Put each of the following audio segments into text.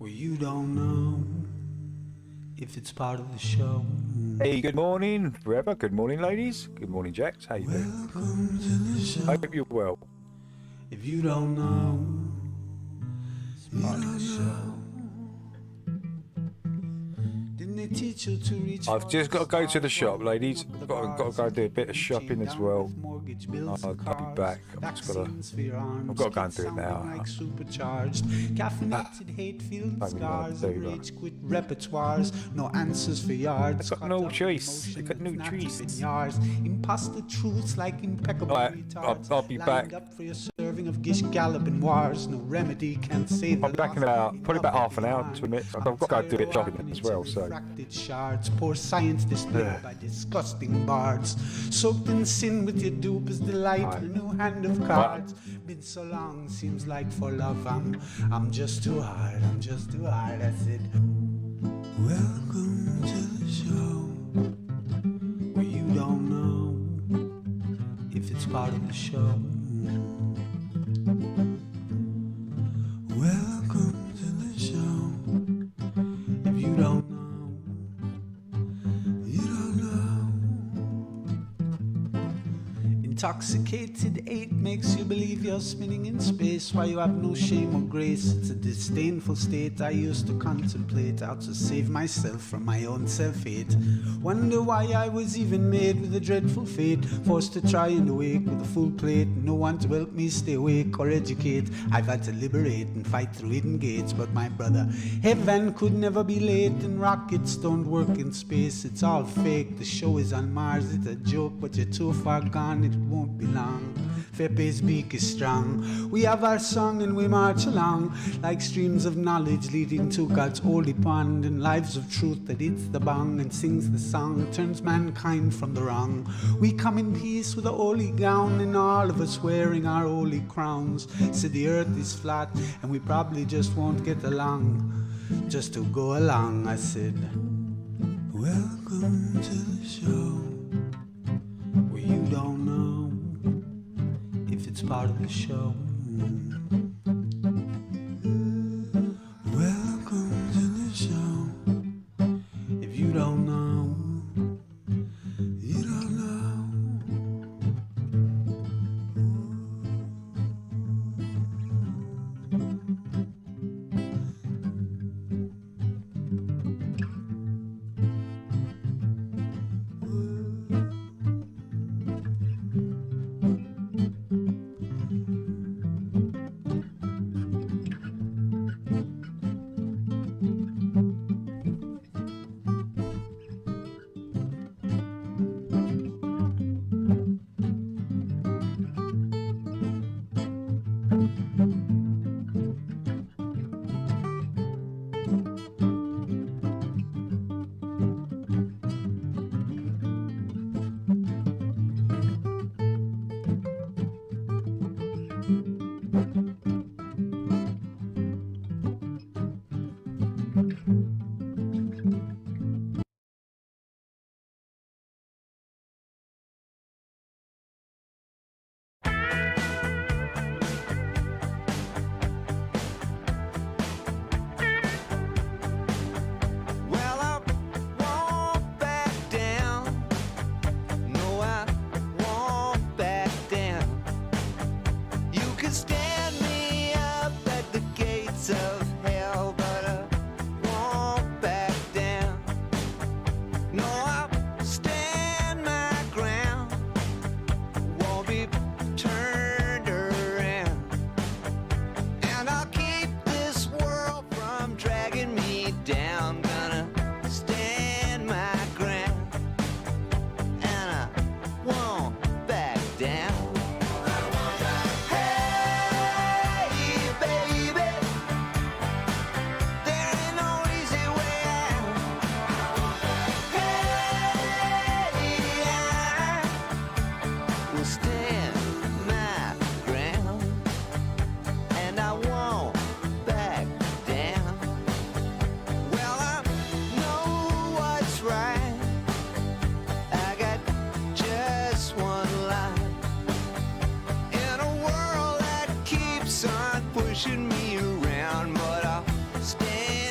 Well, you don't know if it's part of the show. Hey, good morning, forever. Good morning, ladies. Good morning, Jax. How you doing? Welcome to the show. I hope you're well. If you don't know, you Part of don't the show. know. Didn't they teach you to reach? I've just got to go to the shop, ladies. Got to go do a bit of shopping as well. I'll be back. I've got to go and do it now. Like supercharged, caffeinated hate-filled scars, rage-quit repertoires, no answers for yards. I've got no choice. I've got no choice. Imposter truths like impeccable retards. I'll be back. Up for your serving of gish galloping wars. No remedy can save. I'll be back in probably about half an hour to a minute. I've got to go do a bit of shopping as well. So. Shards, poor science displayed by disgusting bards. Soaked in sin with your dupe is delight, a new hand of cards. Been so long, seems like for love I'm just too hard, I'm just too hard. I said, welcome to the show, where you don't know if it's part of the show. Welcome to the show. If you don't know, intoxicated eight makes you believe you're spinning in space while you have no shame or grace. It's a disdainful state I used to contemplate how to save myself from my own self-hate. Wonder why I was even made with a dreadful fate, forced to try and awake with a full plate, no one to help me stay awake or educate. I've had to liberate and fight through hidden gates, but my brother, heaven could never be late, and rockets don't work in space. It's all fake, the show is on Mars, it's a joke, but you're too far gone, it won't be long. Fepe's beak is strong. We have our song and we march along like streams of knowledge leading to God's holy pond, and lives of truth that hits the bong and sings the song, turns mankind from the wrong. We come in peace with a holy gown and all of us wearing our holy crowns. Said the earth is flat and we probably just won't get along, just to go along. I said, welcome to the show, where you don't know if it's part of the show. Welcome to the show. If you don't know, you don't know. pushing me around, but I'll stand.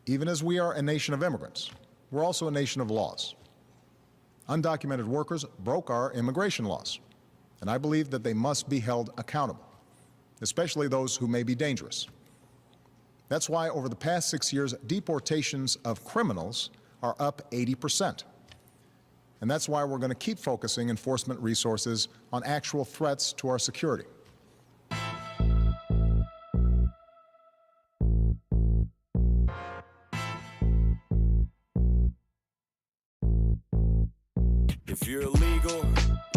Even as we are a nation of immigrants, we're also a nation of laws. Undocumented workers broke our immigration laws, and I believe that they must be held accountable, especially those who may be dangerous. That's why over the past 6 years, deportations of criminals are up 80%. And that's why we're going to keep focusing enforcement resources on actual threats to our security. If you're illegal,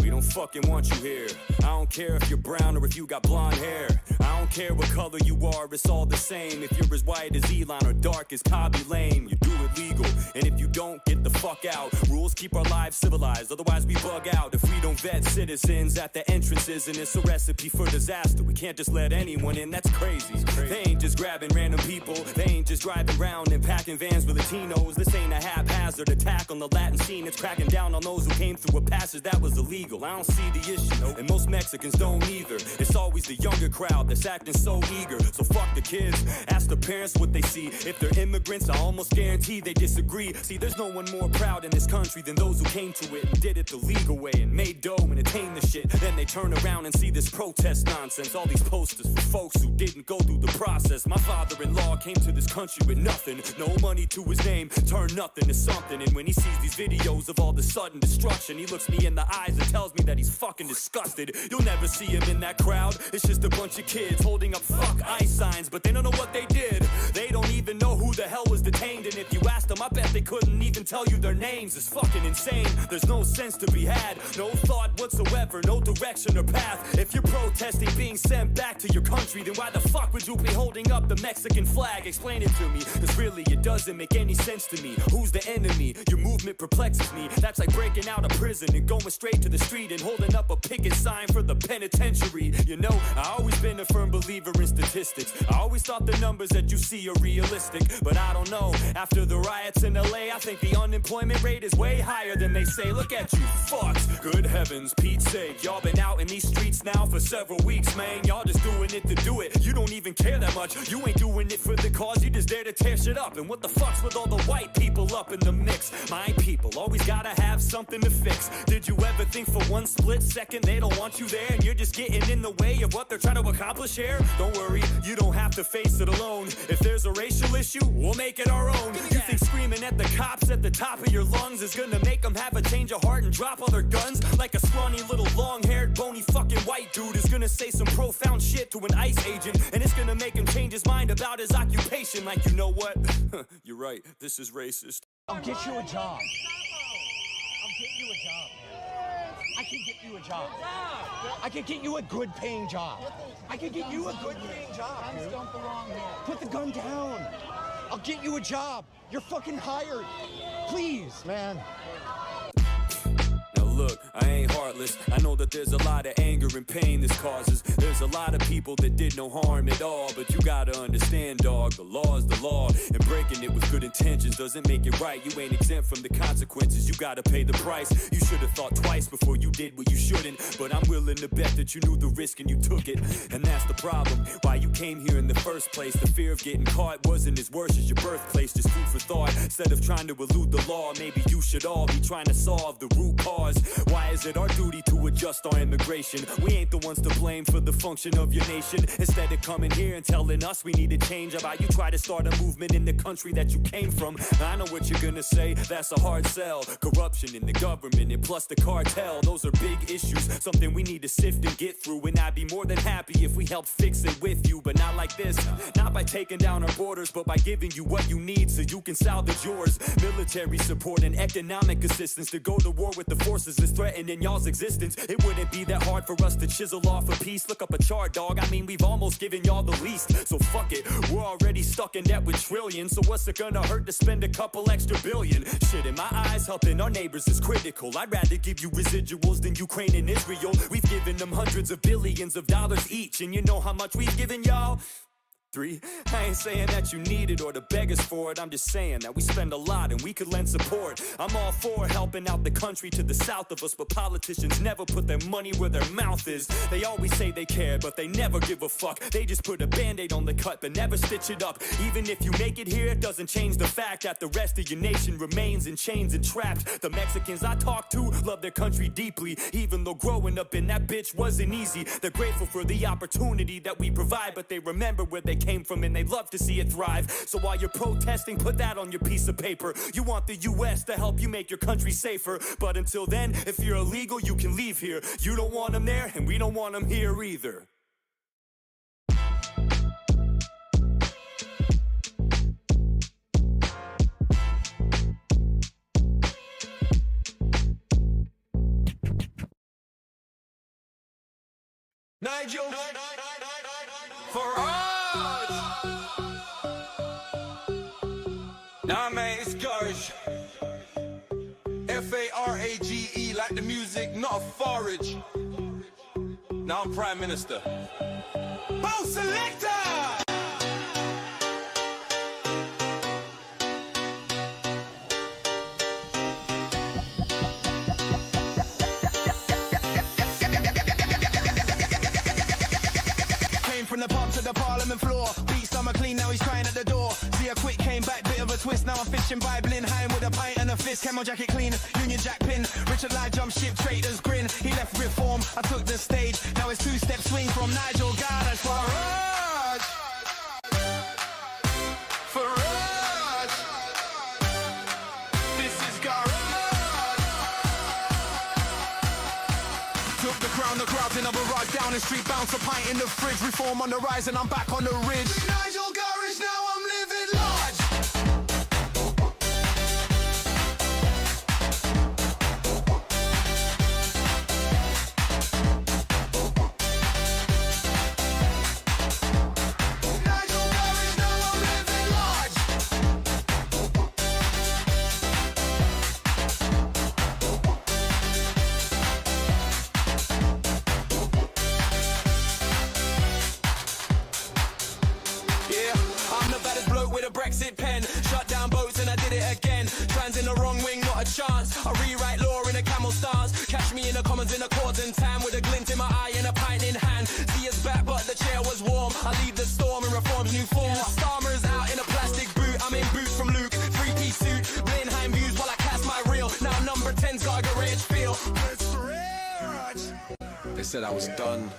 we don't fucking want you here. I don't care if you're brown or if you got blonde hair. I don't care what color you are, it's all the same. If you're as white as Elon or dark as Kobby Lame, you do it legal. And if you don't, get the fuck out. Rules keep our lives civilized, otherwise we bug out. If we don't vet citizens at the entrances, and it's a recipe for disaster. We can't just let anyone in, that's crazy. They ain't just grabbing random people, they ain't just driving around and packing vans with Latinos. This ain't a haphazard attack on the Latin scene, it's cracking down on those who came through a passage that was illegal. I don't see the issue, and most Mexicans don't either. It's always the younger crowd that's acting so eager. So fuck the kids, ask the parents what they see. If they're immigrants, I almost guarantee they disagree. See, there's no one more proud in this country than those who came to it and did it the legal way and made dough and attained the shit. Then they turn around and see this protest nonsense. All these posters for folks who didn't go through the process. My father-in-law came to this country with nothing, no money to his name, turned nothing to something. And when he sees these videos of all the sudden destruction, he looks me in the eyes and tells me that he's fucking disgusted. You'll never see him in that crowd, it's just a bunch of kids holding up fuck ICE signs, but they don't know what they did. They don't even know who the hell was detained, and if you asked them, I bet they couldn't even tell you their names. It's fucking insane, there's no sense to be had, no thought whatsoever, no direction or path. If you're protesting being sent back to your country, then why the fuck would you be holding up the Mexican flag? Explain it to me, cause really it doesn't make any sense to me. Who's the enemy? Your movement perplexes me. That's like breaking out of prison and going straight to the street and holding up a picket sign for the penitentiary. You know, I always been a firm believer in statistics. I always thought the numbers that you see are realistic, but I don't know. After the riots in LA, I think the unemployment rate is way higher than they say. Look at you fucks, good heavens, Pete's sake. Y'all been out in these streets now for several weeks, man. Y'all just doing it to do it. You don't even care that much. You ain't doing it for the cause, you just there to tear shit up. And what the fuck's with all the white people up in the mix? My people always gotta have something to fix. Did you ever think for one split second they don't want you there, and you're just getting in the way of what they're trying to accomplish here? Don't worry, you don't have to face it alone. If there's a racial issue, we'll make it our own. You think screaming at the cops at the top of your lungs is gonna make them have a change of heart and drop all their guns? Like a scrawny little long-haired bony fucking white dude is gonna say some profound shit to an ICE agent, and it's gonna make him change his mind about his occupation. Like, you know what? You're right, this is racist. I'll get you a job. I'll get you a job, man. I can get you a job. I can get you a good paying job. I can get you a good paying job. Guns don't belong here. Put the gun down. I'll get you a job. You're fucking hired. Please, man. Look, I ain't heartless. I know that there's a lot of anger and pain this causes. There's a lot of people that did no harm at all. But you gotta understand, dog, the law is the law. And breaking it with good intentions doesn't make it right. You ain't exempt from the consequences, you gotta pay the price. You should've thought twice before you did what you shouldn't. But I'm willing to bet that you knew the risk and you took it. And that's the problem, why you came here in the first place. The fear of getting caught wasn't as worse as your birthplace. Just food for thought, instead of trying to elude the law. Maybe you should all be trying to solve the root cause. Why is it our duty to adjust our immigration? We ain't the ones to blame for the function of your nation. Instead of coming here and telling us we need to change about you try to start a movement in the country that you came from. I know what you're gonna say, that's a hard sell. Corruption in the government and plus the cartel, those are big issues, something we need to sift and get through. And I'd be more than happy if we helped fix it with you. But not like this, not by taking down our borders, but by giving you what you need so you can salvage yours. Military support and economic assistance to go to war with the forces that's threatening in y'all's existence. It wouldn't be that hard for us to chisel off a piece. Look up a chart, dog, I mean we've almost given y'all the least. So fuck it, we're already stuck in debt with trillions. So what's it gonna hurt to spend a couple extra billion? Shit, in my eyes, helping our neighbors is critical. I'd rather give you residuals than Ukraine and Israel. We've given them hundreds of billions of dollars each, and you know how much we've given y'all? 3. I ain't saying that you need it or to beg us for it. I'm just saying that we spend a lot and we could lend support. I'm all for helping out the country to the south of us, but politicians never put their money where their mouth is. They always say they care, but they never give a fuck. They just put a band-aid on the cut, but never stitch it up. Even if you make it here, it doesn't change the fact that the rest of your nation remains in chains and trapped. The Mexicans I talk to love their country deeply, even though growing up in that bitch wasn't easy. They're grateful for the opportunity that we provide, but they remember where they came from and they love to see it thrive. So while you're protesting, put that on your piece of paper. You want the US to help you make your country safer, but until then, if you're illegal, you can leave here. You don't want them there, and we don't want them here either. Nigel, Farage. Nah, man, it's Garage. F-A-R-A-G-E, like the music, not a forage. Now I'm Prime Minister. Bo Selector! From the pub to the parliament floor, beat stomach clean, now he's crying at the door. See a quick came back, bit of a twist, now I'm fishing by Blinheim with a pint and a fist. Camo jacket clean, Union Jack pin, Richard Lai jump ship, traitors grin. He left reform, I took the stage, now it's two-step swing from Nigel Garage. Farage, Farage, this is Garage. Took the crown, the crowd's in a barrage, down the street, bounce a pint in the fridge. Reform on the rise and I'm back on the ridge. Nigel Garage, now I'm living large. Nigel Garage, now I'm living large. Brexit pen, shut down boats and I did it again. Trans in the wrong wing, not a chance. I rewrite law in a camel stance. Catch me in the commons in a cords and tan, with a glint in my eye and a pint in hand. See us back but the chair was warm. I leave the storm and reform's new form. Starmer's out in a plastic boot, I'm in boots from Luke. 3-piece suit, Blinheim views while I cast my reel. Now number 10's got a garage feel. They said I was done,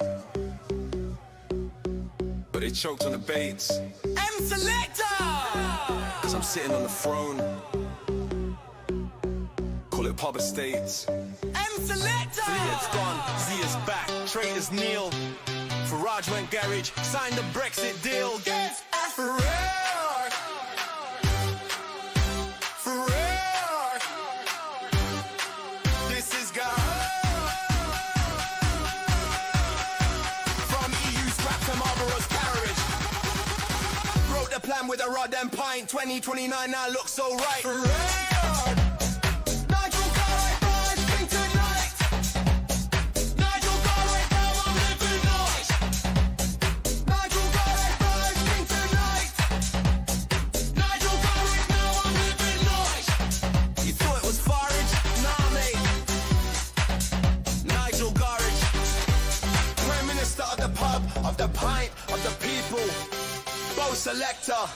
but they choked on the baits. M-Selector! Cause I'm sitting on the throne. Call it Pub Estates. M-Selector! Fleetwood's gone, Zia's back, traitors kneel. Farage went garage, signed the Brexit deal. Get Farage! Farage! This is Garage. From EU scrap to Marlboro's carriage. Wrote the plan with a rod and pint. 2029 now looks so right. Farage! Nigel Garage, bring tonight. Nigel Garage, now I'm living large. Nigel Garage, bring tonight. Nigel Garage, now I'm living large. You thought it was forage? Nah, mate. Nigel Garage, Prime Minister of the pub, of the pint, of the people. Bo Selector.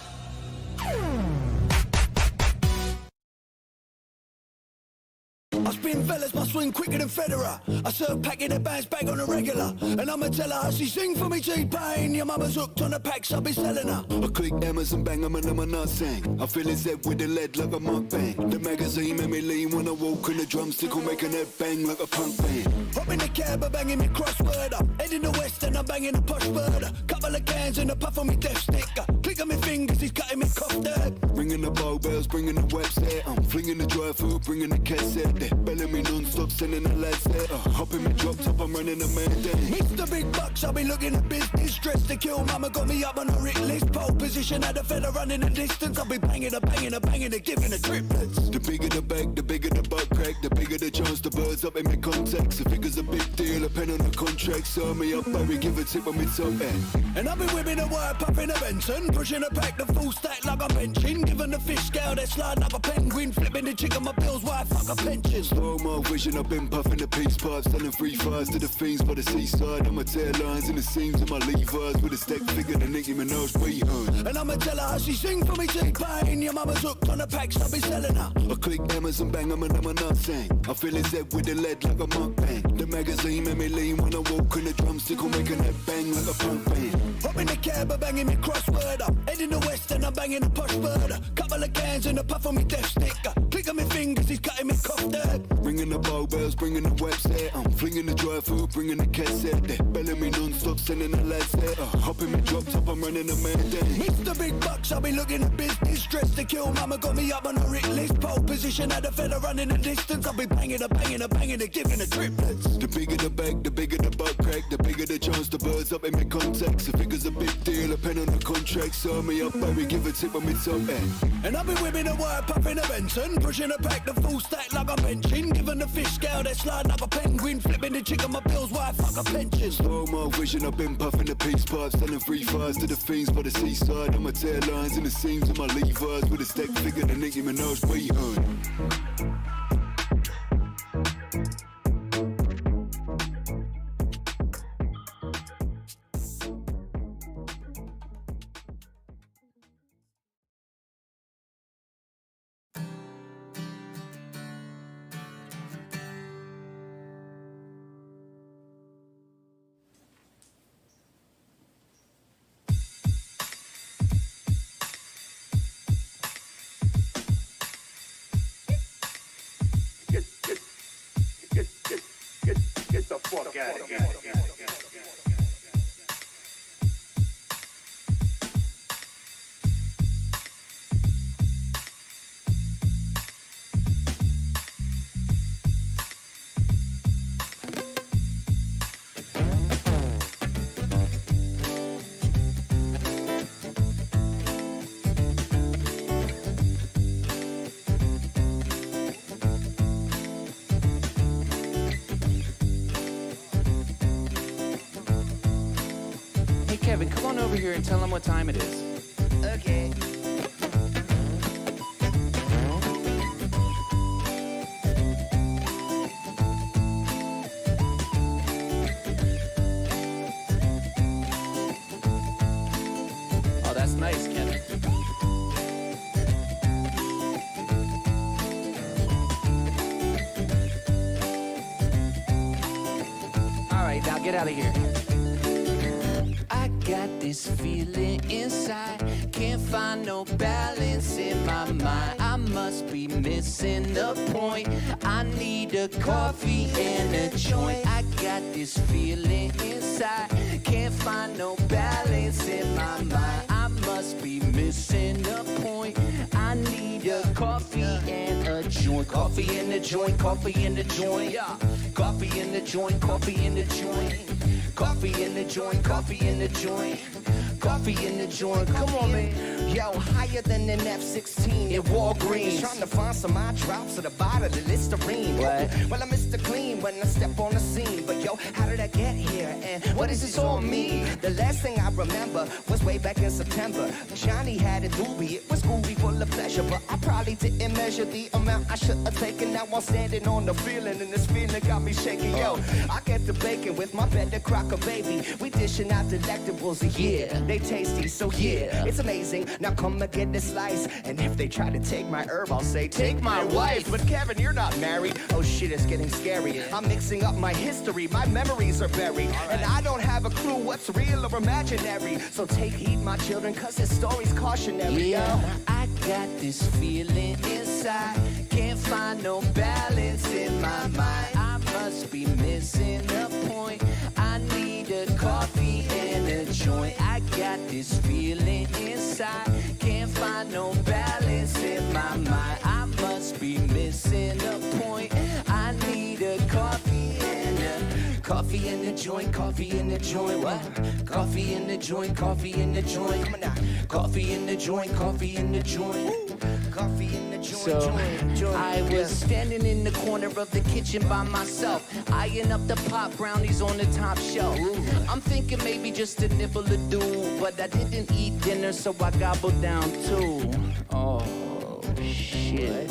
I spin fellas, my swing quicker than Federer. I serve pack in a band's bag on a regular. And I'ma tell her how she sing for me T-Pain. Your mama's hooked on the packs, I'll be selling her. I click Emmers and bang 'em and I'm not saying. I feel his head with the lead like a mukbang. The magazine made me lean when I walk in the drumstick will make a head bang like a punk band. Hop in the cab, I'm banging me crossword up. Head in the west and I'm banging a posh bird. Couple of cans and a puff on me death stick. Click on my fingers, he's cutting me cough dirt. Ringing the bow bells, bringing the website. I'm flinging the dry food, bringing the cassette. Belling me non-stop, sending the lads there. Hop in my drop top, I'm running a man down. Mr. Big Bucks, I'll be looking at business. Dressed to kill, mama got me up on a hit list. Pole position, had a fella running the distance. I'll be banging, giving the triplets. The bigger the bag, the bigger the butt crack. The bigger the chance the birds up in my contacts. The figure's a big deal, a pen on the contract. Sign me up, Barry, give a tip on me top end. And I'll be whipping a wire, puffing a Benson. Pushing a pack, the full stack like I'm benching. Giving the fish scale, that slide like a penguin. Flipping the chick on my bills, why fuck a pension. Slow-mo vision, I've been puffing the peace pipes. Selling free fires to the fiends by the seaside. I'm a tail lines in the seams of my Levi's. With a stack figure, the Nicki Minaj we earn. And I'ma tell her how she sing for me, T-Pain. Your mama's hooked on the packs, I'll be selling her. I click Amazon, bang, I'm a nothing. I feel his head with the lead like a mukbang. The magazine made me lean when I walk in the drumstick. I'm making that bang like a punk band. Hop in the cab, I'm banging me crossword up. Heading the west and I'm banging a push bird. Couple of cans and a puff on me death stick. Click on my fingers, he's cutting me cough dead. Ringing the bow bells, bringing the website. I'm flinging the dry food, bringing the cassette. They're belling me non-stop, sending the lads there. Hop in my drop top, I'm running a man down. Mr. Big Bucks, I'll be looking at business. Dressed to kill, mama got me up on a hit list. Pole position, had a fella running the distance. I'll be banging, giving the triplets. The bigger the bag, the bigger the butt crack. The bigger the chance the birds up in my contacts. The figure's a big deal, a pen on the contract. Sign me up, Barry, give a tip on me top end. And I'll be whipping a wire, puffing a Benson. Pushing a pack, the full stack like I'm benching. Giving the fish scale, that slide like a penguin. Flipping the chick on my bills, why fuck a pension. Slow-mo vision, I've been puffing the peace pipes. Selling free fires to the fiends by the seaside. I'm a tail lines in the seams of my Levi's. With a stack figure, the Nicki Minaj we earn. Get the fuck out of here. Kevin, come on over here and tell him what time it is. Okay. Oh, that's nice, Kevin. All right, now get out of here. I got this feeling inside, can't find no balance in my mind. I must be missing the point. I need a coffee and a joint. I got this feeling inside, can't find no balance in my mind. I must be missing the point. I need a coffee and a joint. Coffee in the joint, coffee in the joint. Yeah. Coffee in the joint, coffee in the joint. Coffee in the joint, coffee in the joint. Coffee in the joint, come on, man. Yo, higher than an F-16 in Walgreens. Trying to find some eye drops at the bottom of the Listerine. What? Well, I Mr. Clean when I step on the scene. But yo, how did I get here? And what does this all mean? The last thing I remember was way back in September. Johnny had a doobie, it was groovy, full of pleasure. But I probably didn't measure the amount I should have taken. Now I'm standing on the feeling, and this feeling got me shaking. Yo, I get the bacon with my better crocker, baby. We dishing out delectables, yeah. They tasty, so yeah, it's amazing. Now come and get this slice. And if they try to take my herb, I'll say, take my wife. But Kevin, you're not married. Oh shit, it's getting scary. I'm mixing up my history, my memories are buried. And I don't have a clue what's real or imaginary. So take heed, my children, cause this story's cautionary. Yeah, I got this feeling inside, can't find no balance in my mind. I must be missing a point. I need a coffee and a joint. I got this feeling inside, can't find no balance in my mind. I must be missing a point. I need a coffee Coffee in the joint, coffee in the joint. What? Coffee in the joint, coffee in the joint. Come on now. Coffee in the joint, coffee in the joint. Coffee in the joint. So I was standing in the corner of the kitchen by myself, eyeing up the pop brownies on the top shelf. I'm thinking maybe just a nibble or do, but I didn't eat dinner, so I gobbled down too. Oh shit,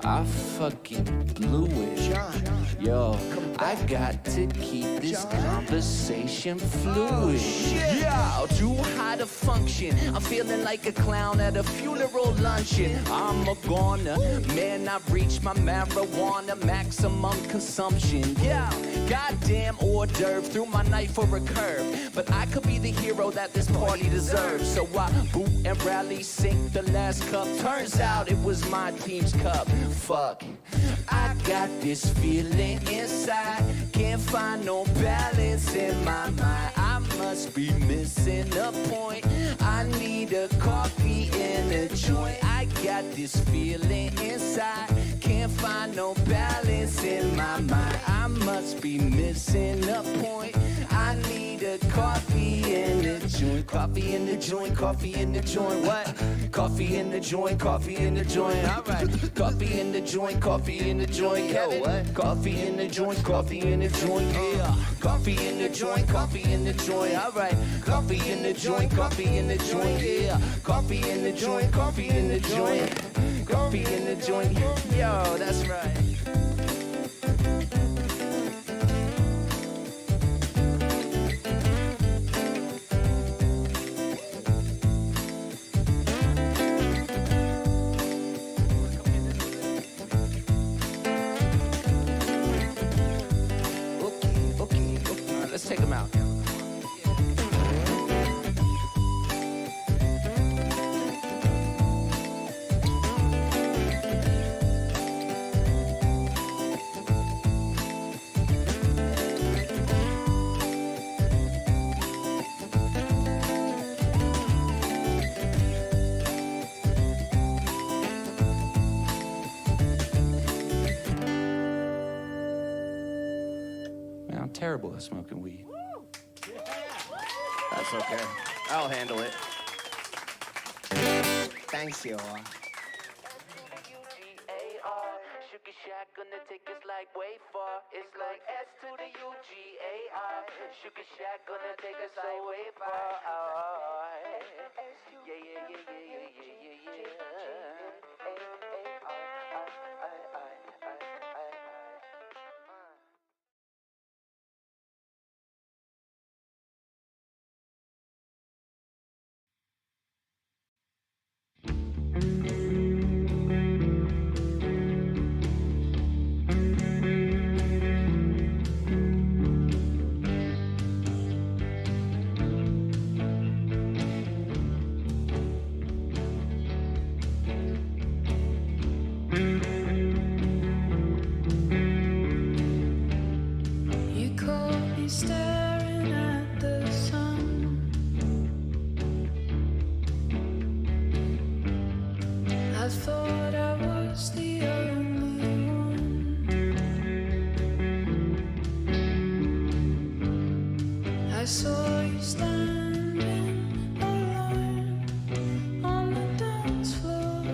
I fucking blew it. Yo, I got to keep this conversation fluid. Yeah, too high to function. I'm feeling like a clown at a funeral luncheon. I'm a goner, man, I've reached my marijuana maximum consumption. Yeah, goddamn hors d'oeuvre, threw my knife for a curve. But I could be the hero that this party deserves. So I boot and rally, sink the last cup. Turns out it was my team's cup. Fuck, I got this feeling inside, can't find no balance in my mind. I must be missing a point. I need a coffee and a joint. I got this feeling inside, can't find no balance in my mind. I must be missing a point. I need a coffee and a joint. Coffee in the joint, coffee in the joint. What? Coffee in the joint, coffee in the joint. All right. Coffee in the joint, coffee in the joint. Yo, what? Coffee in the joint, coffee in the joint. Yeah. Coffee in the joint, coffee in the joint. All right. Coffee in the joint, coffee in the joint. Yeah. Coffee in the joint, coffee in the joint. Coffee in the joint. Yo, that's right. Let's take them out. Man, I'm terrible at smoking weed. That's okay. I'll handle it. Thanks, yo. Sugar Shack gonna take us like way far. It's like S to the U-G-A-R. Sugar Shack gonna take us like way far. Yeah, yeah, yeah, yeah, yeah, yeah, yeah, You caught me staring at the sun. I thought I was the only one. I saw you standing alone on the dance floor.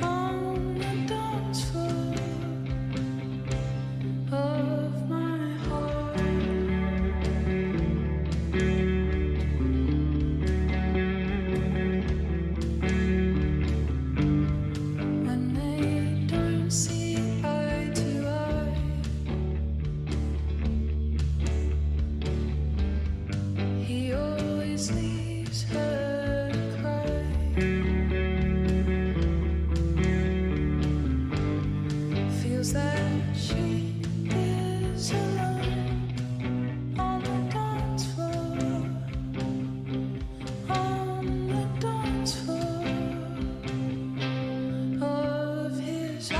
On the dance floor of my heart. When they don't see eye to eye, he always leaves her to cry. Feels that she is alone on the dance floor, on the dance floor of his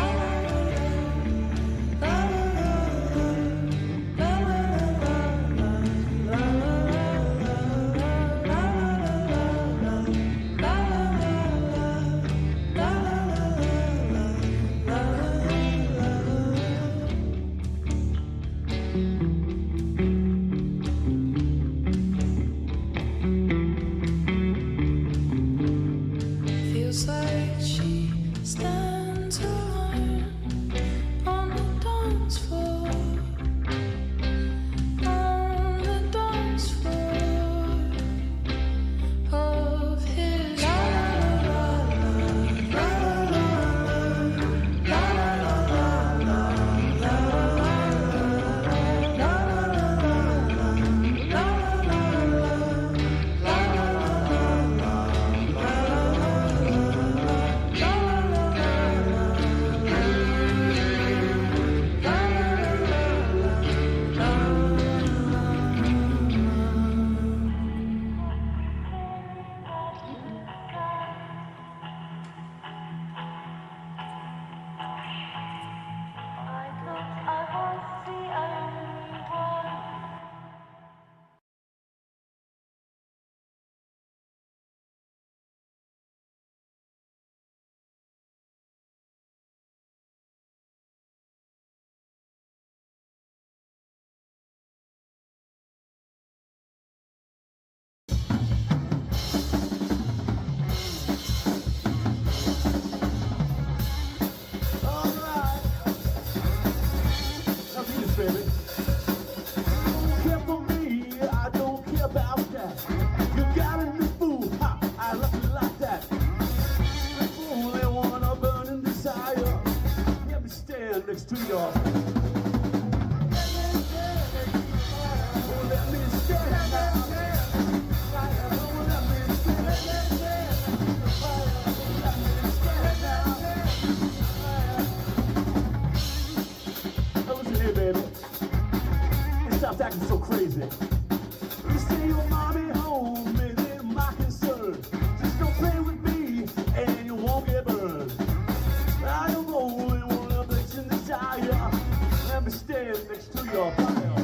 baby. Care for me, I don't care about that. You got a new fool, ha, I love you like that. The fool, they wanna burn in desire. Let me stand next to you. Oh, let me stand now. Stop acting so crazy. You say your mommy home, it ain't my concern. Just don't play with me and you won't get burned. I am only one of the in desire. Let me stand next to your fire.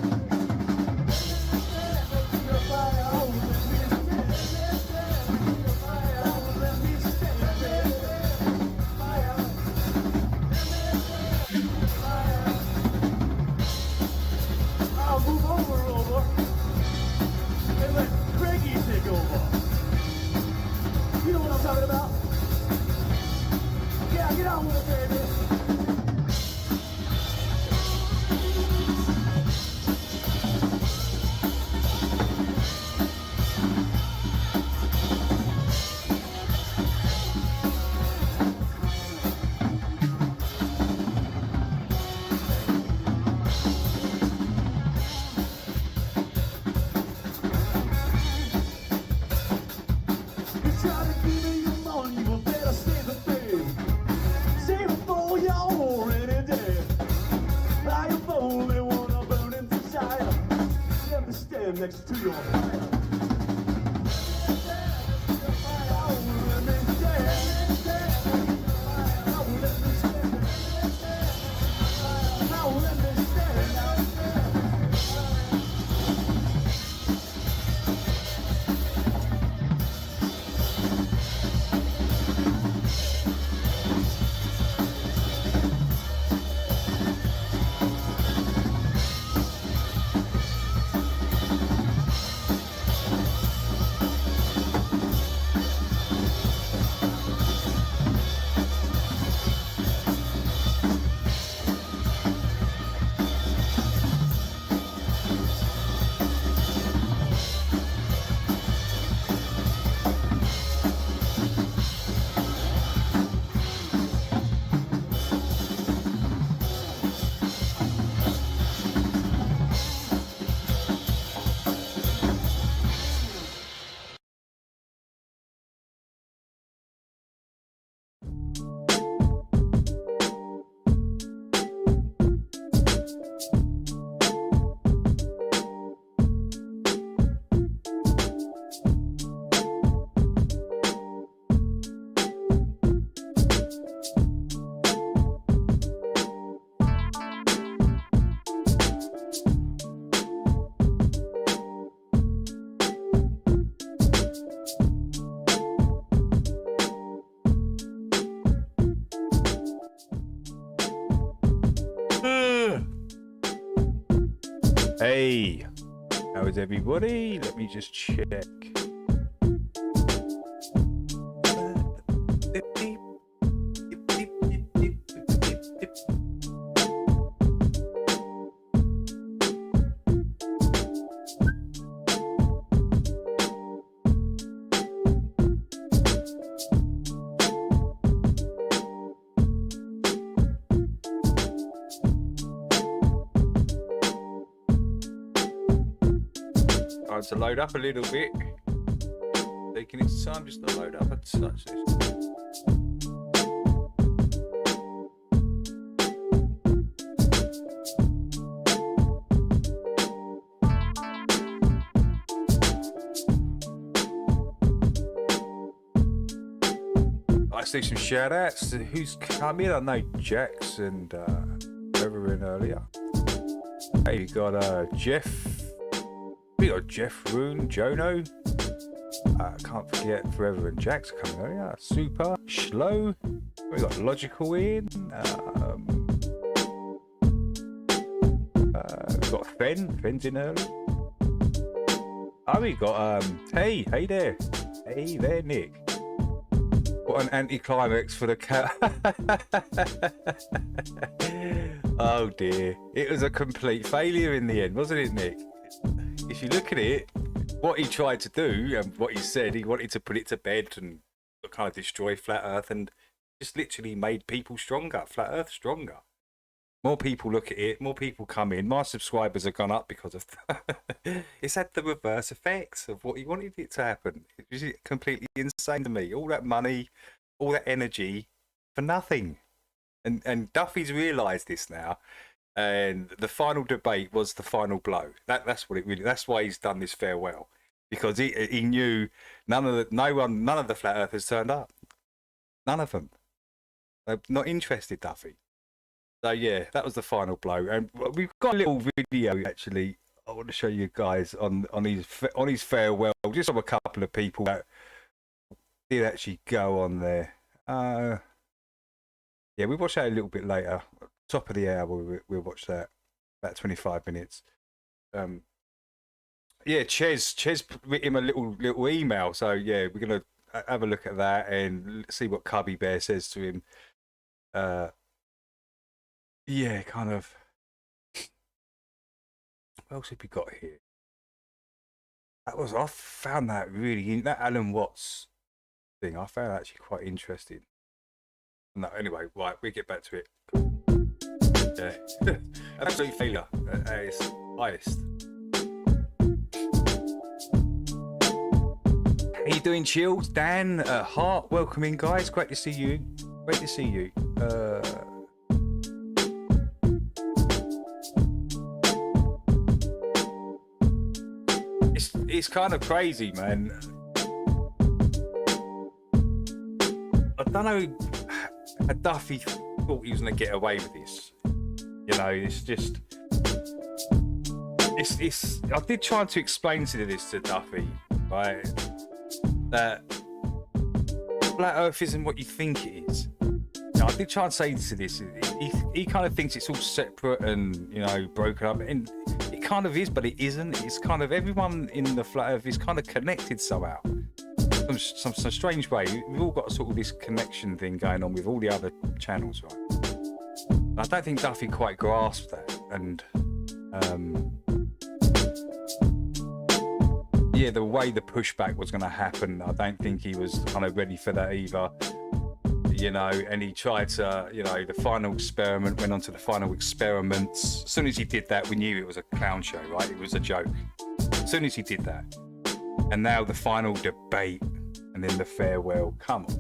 Move over, and let Craigie take over. You know what I'm talking about? Yeah, get on with it, baby. Next to your fire. Hey, how is everybody? Let me just check. To load up a little bit, taking its time just to load up a touch. Let's do some shout outs. Who's come in? I know Jax and whoever in earlier. Hey, you got Jeff. We got Jeff Roon, Jono. Can't forget Forever and Jax coming earlier. Super, Schlo. We got Logical in. We've got Fen's in early. Oh, we got hey there. Hey there, Nick. What an anticlimax for the cat. Oh dear. It was a complete failure in the end, wasn't it, Nick? If you look at it, what he tried to do and what he said, he wanted to put it to bed and kind of destroy Flat Earth and just literally made people stronger, Flat Earth stronger. More people look at it, more people come in. My subscribers have gone up because of that. It's had the reverse effects of what he wanted it to happen. It was completely insane to me. All that money, all that energy for nothing. And Duffy's realised this now. And the final debate was the final blow. That's what it really. That's why he's done this farewell, because he knew none of the flat earthers turned up. None of them. They're not interested, Duffy. So yeah, that was the final blow. And we've got a little video actually. I want to show you guys on his farewell, just of a couple of people that did actually go on there. Yeah, we watch that a little bit later. Top of the hour, we'll watch that. About 25 minutes. Yeah, Ches wrote him a little email. So yeah, we're gonna have a look at that and see what Cubby Bear says to him. Yeah, kind of. What else have we got here? I found that really that Alan Watts thing. I found that actually quite interesting. No, anyway, right, we get back to it. Yeah, absolute failure at its highest. How you doing, Chills? Dan, Hart, welcome in, guys. Great to see you. Great to see you. It's kind of crazy, man. I don't know. Duffy thought he was going to get away with this. You know, it's just. It's. I did try to explain this to Duffy, right? That Flat Earth isn't what you think it is. Now, I did try and say to this. He kind of thinks it's all separate and, you know, broken up, and it kind of is, but it isn't. It's kind of everyone in the Flat Earth is kind of connected somehow. Some strange way. We've all got sort of this connection thing going on with all the other channels, right? I don't think Duffy quite grasped that, and yeah, the way the pushback was going to happen, I don't think he was kind of ready for that either. You know, and he tried to, you know, the final experiment went on to the final experiments. As soon as he did that, we knew it was a clown show, right? It was a joke. As soon as he did that. And now the final debate and then the farewell. Come on.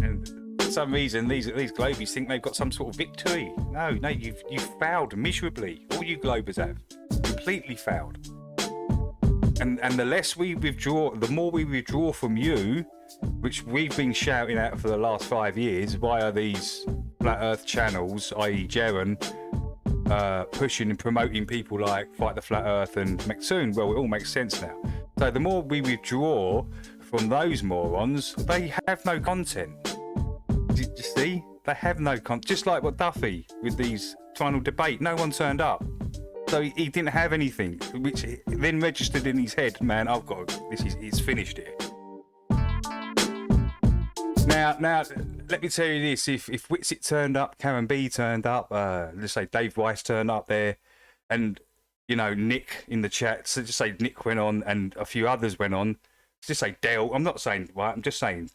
And for some reason, these Globies think they've got some sort of victory. No, you've failed miserably. All you Globers have. Completely failed. And the less we withdraw, the more we withdraw from you, which we've been shouting out for the last 5 years via these Flat Earth channels, i.e. Jaren, pushing and promoting people like Fight the Flat Earth and McSoon. Well, it all makes sense now. So the more we withdraw from those morons, they have no content. Did you see? They have no content. Just like what Duffy with these final debate, no one turned up. So he didn't have anything, which then registered in his head, man, it's finished here. Now, let me tell you this, if Whitsitt turned up, Karen B turned up, let's say Dave Weiss turned up there, and, you know, Nick in the chat, so just say Nick went on and a few others went on, just say Dale, I'm not saying, right, I'm just saying,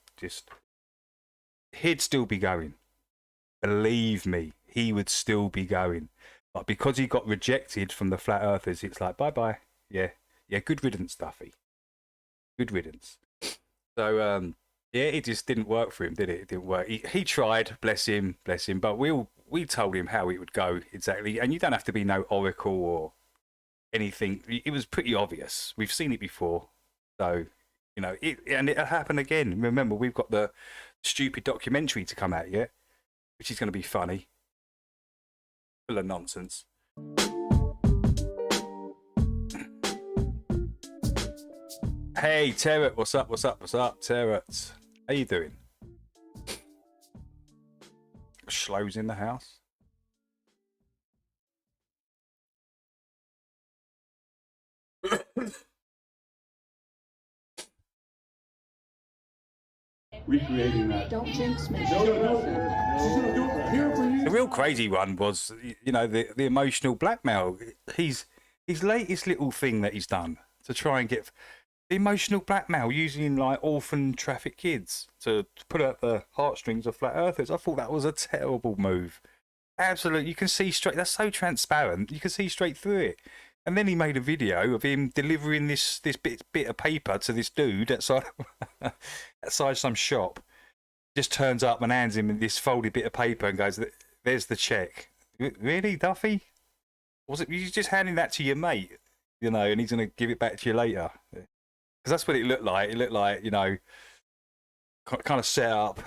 he'd still be going. Believe me, he would still be going. But because he got rejected from the Flat Earthers, it's like, bye-bye. Yeah, good riddance, Duffy. Good riddance. So, yeah, it just didn't work for him, did it? It didn't work. He tried, bless him, but we told him how it would go exactly. And you don't have to be no oracle or anything. It was pretty obvious. We've seen it before. So, you know, it'll happen again. Remember, we've got the stupid documentary to come out yet, which is going to be funny. Full of nonsense. Hey, Terret, what's up, Terret? How you doing? Schlow's in the house. recreating that. Don't jinx me. No. She's gonna do it here for you. The real crazy one was, you know, the emotional blackmail. His latest little thing that he's done to try and get the emotional blackmail using like orphan trafficked kids to put out the heartstrings of flat earthers. I thought that was a terrible move. Absolutely, you can see straight. That's so transparent. You can see straight through it. And then he made a video of him delivering this bit of paper to this dude outside some shop. Just turns up and hands him this folded bit of paper and goes, "There's the check." Really, Duffy? Was it you just handing that to your mate, you know, and he's going to give it back to you later? Because that's what it looked like. It looked like, you know, kind of set up.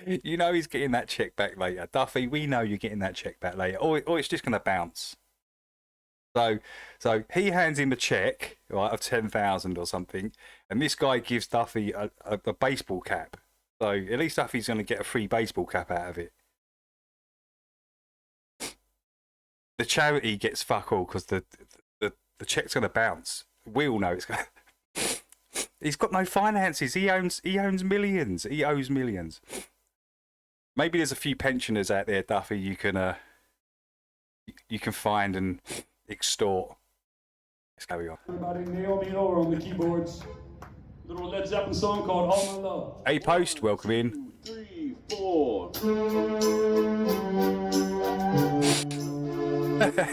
You know he's getting that check back later. Duffy, we know you're getting that check back later. Or it's just going to bounce. So he hands him a check, right, of 10,000 or something, and this guy gives Duffy a baseball cap. So at least Duffy's going to get a free baseball cap out of it. The charity gets fuck all because the check's going to bounce. We all know it's going to... He's got no finances. He owns millions. He owes millions. Maybe there's a few pensioners out there, Duffy, you can find and extort. Let's carry on. Everybody nail me over on the keyboards. Little Led Zeppelin song called All My Love. A Post, welcome in. 2, 3, 4.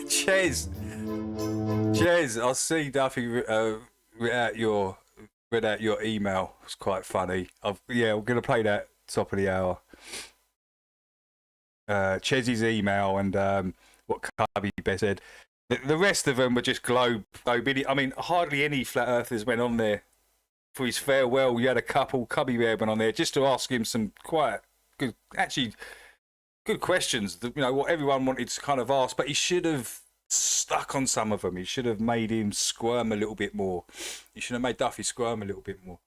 Ches, I see Duffy read out your email. It's quite funny. We're gonna play that top of the hour. Ches's email and what Cubby Best said. The rest of them were just globe. I mean, hardly any flat earthers went on there for his farewell. You had a couple. Cubby Bear went on there just to ask him some quite good, actually good questions. You know what everyone wanted to kind of ask, but he should have stuck on some of them. He should have made him squirm a little bit more. He should have made Duffy squirm a little bit more.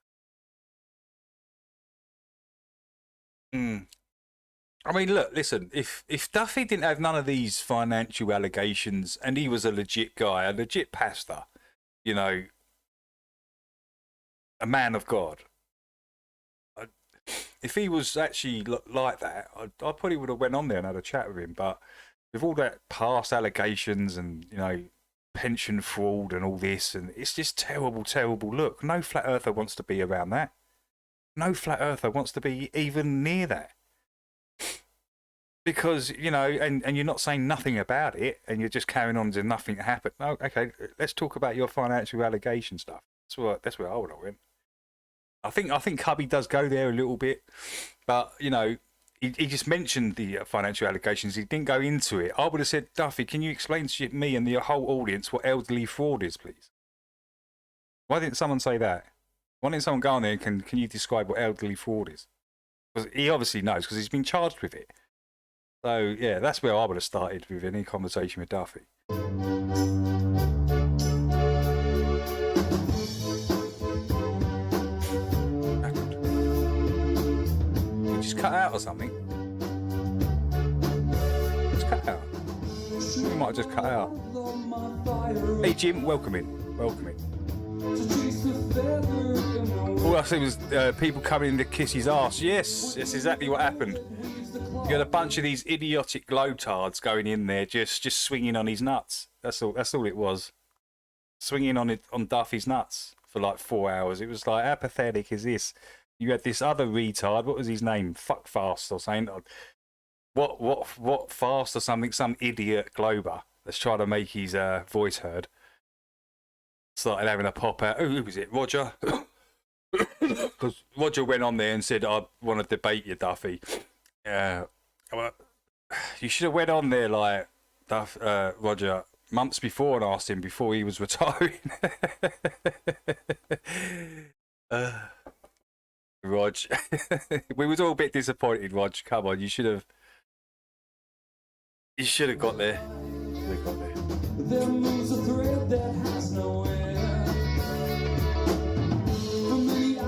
I mean, look, listen, if Duffy didn't have none of these financial allegations and he was a legit guy, a legit pastor, you know, a man of God, if he was actually like that, I probably would have went on there and had a chat with him. But with all that past allegations and, you know, pension fraud and all this, and it's just terrible, terrible look. No flat earther wants to be around that. No flat earther wants to be even near that. Because, you know, and you're not saying nothing about it, and you're just carrying on as if nothing happened. No, okay, let's talk about your financial allegation stuff. That's where I would have went. I think Cubby does go there a little bit, but, you know, he just mentioned the financial allegations. He didn't go into it. I would have said, Duffy, can you explain to me and the whole audience what elderly fraud is, please? Why didn't someone say that? Why didn't someone go on there and can you describe what elderly fraud is? Because he obviously knows, because he's been charged with it. So, yeah, that's where I would have started with any conversation with Duffy. You just cut out or something? Just cut out. You might have just cut out. Hey, Jim, welcome in. Welcome in. All I said was people coming in to kiss his arse. Yes, that's exactly what happened. You had a bunch of these idiotic globetards going in there, just swinging on his nuts. That's all it was. Swinging on Duffy's nuts for like 4 hours. It was like, how pathetic is this? You had this other retard. What was his name? Fuck Fast or something. What Fast or something? Some idiot glober that's trying to make his voice heard. Started having a pop out. Who was it? Roger. Because Roger went on there and said, I want to debate you, Duffy. Well, you should have went on there like Roger months before and asked him before he was retiring. Rog, we was all a bit disappointed. Rog, come on, you should have got there. There moves a thread that has no end.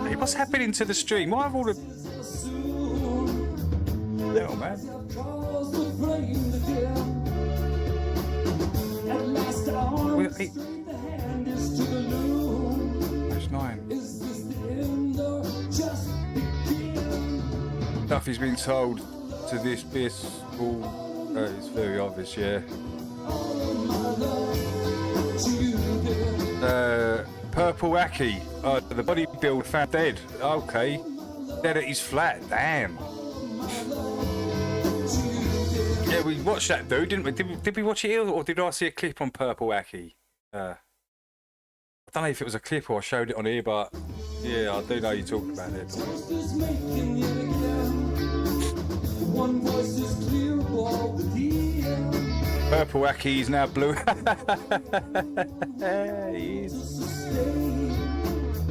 Hey, what's happening to the stream? Why have all the little man? That's 9. Duffy's been told to this all. It's very obvious, yeah. Purple Aki, the bodybuilder found dead. Okay, dead at his flat. Damn. Yeah, we watched that, dude, didn't we? Did we watch it, or did I see a clip on Purple Aki? I don't know if it was a clip or I showed it on here, but yeah, I do know you talked about it. Purple Aki is now blue. He is.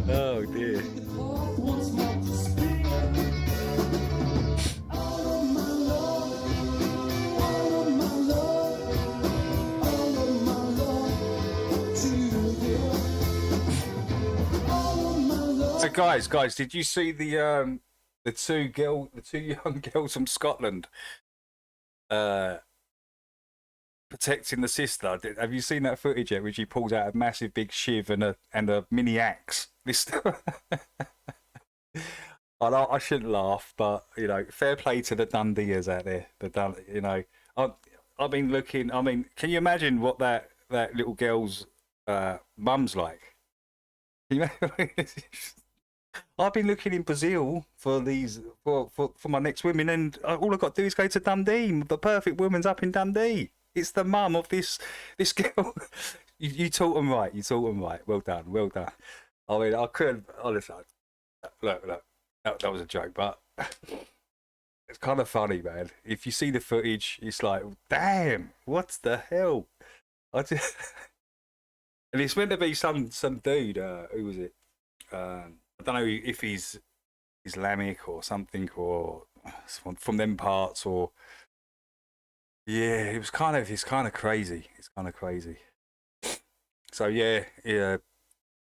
Oh dear. So guys, did you see the two young girls from Scotland protecting the sister? Have you seen that footage yet? Where she pulls out a massive big shiv and a mini axe. This, I shouldn't laugh, but you know, fair play to the Dundeers out there. You know, I've been looking. I mean, can you imagine what that little girl's mum's like? Can you imagine? I've been looking in Brazil for these for my next women, and all I've got to do is go to Dundee. The perfect woman's up in Dundee. It's the mum of this girl. You taught them right. You taught them right. Well done. Well done. I mean, I couldn't. Honestly, look. That was a joke, but it's kind of funny, man. If you see the footage, it's like, damn, what the hell? And it's meant to be some dude. Who was it? I don't know if he's Islamic or something, or from them parts, or yeah, it's kind of crazy. It's kind of crazy. So yeah.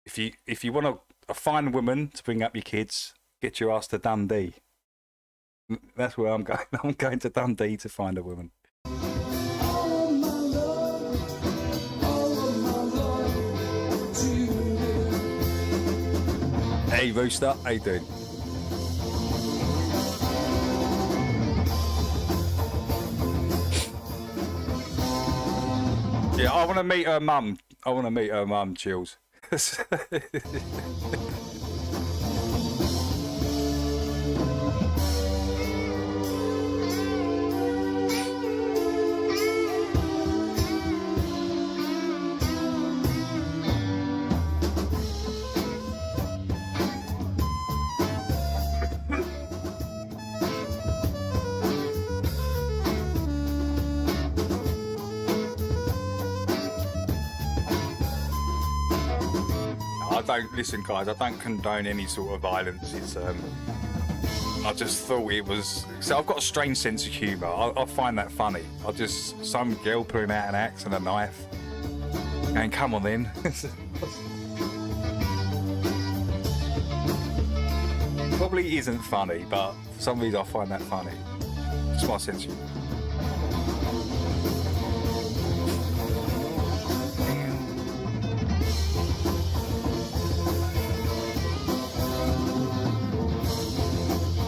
If you want a fine woman to bring up your kids, get your ass to Dundee. That's where I'm going. I'm going to Dundee to find a woman. Hey Rooster, how you doing? Yeah, I want to meet her mum. Chills. Listen, guys, I don't condone any sort of violence. It's I just thought it was. So I've got a strange sense of humour. I find that funny. Some girl pulling out an axe and a knife, and come on then. Probably isn't funny, but for some reason I find that funny. It's my sense of humour.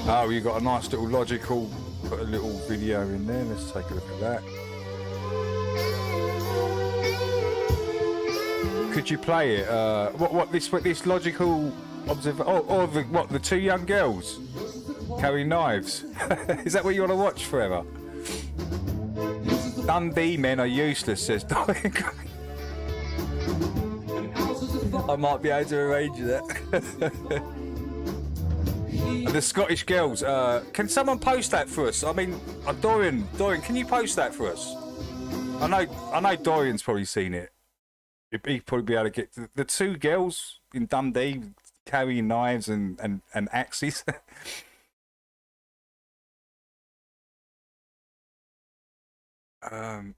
Oh, you got a nice little logical, put a little video in there. Let's take a look at that. Could you play it? What this logical what the two young girls carrying knives? Is that what you want to watch forever? Dundee men are useless, says Dorian. I might be able to arrange that. The Scottish girls. Can someone post that for us? I mean, Dorian, can you post that for us? I know Dorian's probably seen it. He'd probably be able to get the two girls in Dundee carrying knives and axes. Let's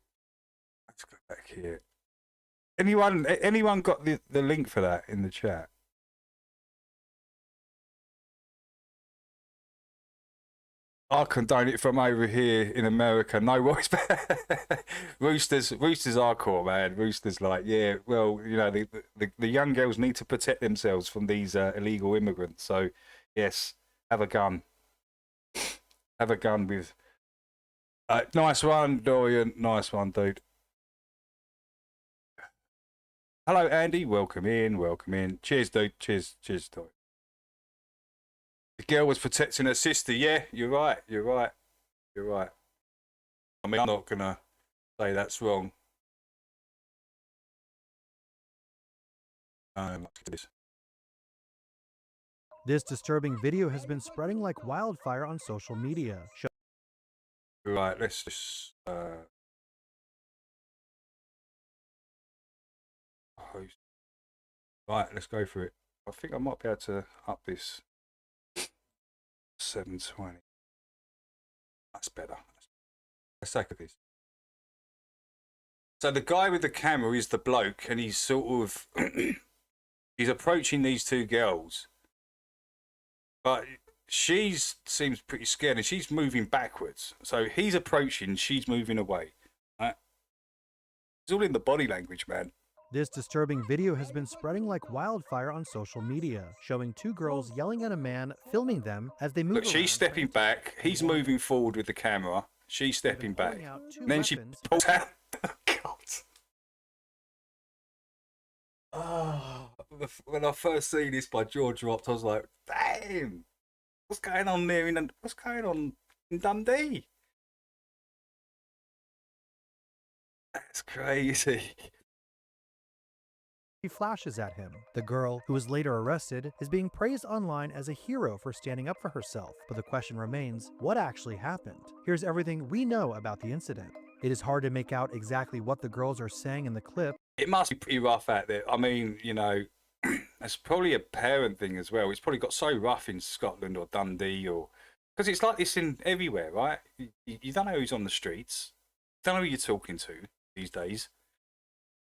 go back here. Anyone got the link for that in the chat? I condone it from over here in America. No worries. Roosters hardcore, man. Roosters like, yeah, well, you know, the young girls need to protect themselves from these illegal immigrants. So, yes, have a gun. have a gun with. Nice one, Dorian. Nice one, dude. Hello, Andy. Welcome in. Welcome in. Cheers, dude. Cheers, Dorian. The girl was protecting her sister. Yeah, you're right. You're right. You're right. I mean, I'm not gonna say that's wrong. This disturbing video has been spreading like wildfire on social media. Right, let's just host. Right, let's go for it. I think I might be able to up this 720. That's better. Let's take a this. So the guy with the camera is the bloke, and he's sort of he's approaching these two girls, but she seems pretty scared, and she's moving backwards. So he's approaching, she's moving away. Right? It's all in the body language, man. This disturbing video has been spreading like wildfire on social media, showing two girls yelling at a man, filming them as they move. Look, she's stepping back, he's moving forward with the camera, she's stepping back, and then she pulls out. God. Oh, when I first seen this, my jaw dropped. I was like, damn, what's going on there what's going on in Dundee? That's crazy. He flashes at him. The girl, who was later arrested, is being praised online as a hero for standing up for herself. But the question remains, what actually happened? Here's everything we know about the incident. It is hard to make out exactly what the girls are saying in the clip. It must be pretty rough out there. I mean, you know, it's probably a parent thing as well. It's probably got so rough in Scotland or Dundee, or because it's like this in everywhere, right? You don't know who's on the streets, you don't know who you're talking to these days.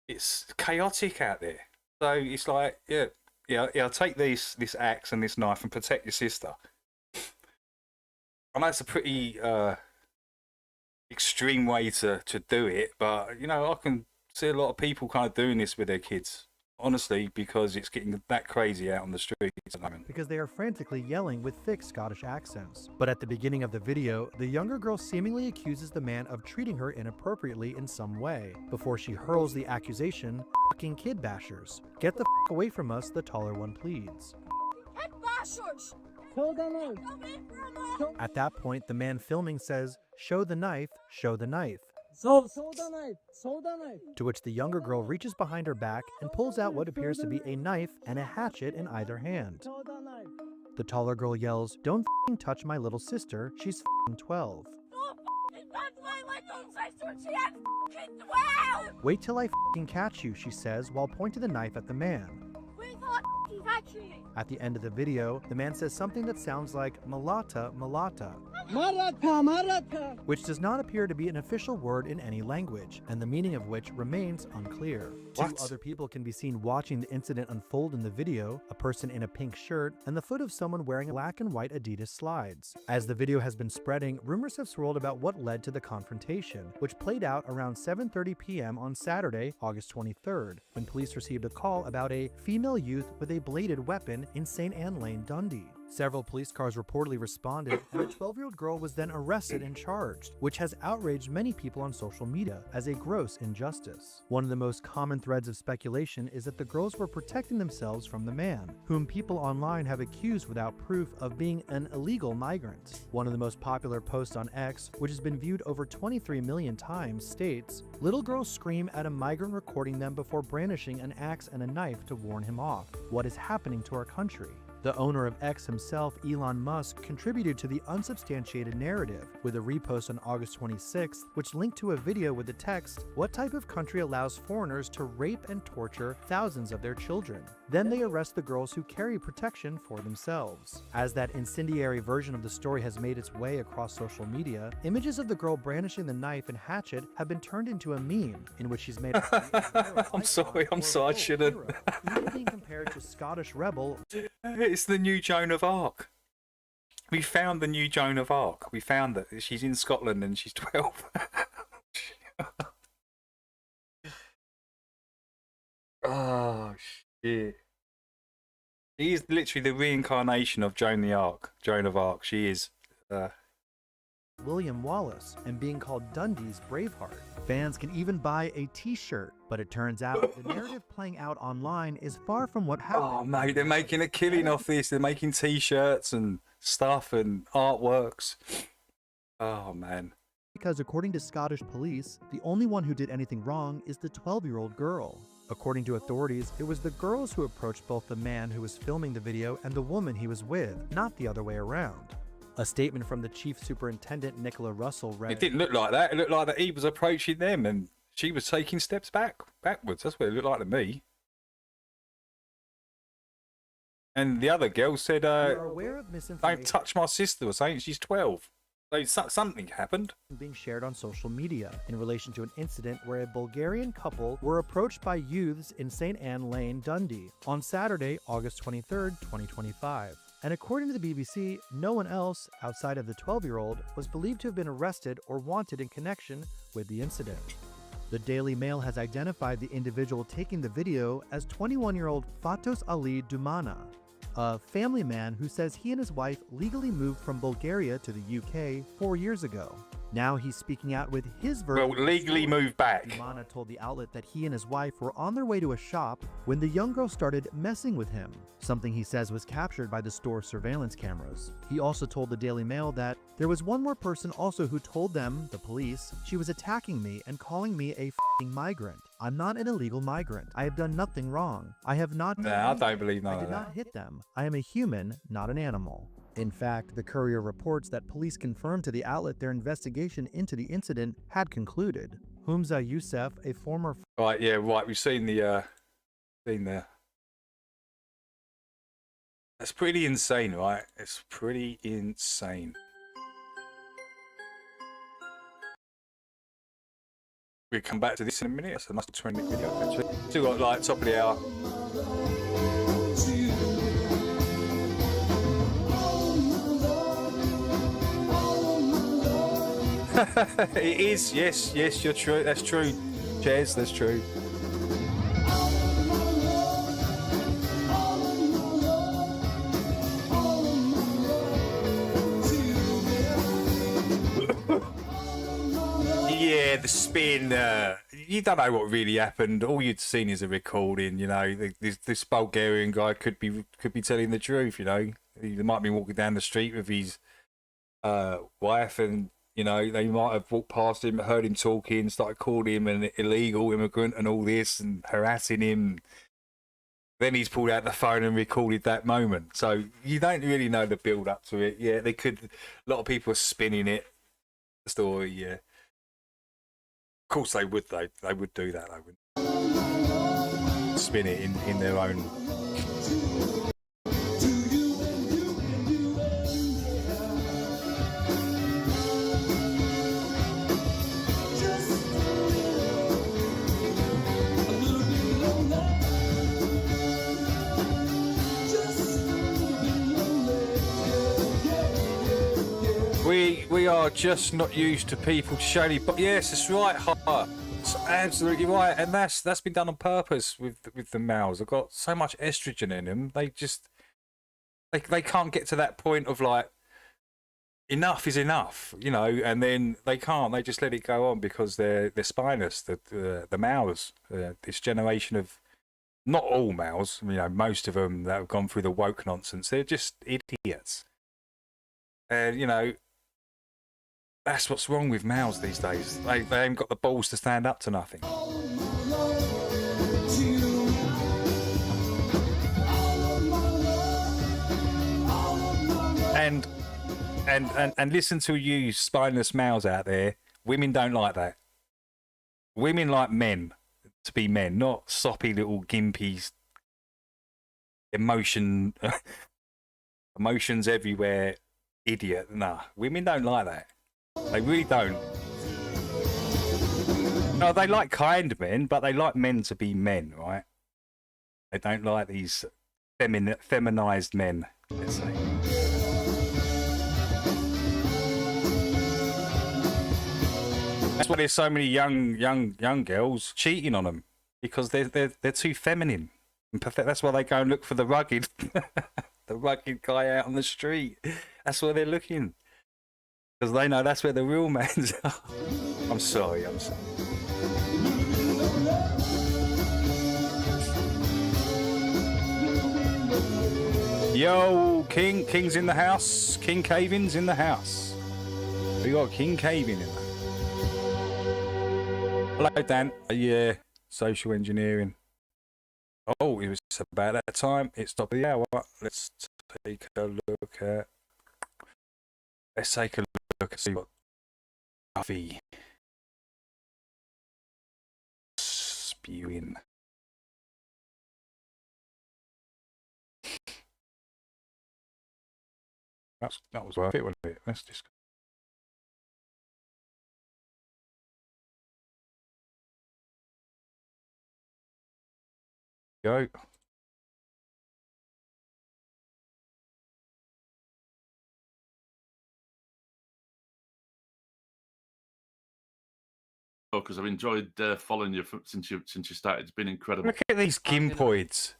It's chaotic out there. So it's like, yeah, take this axe and this knife and protect your sister. I know it's a pretty extreme way to do it, but you know, I can see a lot of people kind of doing this with their kids, honestly, because it's getting that crazy out on the streets at the moment. Because they are frantically yelling with thick Scottish accents. But at the beginning of the video, the younger girl seemingly accuses the man of treating her inappropriately in some way, before she hurls the accusation, "Fucking kid bashers. Get the f*** away from us," the taller one pleads. Kid bashers! At that point, the man filming says, "Show the knife, show the knife." Show the knife! Show the knife! To which the younger girl reaches behind her back and pulls out what appears to be a knife and a hatchet in either hand. Show the knife! The taller girl yells, "Don't f***ing touch my little sister, she's f***ing 12. Don't f***ing touch my little sister, she is f***ing 12! Wait till I f***ing catch you," she says while pointing the knife at the man. Wait till I f***ing catch you! At the end of the video, the man says something that sounds like "Malata, Malata," Maratha, Maratha! which does not appear to be an official word in any language, and the meaning of which remains unclear. What? Two other people can be seen watching the incident unfold in the video, a person in a pink shirt, and the foot of someone wearing black and white Adidas slides. As the video has been spreading, rumors have swirled about what led to the confrontation, which played out around 7:30 p.m. on Saturday, August 23rd, when police received a call about a female youth with a bladed weapon in St. Anne Lane, Dundee. Several police cars reportedly responded, and a 12-year-old girl was then arrested and charged, which has outraged many people on social media as a gross injustice. One of the most common threads of speculation is that the girls were protecting themselves from the man, whom people online have accused without proof of being an illegal migrant. One of the most popular posts on X, which has been viewed over 23 million times, states, "Little girls scream at a migrant recording them before brandishing an axe and a knife to warn him off. What is happening to our country?" The owner of X himself, Elon Musk, contributed to the unsubstantiated narrative with a repost on August 26th, which linked to a video with the text, "What type of country allows foreigners to rape and torture thousands of their children? Then they arrest the girls who carry protection for themselves." As that incendiary version of the story has made its way across social media, images of the girl brandishing the knife and hatchet have been turned into a meme in which she's made I'm sorry, I shouldn't. even being compared to Scottish rebel. It's the new Joan of Arc. We found the new Joan of Arc. We found that she's in Scotland and she's 12. Oh shit! She is literally the reincarnation of Joan of Arc. She is. William Wallace and being called Dundee's Braveheart. Fans can even buy a t-shirt, but it turns out the narrative playing out online is far from what happened. Oh, mate, they're making a killing off this. They're making t-shirts and stuff and artworks. Oh, man. Because according to Scottish police, the only one who did anything wrong is the 12-year-old girl. According to authorities, it was the girls who approached both the man who was filming the video and the woman he was with, not the other way around. A statement from the chief superintendent, Nicola Russell, read, It didn't look like that. It looked like that he was approaching them and she was taking steps backwards. That's what it looked like to me. And the other girl said, "We are aware of misinformation don't touch my sister," or saying she's 12. So something happened. Being shared on social media in relation to an incident where a Bulgarian couple were approached by youths in St. Anne Lane, Dundee, on Saturday, August 23, 2025. And according to the BBC, no one else, outside of the 12-year-old, was believed to have been arrested or wanted in connection with the incident. The Daily Mail has identified the individual taking the video as 21-year-old Fatos Ali Dumana, a family man who says he and his wife legally moved from Bulgaria to the UK 4 years ago. Now he's speaking out with his version. Well, legally moved back. Dumana told the outlet that he and his wife were on their way to a shop when the young girl started messing with him, something he says was captured by the store's surveillance cameras. He also told the Daily Mail that there was one more person also who told them, the police, she was attacking me and calling me a f***ing migrant. I'm not an illegal migrant. I have done nothing wrong. I have not. Nah, I don't believe none I of did that. not hit them. I am a human, not an animal. In fact, the Courier reports that police confirmed to the outlet their investigation into the incident had concluded. Humza Youssef, a former... Right, yeah, right. We've seen the scene there. That's pretty insane, right? It's pretty insane. We'll come back to this in a minute. It's a nice 20-minute video, actually. Still got, like, top of the hour. It is, yes, you're true. That's true, Jez, that's true. Yeah, the spin. You don't know what really happened. All you'd seen is a recording. You know, this Bulgarian guy could be telling the truth. You know, he might be walking down the street with his wife, and you know they might have walked past him, heard him talking, started calling him an illegal immigrant and all this, and harassing him. Then he's pulled out the phone and recorded that moment. So you don't really know the build up to it. Yeah, they could. A lot of people are spinning it. The story, yeah. Of course they would. They would do that. They would spin it in their own. We are just not used to people showing. But yes, it's right. It's absolutely right, and that's been done on purpose with the males. They've got so much estrogen in them. They just they can't get to that point of like enough is enough, you know. And then they can't. They just let it go on because they're spineless. The males, this generation of not all males, you know, most of them that have gone through the woke nonsense. They're just idiots, and you know. That's what's wrong with males these days. They haven't got the balls to stand up to nothing. And listen to you spineless males out there. Women don't like that. Women like men to be men, not soppy little gimpies. Emotions everywhere. Idiot. Nah, women don't like that. They really don't. No, they like kind men, but they like men to be men, right? They don't like these feminized men, let's say. That's why there's so many young girls cheating on them, because they're too feminine. That's why they go and look for the rugged guy out on the street. That's why they're looking. Because they know that's where the real man's are. I'm sorry. Yo, King's in the house. King Cavin's in the house. We got King Cavin in there. Hello, Dan. Yeah, social engineering. Oh, it was about that time. It's top of the hour. Let's take a look at. Let's take a look and see what Duffy spewing. That was worth it, wasn't it? Let's just go. Because I've enjoyed following you since you started. It's been incredible. Look at these gimpoids.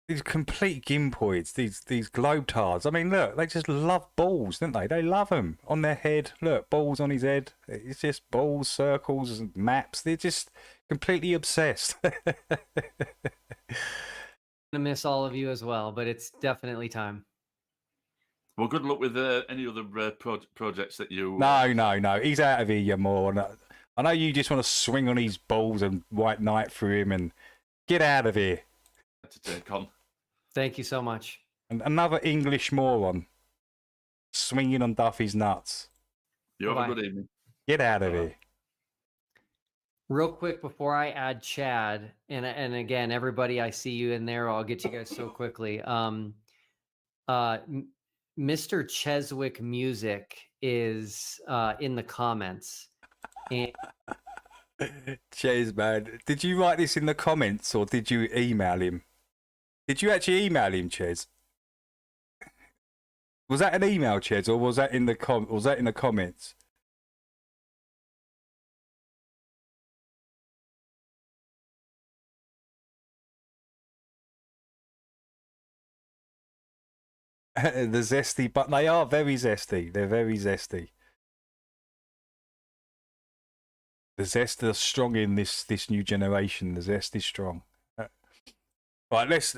These complete gimpoids. These globetards. I mean, look, they just love balls, don't they? They love them on their head. Look, balls on his head. It's just balls, circles, and maps. They're just completely obsessed. Gonna miss all of you as well, but it's definitely time. Well, good luck with any other projects that you. No. He's out of here, you moron. I know you just want to swing on his balls and white knight through him and get out of here. To take on. Thank you so much. And another English moron swinging on Duffy's nuts. You have a good evening. Get out of here. Real quick before I add Chad, and again, everybody, I see you in there. I'll get you guys so quickly. Mr. Cheswick Music is in the comments. And Ches, man, did you write this in the comments or did you email him? Did you actually email him, Ches? Was that an email, Ches, or was that in the comments? The zesty, but they are very zesty. They're very zesty. The zest is strong in this new generation. The zest is strong. Right,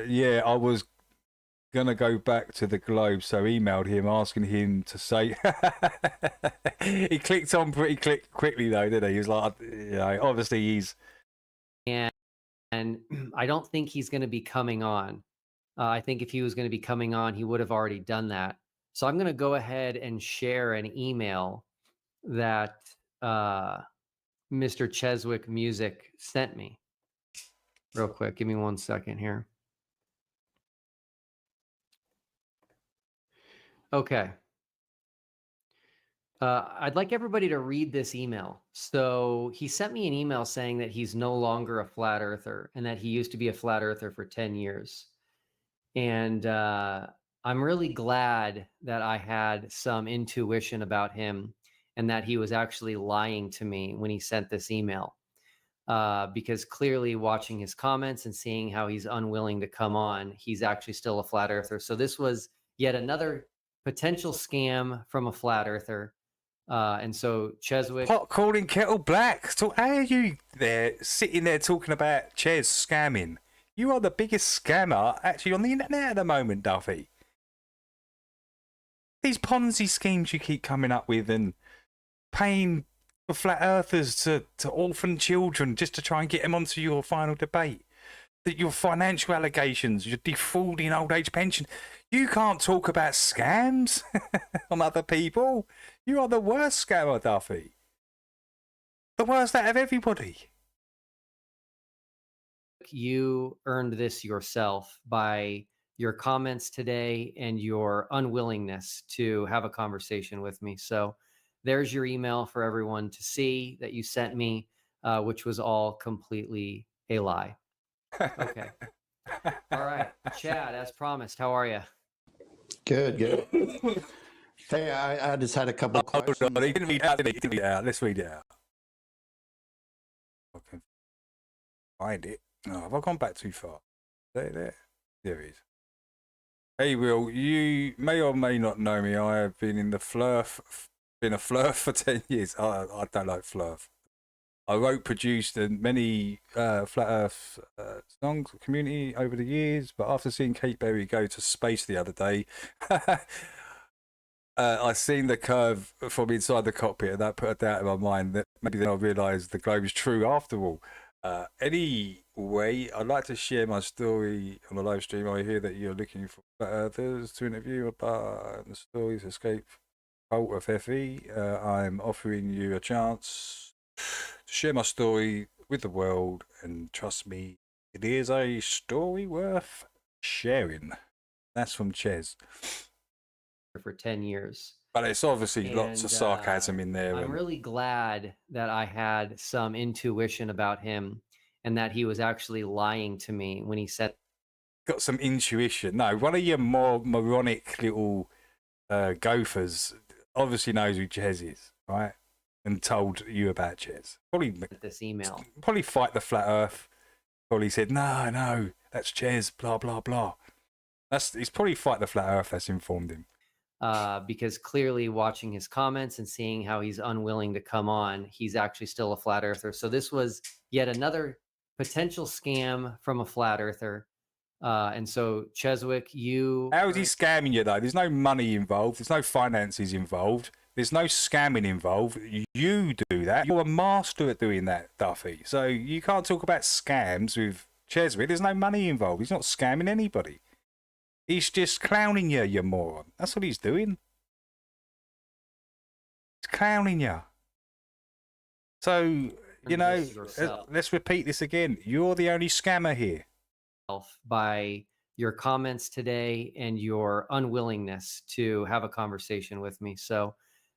yeah, I was gonna go back to the Globe, so emailed him asking him to say. He clicked on pretty quickly though, didn't he? He was like, obviously he's. And I don't think he's going to be coming on. I think if he was going to be coming on, he would have already done that. So I'm going to go ahead and share an email that Mr. Cheswick Music sent me. Real quick, give me 1 second here. Okay. I'd like everybody to read this email. So he sent me an email saying that he's no longer a flat earther and that he used to be a flat earther for 10 years. And I'm really glad that I had some intuition about him and that he was actually lying to me when he sent this email. Because clearly watching his comments and seeing how he's unwilling to come on, he's actually still a flat earther. So this was yet another potential scam from a flat earther. And so Cheswick... Pot calling kettle black. So how are you there, sitting there talking about Ches scamming? You are the biggest scammer actually on the internet at the moment, Duffy. These Ponzi schemes you keep coming up with and paying for flat earthers to orphan children just to try and get them onto your final debate. That your financial allegations, your defrauding old age pension. You can't talk about scams on other people. You are the worst scammer, Duffy. The worst out of everybody. You earned this yourself by your comments today and your unwillingness to have a conversation with me. So there's your email for everyone to see that you sent me, which was all completely a lie. Okay. All right. Chad, as promised, how are you? Good. Hey, I just had a couple of questions. Hold on, he didn't read out, did he? Didn't read it out. Let's read it out. I can find it. Oh, have I gone back too far? There it is. Hey, Will, you may or may not know me. I have been in the been a flurf for 10 years. I don't like flurf. I wrote, produced many Flat Earth songs, community over the years, but after seeing Kate Berry go to space the other day, I seen the curve from inside the cockpit, and that put a doubt in my mind that maybe then I realised the globe is true after all. Anyway, I'd like to share my story on the live stream. I hear that you're looking for Flat Earthers to interview about the stories escape cult of FE. I'm offering you a chance to share my story with the world, and trust me, it is a story worth sharing. That's from Ches. For 10 years. But it's obviously lots of And, sarcasm in there. I'm and really glad that I had some intuition about him and that he was actually lying to me when he said got some intuition. No, one of your more moronic little gophers obviously knows who Ches is, right? And told you about Ches. Probably this email. Probably fight the flat Earth. Probably said, no, that's Ches, blah blah blah. He's probably fight the flat Earth that's informed him. Because clearly watching his comments and seeing how he's unwilling to come on, he's actually still a flat earther. So this was yet another potential scam from a flat earther. And so Cheswick, how is he scamming you though? There's no money involved. There's no finances involved. There's no scamming involved. You do that. You're a master at doing that, Duffy. So you can't talk about scams with Cheswick. There's no money involved. He's not scamming anybody. He's just clowning you, you moron. That's what he's doing. He's clowning you. So, let's repeat this again. You're the only scammer here. By your comments today and your unwillingness to have a conversation with me. So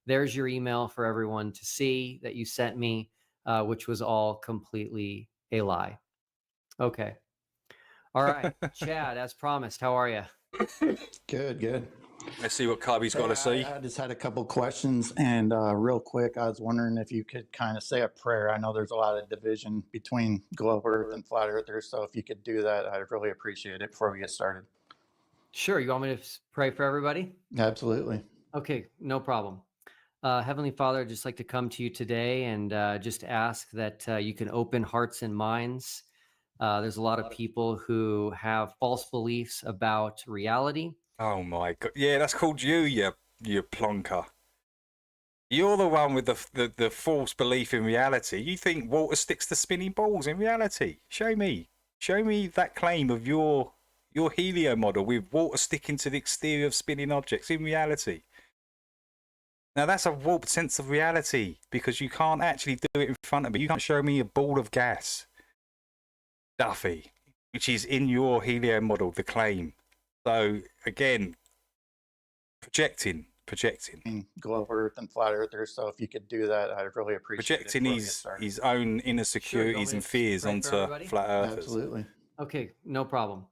there's your email for everyone to see that you sent me, which was all completely a lie. Okay. All right. Chad, as promised, how are you? Good. Let's see what Kirby's got to say. I just had a couple questions, and real quick, I was wondering if you could kind of say a prayer. I know there's a lot of division between Globe Earth and Flat Earthers, so if you could do that, I'd really appreciate it before we get started. Sure. You want me to pray for everybody? Absolutely. Okay, no problem. Heavenly Father, I'd just like to come to you today and just ask that you can open hearts and minds. There's a lot of people who have false beliefs about reality. Oh my God! Yeah, that's called you plonker. You're the one with the false belief in reality. You think water sticks to spinning balls in reality? Show me that claim of your helio model with water sticking to the exterior of spinning objects in reality. Now that's a warped sense of reality because you can't actually do it in front of me. You can't show me a ball of gas, Duffy, which is in your helio model, the claim. So again, projecting. Globe Earth and Flat Earthers. So if you could do that, I'd really appreciate projecting his own inner securities and fears onto Flat Earthers. Absolutely. Okay, no problem.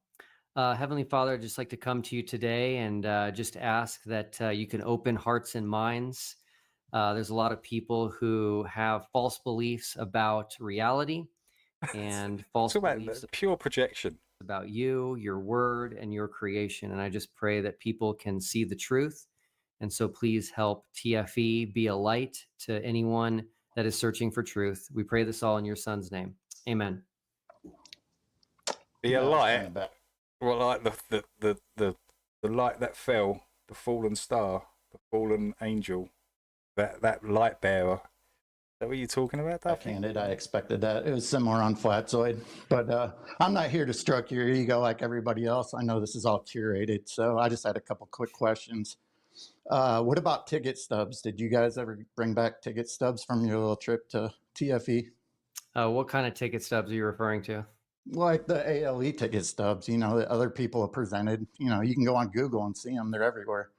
Heavenly Father, I'd just like to come to you today and just ask that you can open hearts and minds. There's a lot of people who have false beliefs about reality and false beliefs pure projection about you, your word, and your creation. And I just pray that people can see the truth. And so please help TFE be a light to anyone that is searching for truth. We pray this all in your son's name. Amen. Be a light. Well, like the light that fell, the fallen star, the fallen angel, that light bearer. Is that what you're talking about, Duffy? I expected that. It was similar on Flatzoid, but I'm not here to stroke your ego like everybody else. I know this is all curated, so I just had a couple quick questions. What about ticket stubs? Did you guys ever bring back ticket stubs from your little trip to TFE? What kind of ticket stubs are you referring to? Like the ALE ticket stubs, that other people have presented. You can go on Google and see them. They're everywhere.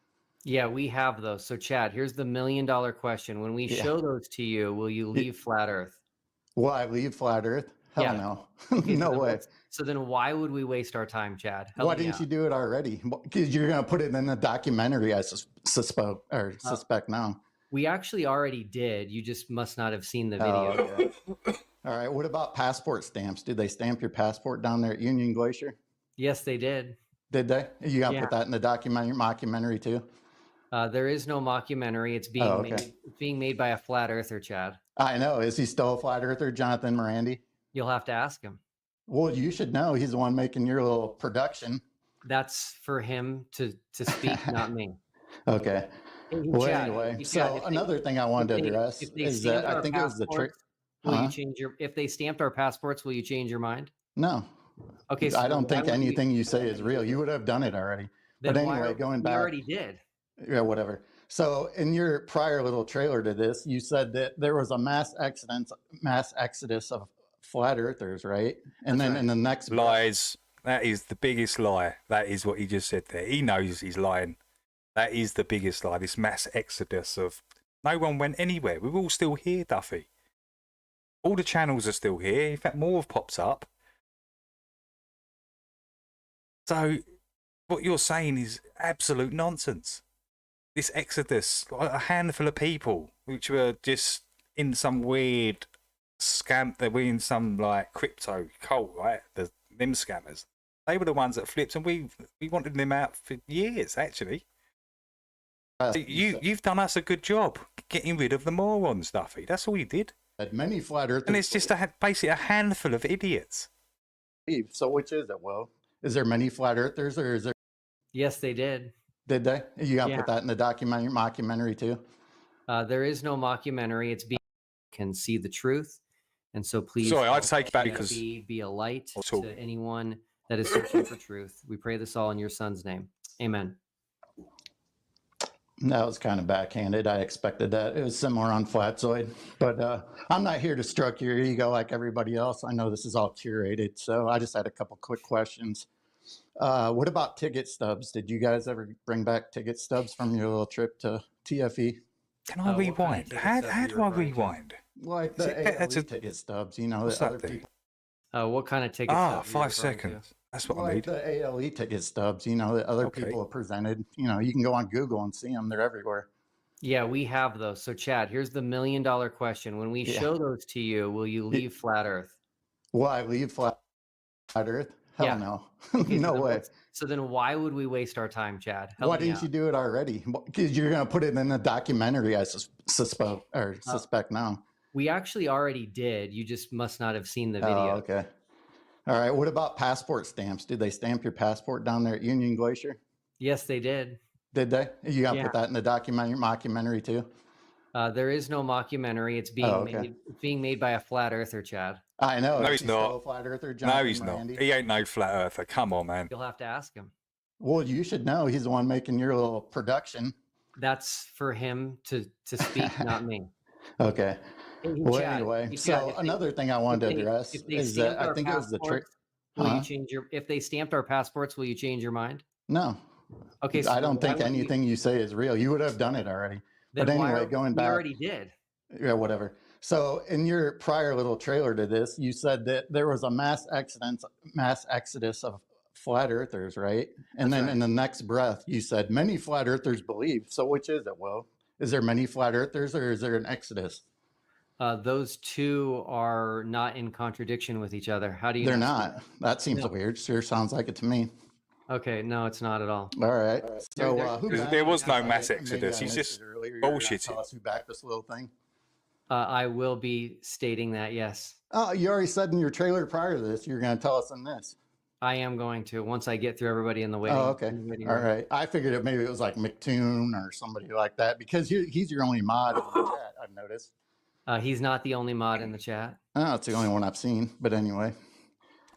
Yeah, we have those. So Chad, here's the $1 million question. When we show those to you, will you leave Flat Earth? Will I leave Flat Earth? Hell no. Okay, no way. So then why would we waste our time, Chad? Why didn't you do it already? Because you're going to put it in the documentary, I suspect now. We actually already did. You just must not have seen the video. All right. What about passport stamps? Did they stamp your passport down there at Union Glacier? Yes, they did. Did they? You got to Yeah. put that in the mockumentary too? There is no mockumentary. It's being Oh, okay. made. It's being made by a flat earther, Chad. I know. Is he still a flat earther, Jonathan Morandi? You'll have to ask him. Well, you should know. He's the one making your little production. That's for him to speak, not me. Okay. Hey, Well, Chad, anyway, hey, Chad, so if they- another thing I wanted if to they- address if they is that stamped I our think it was the trick. passports, Will Huh? you change your? If they stamped our passports, will you change your mind? No. Okay, so I don't why think would we- anything you say is real. You would have done it already. Then But why anyway, are- going we back. already did. Yeah, whatever. So in your prior little trailer to this, you said that there was a mass exodus of flat earthers, right? And then in the next Lies. That is the biggest lie. That is what he just said there. He knows he's lying. That is the biggest lie. This mass exodus of no one went anywhere. We're all still here, Duffy. All the channels are still here. In fact, more have popped up. So what you're saying is absolute nonsense. This exodus, like a handful of people, which were just in some weird scam, they were in some like crypto cult, right? Them scammers. They were the ones that flipped, and we wanted them out for years, actually. You've done us a good job getting rid of the morons, Duffy. That's all you did. Many flat earthers. And it's just basically a handful of idiots. So which is it, Will? Is there many flat earthers or is there? Yes, they did. Did they? You got to Yeah. put that in the mockumentary too? There is no mockumentary. It's being can see the truth, and so please. Sorry, I'd help take it back TFE because- be a light I'll talk. to anyone that is searching for truth. We pray this all in your Son's name. Amen. That was kind of backhanded. I expected that. It was similar on Flatzoid. But I'm not here to stroke your ego like everybody else. I know this is all curated. So I just had a couple quick questions. What about ticket stubs? Did you guys ever bring back ticket stubs from your little trip to TFE? Can I rewind? How do I rewind? Like Is the it better ALE to- ticket stubs, you know, What's that that other do? people. What kind of tickets? Ah, 5 seconds. That's what I Like need. the ALE ticket stubs, you know, that other Okay. people have presented. You know, you can go on Google and see them. They're everywhere. Yeah, we have those. So, Chad, here's the $1 million question. When we Yeah. show those to you, will you leave flat Earth? Will I leave flat Earth? Hell Yeah. no. Okay, so No then way. So then why would we waste our time, Chad? Help Why me didn't out. you do it already? Because you're going to put it in a documentary, I suspect now. We actually already did. You just must not have seen the Oh, video. okay. All right. What about passport stamps? Did they stamp your passport down there at Union Glacier? Yes, they did. Did they? You got to Yeah. put that in the mockumentary too? There is no mockumentary. It's being okay. made. It's being made by a flat earther, Chad. I know. No, Is he's he still not. a flat earther, No, Jonathan he's not. Morandi? He ain't no flat earther. Come on, man. You'll have to ask him. Well, you should know. He's the one making your little production. That's for him to speak, not me. Okay. Hey, Well, Chad, anyway, hey, Chad, so if they- another thing I wanted to if they- address if they is that stamped I our think it was the trick. passports, Will Huh? you change your? If they stamped our passports, will you change your mind? No. Okay, so I don't why think would we- anything you say is real. You would have done it already. Then But why anyway, are- going we back. already did. Yeah, whatever. So in your prior little trailer to this, you said that there was a mass exodus of flat earthers, right? And then in the next breath, you said many flat earthers believe. So which is it, Will? Is there many flat earthers or is there an exodus? Those two are not in contradiction with each other. How do you? They're know? not. That seems No. weird. Sure sounds like it to me. Okay, no, it's not at all. All right. So who There- backed there it? was no Maybe mass I exodus. He's missed just it earlier. You're gonna bullshitting. Tell us who backed this little thing. I will be stating that. Yes, Oh, you already said in your trailer prior to this, you're going to tell us in this. I am going to once I get through everybody in the waiting. Oh, okay. in the waiting All room. right. I figured it maybe it was like McToon or somebody like that because he's your only mod in the chat, I've noticed. He's not the only mod in the chat. Oh, it's the only one I've seen. But anyway.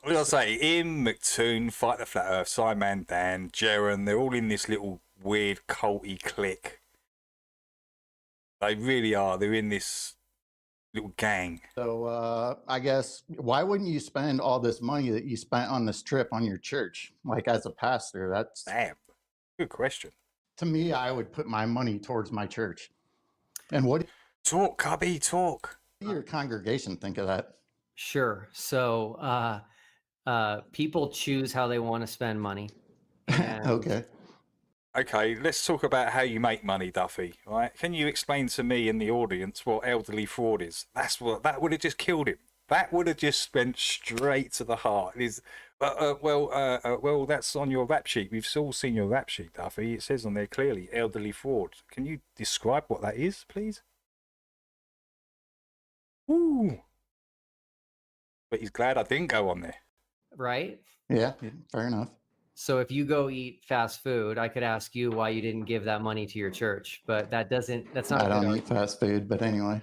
What did I say? Im, McToon, Fight the Flat Earth, Simon, Dan, Jaren, they're all in this little weird culty clique. They really are. They're in this little gang. So I guess why wouldn't you spend all this money that you spent on this trip on your church? Like as a pastor, that's Damn. Good question. to me, I would put my money towards my church. And what Talk, Cubby, talk. do your congregation think of that? Sure. So people choose how they want to spend money. And Okay. Okay, let's talk about how you make money, Duffy. Right? Can you explain to me and the audience what elderly fraud is? That would have just killed him. That would have just went straight to the heart. Well, that's on your rap sheet. We've all seen your rap sheet, Duffy. It says on there clearly, elderly fraud. Can you describe what that is, please? Ooh. But he's glad I didn't go on there. Right? Yeah, fair enough. So if you go eat fast food, I could ask you why you didn't give that money to your church, but that's not I a good don't eat argument. fast food, but anyway.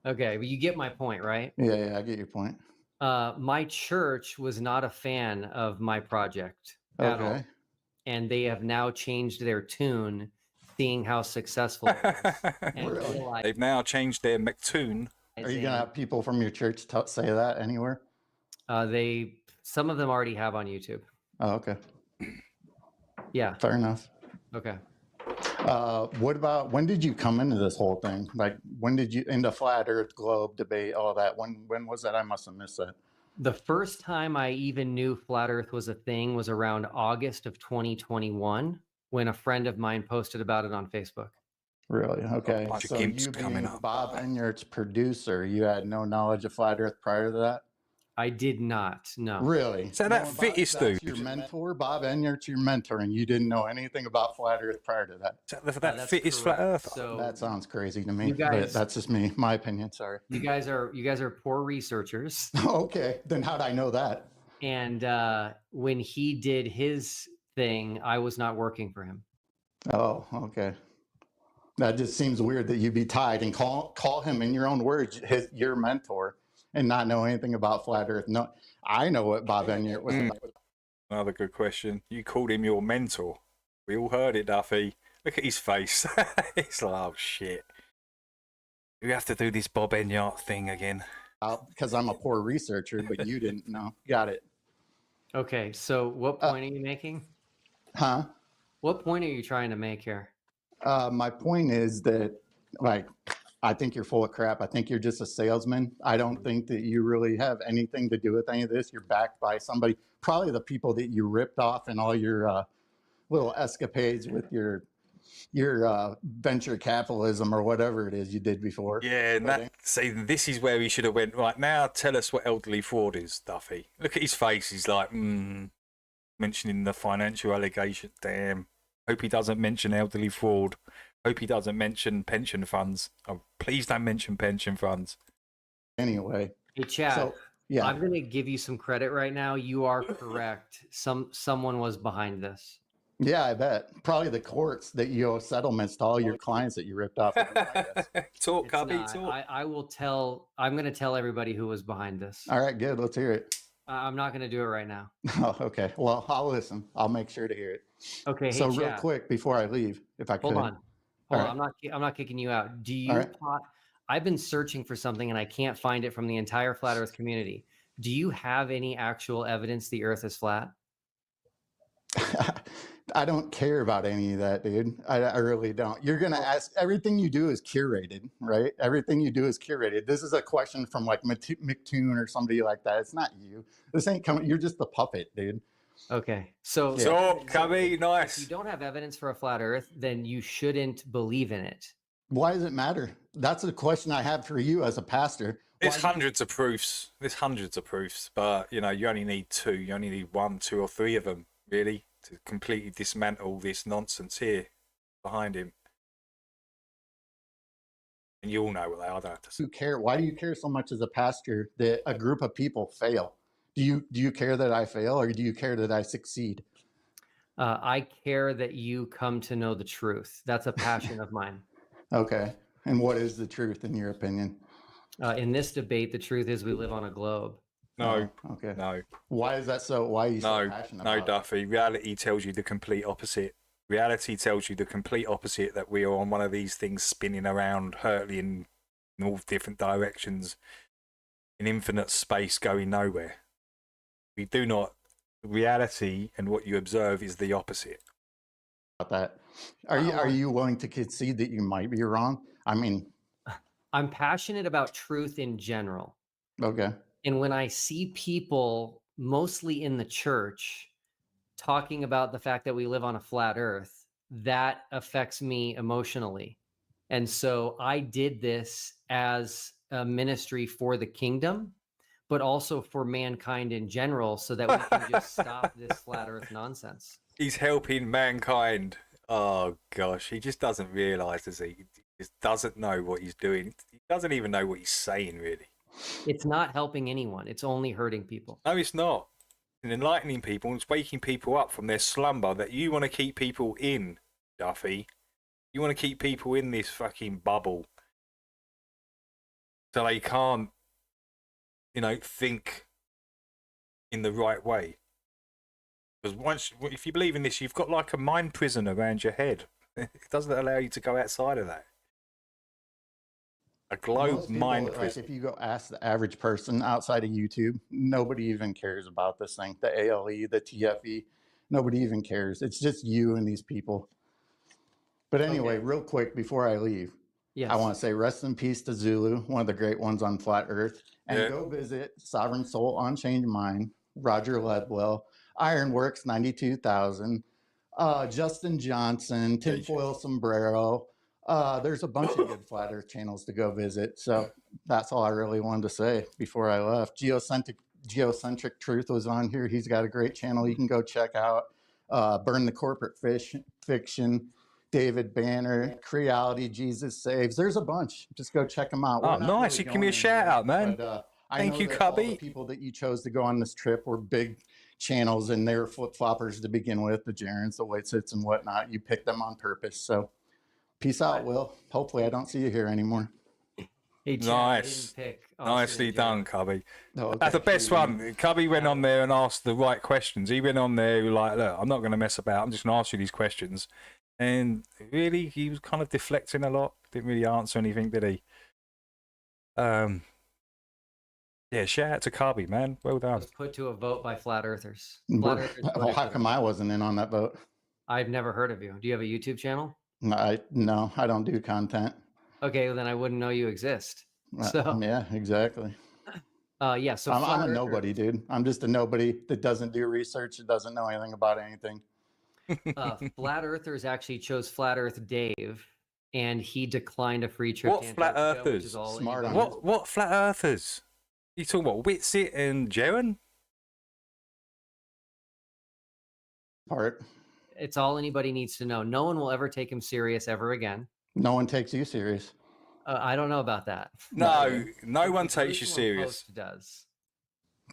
Okay, but you get my point, right? Yeah, I get your point. My church was not a fan of my project at all. Okay. And they have now changed their tune, seeing how successful it was. And Really? They've now changed their McTune. Are you gonna have people from your church say that anywhere? Some of them already have on YouTube. Oh, okay. Yeah. Fair enough. Okay. What about, when did you come into this whole thing? Like, when did you, into flat Earth, globe debate, all that? When was that? I must have missed that. The first time I even knew flat Earth was a thing was around August of 2021, when a friend of mine posted about it on Facebook. Really? Okay. bunch of So gimps you coming being up. Bob Enyart's producer, you had no knowledge of flat Earth prior to that? I did not. No. Really? So that fittest dude. That's your mentor, Bob Enyart's your mentor, and you didn't know anything about flat Earth prior to that. That That's fittest flat correct. earther. So That sounds crazy to me, You guys- but that's just me, my opinion. Sorry. you guys are poor researchers. Okay, then how'd I know that? And when he did his thing, I was not working for him. Oh, okay. That just seems weird that you'd be tied and call him, in your own words, your mentor, and not know anything about flat Earth. No, I know what Bob Enyart was about. Another good question. You called him your mentor. We all heard it, Duffy. Look at his face. He's like, oh shit. We have to do this Bob Enyart thing again. Because I'm a poor researcher, but you didn't know. Got it. Okay, so what point are you making? Huh? What point are you trying to make here? My point is that, like, I think you're full of crap. I think you're just a salesman. I don't think that you really have anything to do with any of this. You're backed by somebody, probably the people that you ripped off in all your little escapades with your venture capitalism or whatever it is you did before. Yeah, and see, this is where he should have went, right, now tell us what elderly fraud is, Duffy. Look at his face. He's like, mentioning the financial allegation. Damn. Hope he doesn't mention elderly fraud. Hope he doesn't mention pension funds. Oh, please don't mention pension funds. Anyway. Hey, Chad, So, yeah. I'm going to give you some credit right now. You are correct. Someone was behind this. Yeah, I bet. Probably the courts that you owe settlements to all your clients that you ripped off. Talk, It's Cubby, not. talk. I'm going to tell everybody who was behind this. All right, good. Let's hear it. I'm not going to do it right now. Oh, okay. Well, I'll listen. I'll make sure to hear it. Okay. Hey, So real Chad, quick before I leave, if I could. hold on. All Hold on. right. I'm not kicking you out. Do you? All right. I've been searching for something and I can't find it from the entire flat Earth community. Do you have any actual evidence the Earth is flat? I don't care about any of that, dude. I really don't. You're going to ask, everything you do is curated, right? Everything you do is curated. This is a question from like McToon or somebody like that. It's not you. This ain't coming. You're just the puppet, dude. Okay. So, Talk, Cubby, nice. if you don't have evidence for a flat Earth, then you shouldn't believe in it. Why does it matter? That's a question I have for you as a pastor. There's hundreds of proofs. There's hundreds of proofs, but you know, you only need two. You only need 1, 2, or 3 of them, really, to completely dismantle this nonsense here behind him. And you all know what they are. I don't have to say. Who care? Why do you care so much as a pastor that a group of people fail? Do you care that I fail, or do you care that I succeed? I care that you come to know the truth. That's a passion of mine. Okay. And what is the truth in your opinion? In this debate, the truth is we live on a globe. No. Oh, okay. No. Why is that so? Why are you so No. passionate No, about it? Duffy. Reality tells you the complete opposite. Reality tells you the complete opposite, that we are on one of these things spinning around, hurtling in all different directions, in infinite space, going nowhere. We do not. Reality and what you observe is the opposite. About that. Are you willing to concede that you might be wrong? I mean, I'm passionate about truth in general. okay. And when I see people, mostly in the church, talking about the fact that we live on a flat earth, that affects me emotionally. And so I did this as a ministry for the kingdom. but also for mankind in general, so that we can just stop this flat Earth nonsense. He's helping mankind. Oh gosh, he just doesn't realise, does he? He just doesn't know what he's doing. He doesn't even know what he's saying, really. It's not helping anyone. It's only hurting people. No, it's not. And enlightening people, it's waking people up from their slumber that you want to keep people in, Duffy. You want to keep people in this fucking bubble so they can't, think in the right way. Because if you believe in this, you've got like a mind prison around your head. It doesn't allow you to go outside of that. A globe Most people, mind like, prison. if you go ask the average person outside of YouTube, nobody even cares about this thing. The ALE, the TFE, nobody even cares. It's just you and these people. But anyway, real quick before I leave, I want to say rest in peace to Zulu, one of the great ones on Flat Earth. And go visit Sovereign Soul Unchained Mind, Roger Ledwell, Ironworks 92,000, Justin Johnson, Tinfoil Sombrero. There's a bunch of good Flat Earth channels to go visit. So that's all I really wanted to say before I left. Geocentric Truth was on here. He's got a great channel you can go check out. Burn the Corporate Fiction, David Banner, Creality, Jesus Saves. There's a bunch. Just go check them out. Oh, nice. You give me a shout out, man. Thank you, Cubby. All the people that you chose to go on this trip were big channels, and they were flip-floppers to begin with, the Jarens, the White Sits, and whatnot. You picked them on purpose. So peace out, Will. Hopefully I don't see you here anymore. Hey, Chad, nice. Nicely done, Cubby. Okay. That's the best one. Cubby went on there and asked the right questions. He went on there like, look, I'm not going to mess about. I'm just going to ask you these questions. And really, he was kind of deflecting a lot. Didn't really answer anything, did he? Yeah, shout out to Cubby, man. Well done. Was put to a vote by flat earthers. Well, how come I wasn't in on that vote? I've never heard of you. Do you have a YouTube channel? No, I don't do content. Okay, well, then I wouldn't know you exist. So yeah, exactly. Yeah, so I'm a nobody, dude. I'm just a nobody that doesn't do research, that doesn't know anything about anything. Flat Earthers actually chose Flat Earth Dave, and he declined a free trip. What to Flat Antarctica, which Earthers? is all Smart on What Flat Earthers? You talking about Witsit and Jaren? Part. It's all anybody needs to know. No one will ever take him serious ever again. No one takes you serious. I don't know about that. No, no one takes you Jerusalem serious. Post does.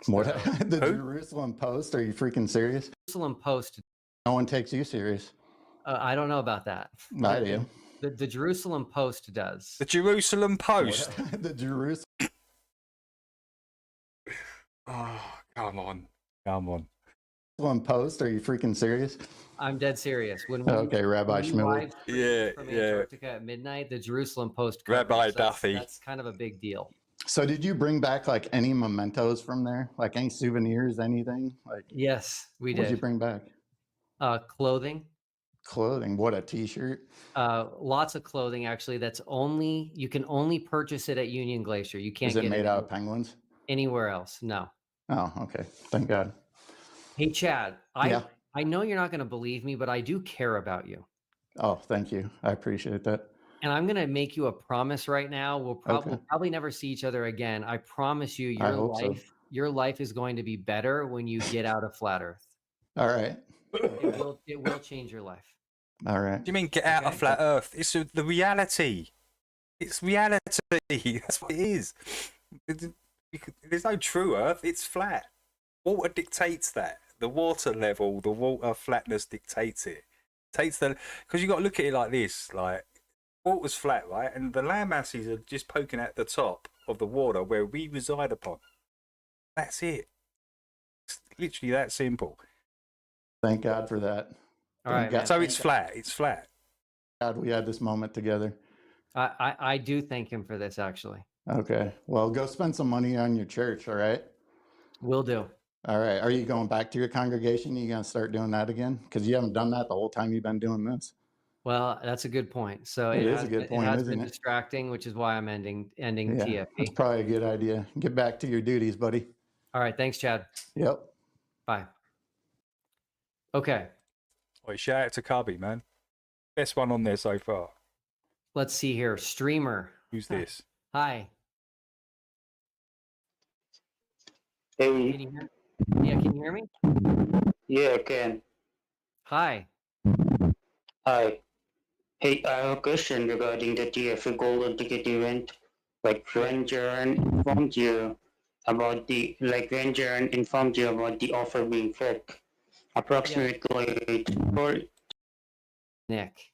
What? The Jerusalem Post? Are you freaking serious? Jerusalem Post. No one takes you serious. I don't know about that. I do. The Jerusalem Post does. The Jerusalem Post. The Jerusalem. Oh, come on. Come on. Jerusalem Post? Are you freaking serious? I'm dead serious. Okay, Rabbi Shmuel. Yeah, from yeah. Antarctica at midnight, the Jerusalem Post. Rabbi covers. Duffy. That's kind of a big deal. So did you bring back like any mementos from there? Like any souvenirs, anything? Like Yes, we what did you did. bring back? Clothing. Clothing. What, a t-shirt? Lots of clothing actually. You can only purchase it at Union Glacier. You can't Is it get made out of penguins? anywhere else. No. Oh, okay. Thank God. Hey, Chad, Yeah. I know you're not going to believe me, but I do care about you. Oh, thank you. I appreciate that. And I'm going to make you a promise right now. We'll probably never see each other again. I promise you, your life is going to be better when you get out of Flat Earth. All right. It will change your life. All right. Do you mean get out of Flat Earth? It's the reality. It's reality. That's what it is. There's no true Earth. It's flat. Water dictates that. The water level, the water flatness dictates it. Because you got to look at it like this: like water's flat, right, and the land masses are just poking at the top of the water where we reside upon. That's it. It's literally that simple. Thank God for that. All right. God. So it's flat. It's flat. God, we had this moment together. I do thank him for this, actually. Okay. Well, go spend some money on your church, all right? Will do. All right. Are you going back to your congregation? Are you going to start doing that again? Because you haven't done that the whole time you've been doing this. Well, that's a good point. So It is a good point, It has isn't been it? distracting, which is why I'm ending Yeah, TFP. it's probably a good idea. Get back to your duties, buddy. All right. Thanks, Chad. Yep. Bye. Okay. Wait, shout out to Cubby, man. Best one on there so far. Let's see here. Streamer. Who's this? Hi. Hey. Can you hear? Yeah, can you hear me? Yeah, I can. Hi. Hi. Hey, I have a question regarding the TFA Golden Ticket event. Like when Jaron informed you about the offer being fake, approximately or Nick.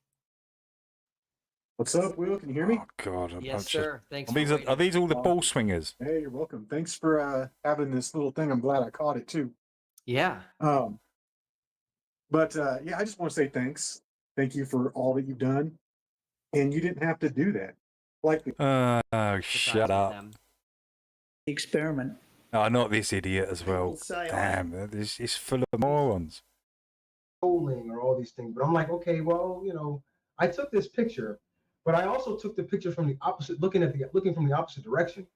What's up, Will? Can you hear me? Oh God, Yes, sir. Thanks Are for these waiting. are these all the ball swingers? Hey, you're welcome. Thanks for having this little thing. I'm glad I caught it too. Yeah. But yeah, I just want to say thanks. Thank you for all that you've done, and you didn't have to do that. Like Oh, shut up! Experiment. Oh, not this idiot as well. say, Damn, it's full of morons. Trolling or all these things. But I'm like, okay, well, you know, I took this picture, but I also took the picture from the opposite, looking from the opposite direction.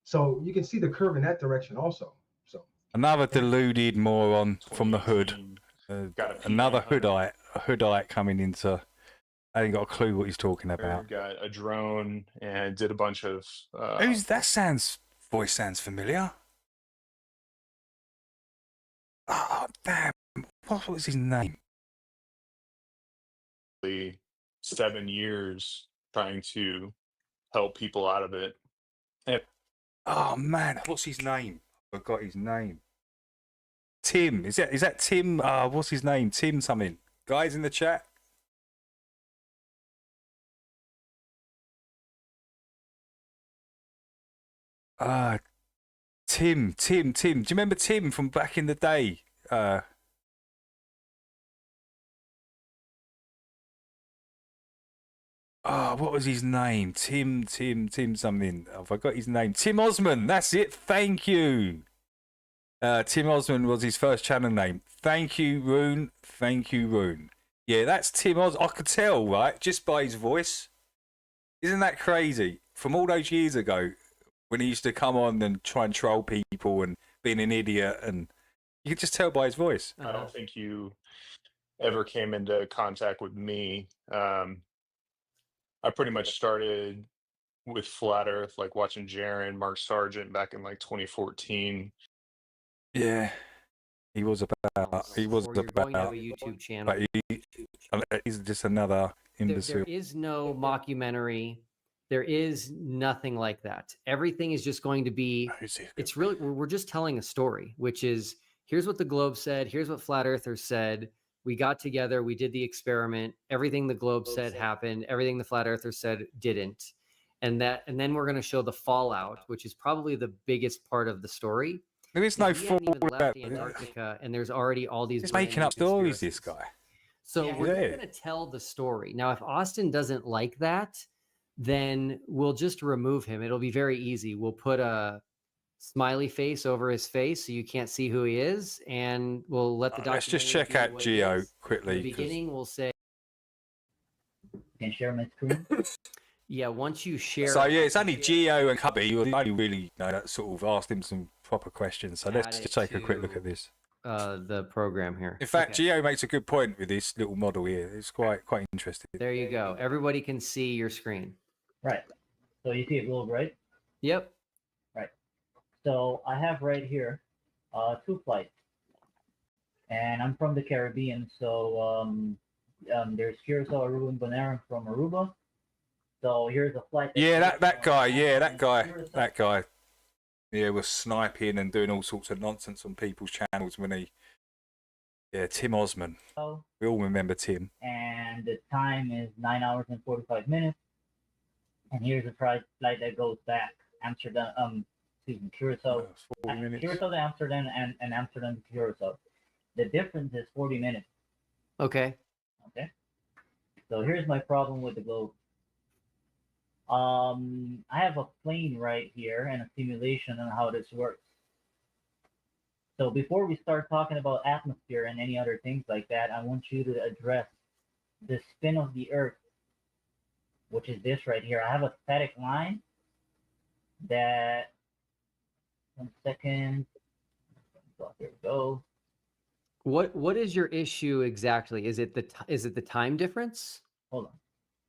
So you can see the curve in that direction also. So Another deluded moron from the hood. Another hoodite coming into. I ain't got a clue what he's talking about. Got a drone and did a bunch of. Who's that? Voice sounds familiar. Oh damn! What was his name? 7 years trying to help people out of it. Oh man, what's his name? I forgot his name. Tim. Is that Tim? What's his name? Tim something. Guys in the chat. Tim. Do you remember Tim from back in the day? What was his name? Tim something. I forgot his name. Tim Osman. That's it. Thank you. Tim Osman was his first channel name. Thank you, Rune. Yeah, that's Tim Osman. I could tell, right? Just by his voice. Isn't that crazy? From all those years ago, when he used to come on and try and troll people and being an idiot, and you could just tell by his voice. I don't think you ever came into contact with me. I pretty much started with Flat Earth, like watching Jaron, Mark Sargent back in like 2014. Yeah, he was about. You're going to have a YouTube channel. But he's just another imbecile. There is no mockumentary. There is nothing like that. Everything is just going to be. It's really we're just telling a story, which is here's what the Globe said. Here's what Flat Earthers said. We got together. We did the experiment. Everything the Globe said happened. Everything the Flat Earthers said didn't. And then we're going to show the fallout, which is probably the biggest part of the story. There is no fallout. Antarctica, and there's already all these. He's making up stories. This guy. So we're going to tell the story now. If Austin doesn't like that, then we'll just remove him. It'll be very easy. We'll put a smiley face over his face so you can't see who he is, and we'll let the let's just check out Geo quickly. In the beginning, we'll say. Can share my screen. Yeah, once you share. So yeah, it's only Geo and Cubby. You only really that sort of asked him some proper questions. So let's just take a quick look at this. The program here. In fact, Geo makes a good point with this little model here. It's quite interesting. There you go. Everybody can see your screen. Right. So you see it globe, right? Yep. Right. So I have right here 2 flights, and I'm from the Caribbean. So there's Curacao, Aruba, and Bonaire from Aruba. So here's a flight. Yeah, that guy. Yeah, that guy. Yeah, was sniping and doing all sorts of nonsense on people's channels when he. Yeah, Tim Osman. We all remember Tim. And the time is 9 hours and 45 minutes. And here's a flight that goes back Amsterdam. Curacao. 40 minutes. Curacao to Amsterdam and Amsterdam to Curacao. The difference is 40 minutes. Okay. Okay. So here's my problem with the globe. I have a plane right here and a simulation on how this works. So before we start talking about atmosphere and any other things like that, I want you to address the spin of the Earth, which is this right here. I have a static line that, 1 second. So here we go. What is your issue exactly? Is it the time difference? Hold on.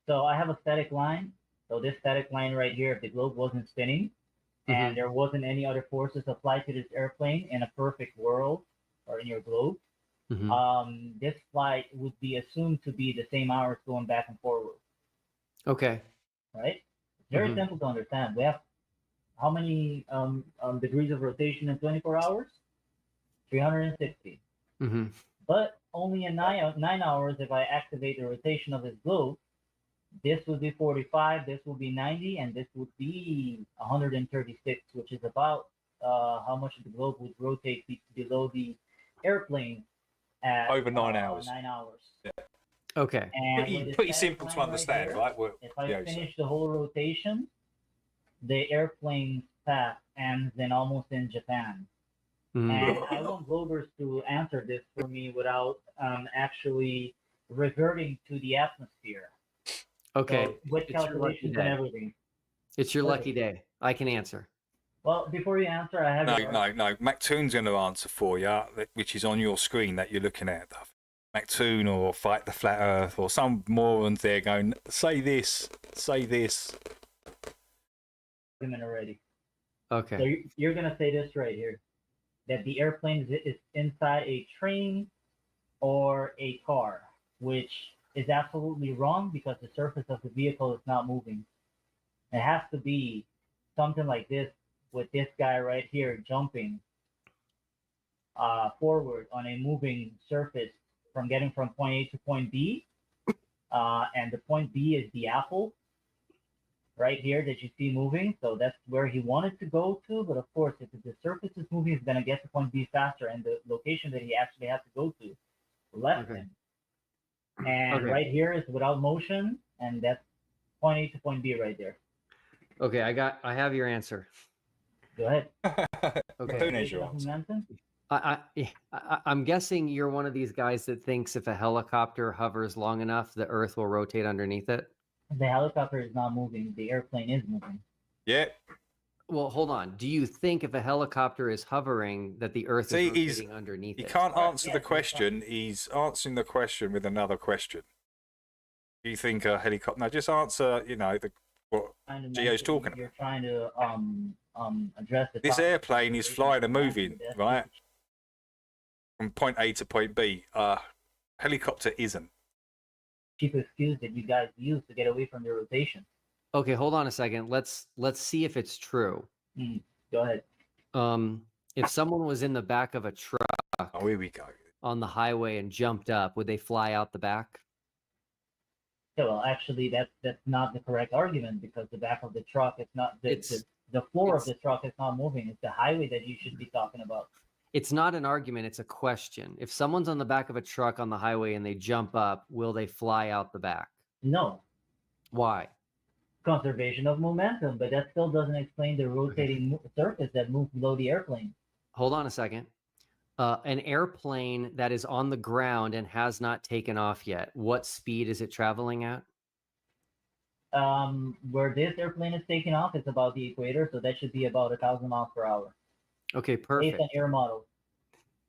So I have a static line. So this static line right here, if the globe wasn't spinning, and there wasn't any other forces applied to this airplane in a perfect world or in your globe, this flight would be assumed to be the same hours going back and forward. Okay. Right? It's very simple to understand. We have how many degrees of rotation in 24 hours? 360. But only in 9 hours, if I activate the rotation of this globe, this would be 45, this would be 90, and this would be 136, which is about how much the globe would rotate below the airplane at over 9 hours. 9 hours. Yeah. Okay. And Pretty simple to understand, right? If I finish the whole rotation, the airplane's path ends almost in Japan. And I want Globers to answer this for me without actually reverting to the atmosphere. Okay. So with calculations and everything. It's your lucky day. I can answer. Well, before you answer, I have No. MacToon's going to answer for you, which is on your screen that you're looking at. MacToon or Fight the Flat Earth or some morons there going, say this. Already. Okay. So you're going to say this right here, that the airplane is inside a train or a car, which is absolutely wrong because the surface of the vehicle is not moving. It has to be something like this with this guy right here jumping forward on a moving surface from getting from point A to point B. And the point B is the apple right here that you see moving. So that's where he wanted to go to. But of course, if the surface is moving, he's going to get to point B faster. And the location that he actually has to go to left him. And right here is without motion. And that's point A to point B right there. Okay, I have your answer. Go ahead. Okay. I'm guessing you're one of these guys that thinks if a helicopter hovers long enough, the Earth will rotate underneath it. The helicopter is not moving. The airplane is moving. Yeah. Well, hold on. Do you think if a helicopter is hovering that the Earth is rotating underneath it? He can't answer the question. He's answering the question with another question. Do you think a helicopter? No, just answer. What Gio's talking about. You're trying to address the This airplane is flying and moving, right? From point A to point B. Helicopter isn't. Cheap excuse that you guys use to get away from the rotation. Okay, hold on a second. Let's see if it's true. Go ahead. If someone was in the back of a truck, here we go, on the highway and jumped up, would they fly out the back? Yeah, well, actually, that's not the correct argument because the back of the truck is not the floor of the truck is not moving. It's the highway that you should be talking about. It's not an argument, it's a question. If someone's on the back of a truck on the highway and they jump up, will they fly out the back? No. Why? Conservation of momentum, but that still doesn't explain the rotating surface that moves below the airplane. Hold on a second. An airplane that is on the ground and has not taken off yet, what speed is it traveling at? Where this airplane is taking off, it's about the equator, so that should be about 1,000 miles per hour. Okay, perfect. Based on air model.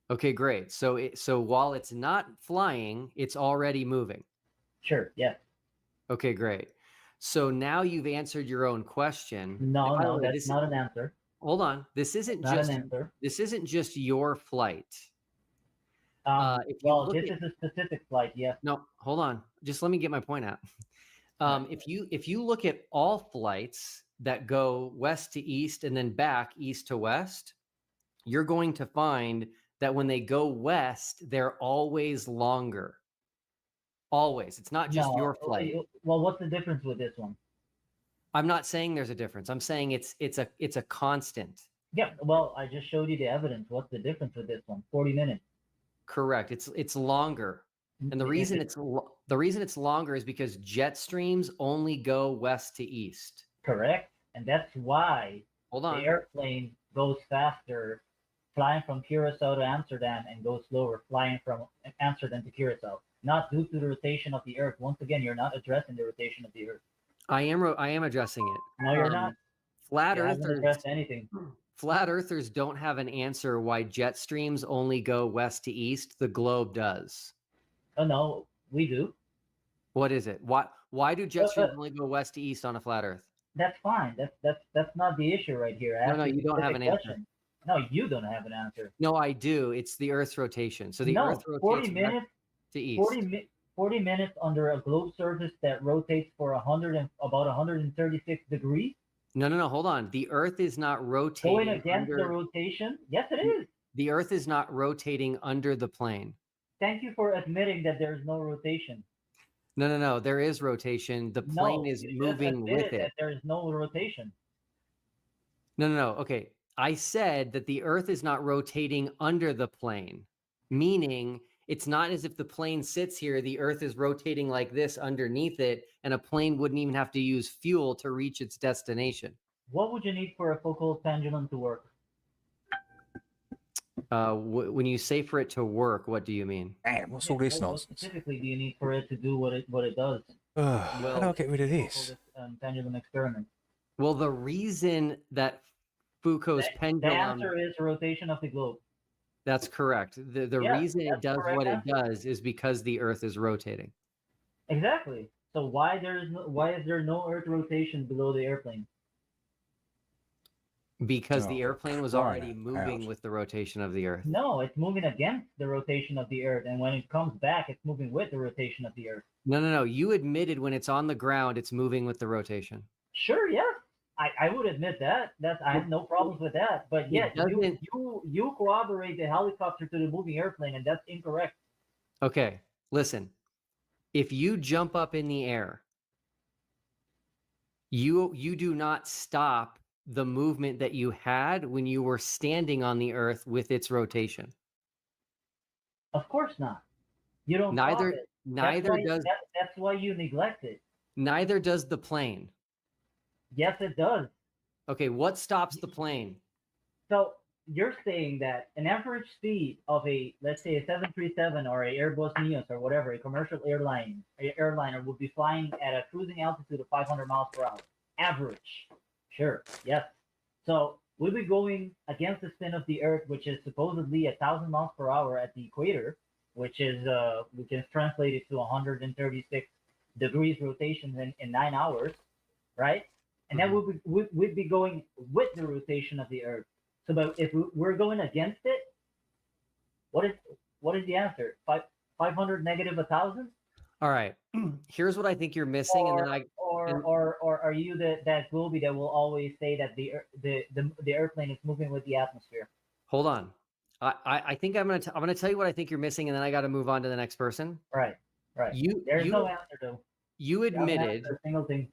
Okay, great. So while it's not flying, it's already moving. Sure. Yes. Okay, great. So now you've answered your own question. No, that's not an answer. Hold on. This isn't just your flight. Well, this is a specific flight. Yes. No, hold on. Just let me get my point out. If you look at all flights that go west to east and then back east to west, you're going to find that when they go west, they're always longer. Always. It's not just your flight. Well, what's the difference with this one? I'm not saying there's a difference. I'm saying it's a constant. Yeah. Well, I just showed you the evidence. What's the difference with this one? 40 minutes. Correct. It's longer. And the reason it's longer is because jet streams only go west to east. Correct. And that's why the airplane goes faster flying from Curacao to Amsterdam and goes slower flying from Amsterdam to Curacao. Not due to the rotation of the Earth. Once again, you're not addressing the rotation of the Earth. I am addressing it. No, you're not. Flat Earthers addressed anything. Flat Earthers don't have an answer why jet streams only go west to east. The globe does. Oh no, we do. What is it? Why do jet streams only go west to east on a flat Earth? That's fine. That's not the issue right here. I No, asked no, a you don't have specific an answer. question. No, you don't have an answer. No, I do. It's the Earth's rotation. So the No, Earth rotates 40 west minutes, to east. 40 minutes under a globe surface that rotates for about 136 degrees. No. Hold on. The Earth is not rotating Going against the under. rotation? Yes, it is. The Earth is not rotating under the plane. Thank you for admitting that there's no rotation. No. There is rotation. The plane No, is you just moving with admitted it. that there is no rotation. No. Okay. I said that the Earth is not rotating under the plane, meaning it's not as if the plane sits here, the Earth is rotating like this underneath it, and a plane wouldn't even have to use fuel to reach its destination. What would you need for a Foucault pendulum to work? When you say for it to work, what do you mean? Damn, what's all this What nonsense? specifically do you need for it to do what it does? How do I get rid of this? Pendulum experiment. Well, the reason that Foucault's The pendulum. answer is rotation of the globe. That's correct. The Yes, reason it that's does correct what it answer. does is because the Earth is rotating. Exactly. So why is there no Earth rotation below the airplane? Because the airplane was crying already out moving loud. with the rotation of the Earth. No, it's moving against the rotation of the Earth, and when it comes back, it's moving with the rotation of the Earth. No. You admitted when it's on the ground, it's moving with the rotation. Sure, yes. I would admit that. I have no problems with that. But yet you corroborate the helicopter to the moving airplane, and that's incorrect. Okay, listen. If you jump up in the air, you do not stop the movement that you had when you were standing on the Earth with its rotation. Of course not. You don't Neither stop it. neither does That's why you neglect it. neither does the plane. Yes, it does. Okay, what stops the plane? So you're saying that an average speed of let's say a 737 or a Airbus Neos or whatever, a commercial airliner would be flying at a cruising altitude of 500 miles per hour. Average. Sure. Yes. So we'll be going against the spin of the Earth, which is supposedly 1,000 miles per hour at the equator, which is we can translate it to 136 degrees rotation in 9 hours, right? And then we'd be going with the rotation of the Earth. So, but if we're going against it, what is the answer? 500 negative 1,000? All right. Here's what I think you're missing, and then Or are you that Gobi that will always say that the airplane is moving with the atmosphere? hold on. I think I'm gonna tell you what I think you're missing, and then I got to move on to the next person. Right. There's no answer though. You haven't admitted answered a single thing.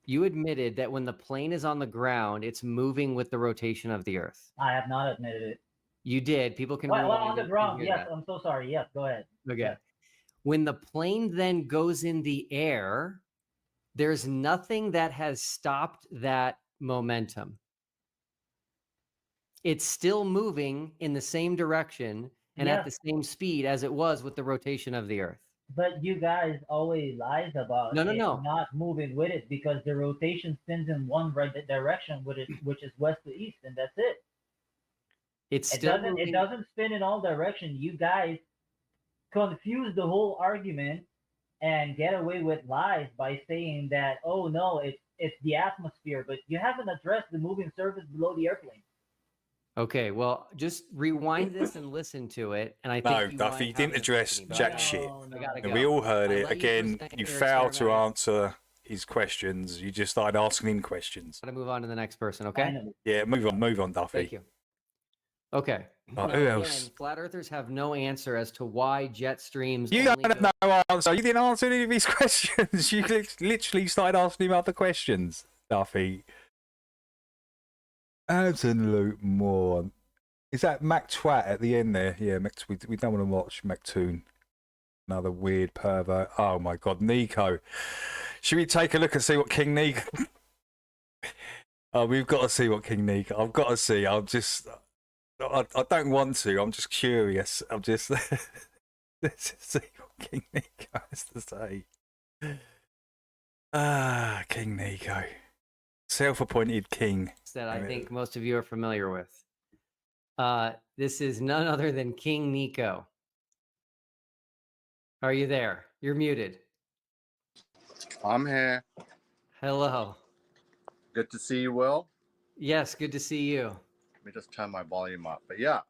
You admitted that when the plane is on the ground, it's moving with the rotation of the Earth. I have not admitted it. You did. People can Well, rewind on the it ground, and hear yes. that. I'm so sorry. Yes, go ahead. Okay. Yes. When the plane then goes in the air, there's nothing that has stopped that momentum. It's still moving in the same direction and at the same speed as it was with the rotation of the Earth. But you guys always lies about No. not moving with it because the rotation spins in one direction with it, which is west to east, and that's it. It doesn't spin in all directions. You guys confuse the whole argument and get away with lies by saying that, oh no, it's the atmosphere, but you haven't addressed the moving surface below the airplane. Okay, well, just rewind this and listen to it. And I think No, you Duffy, might you didn't have address an opinion, but jack I shit. gotta And go. we all heard I it. let you Again, present you your failed to experiment. answer his questions. You just started asking him questions. Gotta move on to the next person, okay? Yeah, move on, Duffy. Thank you. Okay. Oh, Now, who again, else? flat earthers have no answer as to why jet streams. You only don't have no answer. You didn't answer any of his questions. You literally started asking him other questions, Duffy. Absolute moron. Is that Mac Twat at the end there? Yeah, we don't want to watch MacToon. Another weird pervert. Oh my God, Nico. Should we take a look and see what King Nico... Oh, we've got to see what King Nico... I've got to see. I don't want to. I'm just curious. Let's just see what King Nico has to say. Ah, King Nico. Self-appointed king. that I think most of you are familiar with. This is none other than King Nico. Are you there? You're muted. I'm here. Hello. Good to see you, Will. Yes, good to see you. Let me just turn my volume up. But yeah,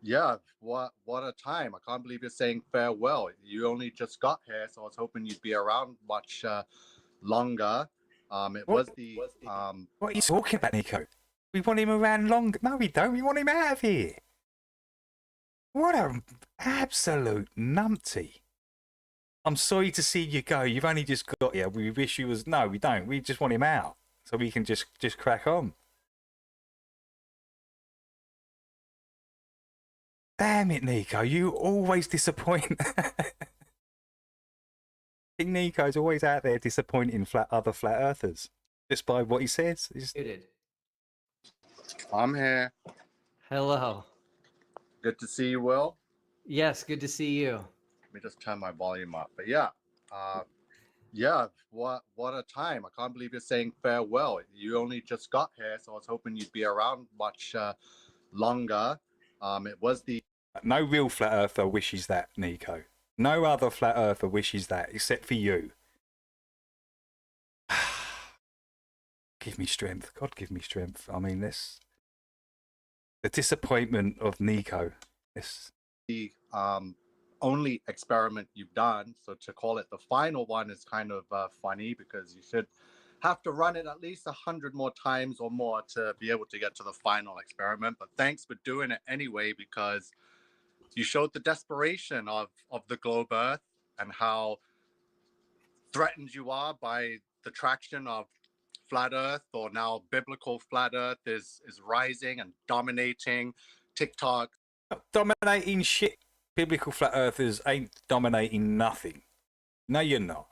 yeah, what a time. I can't believe you're saying farewell. You only just got here, so I was hoping you'd be around much longer. It was the What are you talking about, Nico? We want him around longer. No, we don't. We want him out of here. What an absolute numpty. I'm sorry to see you go. You've only just got here. We wish you was... No, we don't. We just want him out so we can just crack on. Damn it, Nico. You always disappoint. I think Nico's always out there disappointing other flat earthers. Just by what he says. I'm here. Hello. Good to see you, Will. Yes, good to see you. Let me just turn my volume up. But yeah, yeah, what a time. I can't believe you're saying farewell. You only just got here, so I was hoping you'd be around much longer. It was the... No real flat earther wishes that, Nico. No other flat earther wishes that, except for you. Give me strength. God, give me strength. I mean, this... The disappointment of Nico. This... The only experiment you've done, so to call it the final one is kind of funny, because you should have to run it at least 100 more times or more to be able to get to the final experiment. But thanks for doing it anyway, because you showed the desperation of the globe Earth and how threatened you are by the traction of flat Earth, or now biblical flat Earth is rising and dominating TikTok. Dominating shit. Biblical flat earthers ain't dominating nothing. No, you're not.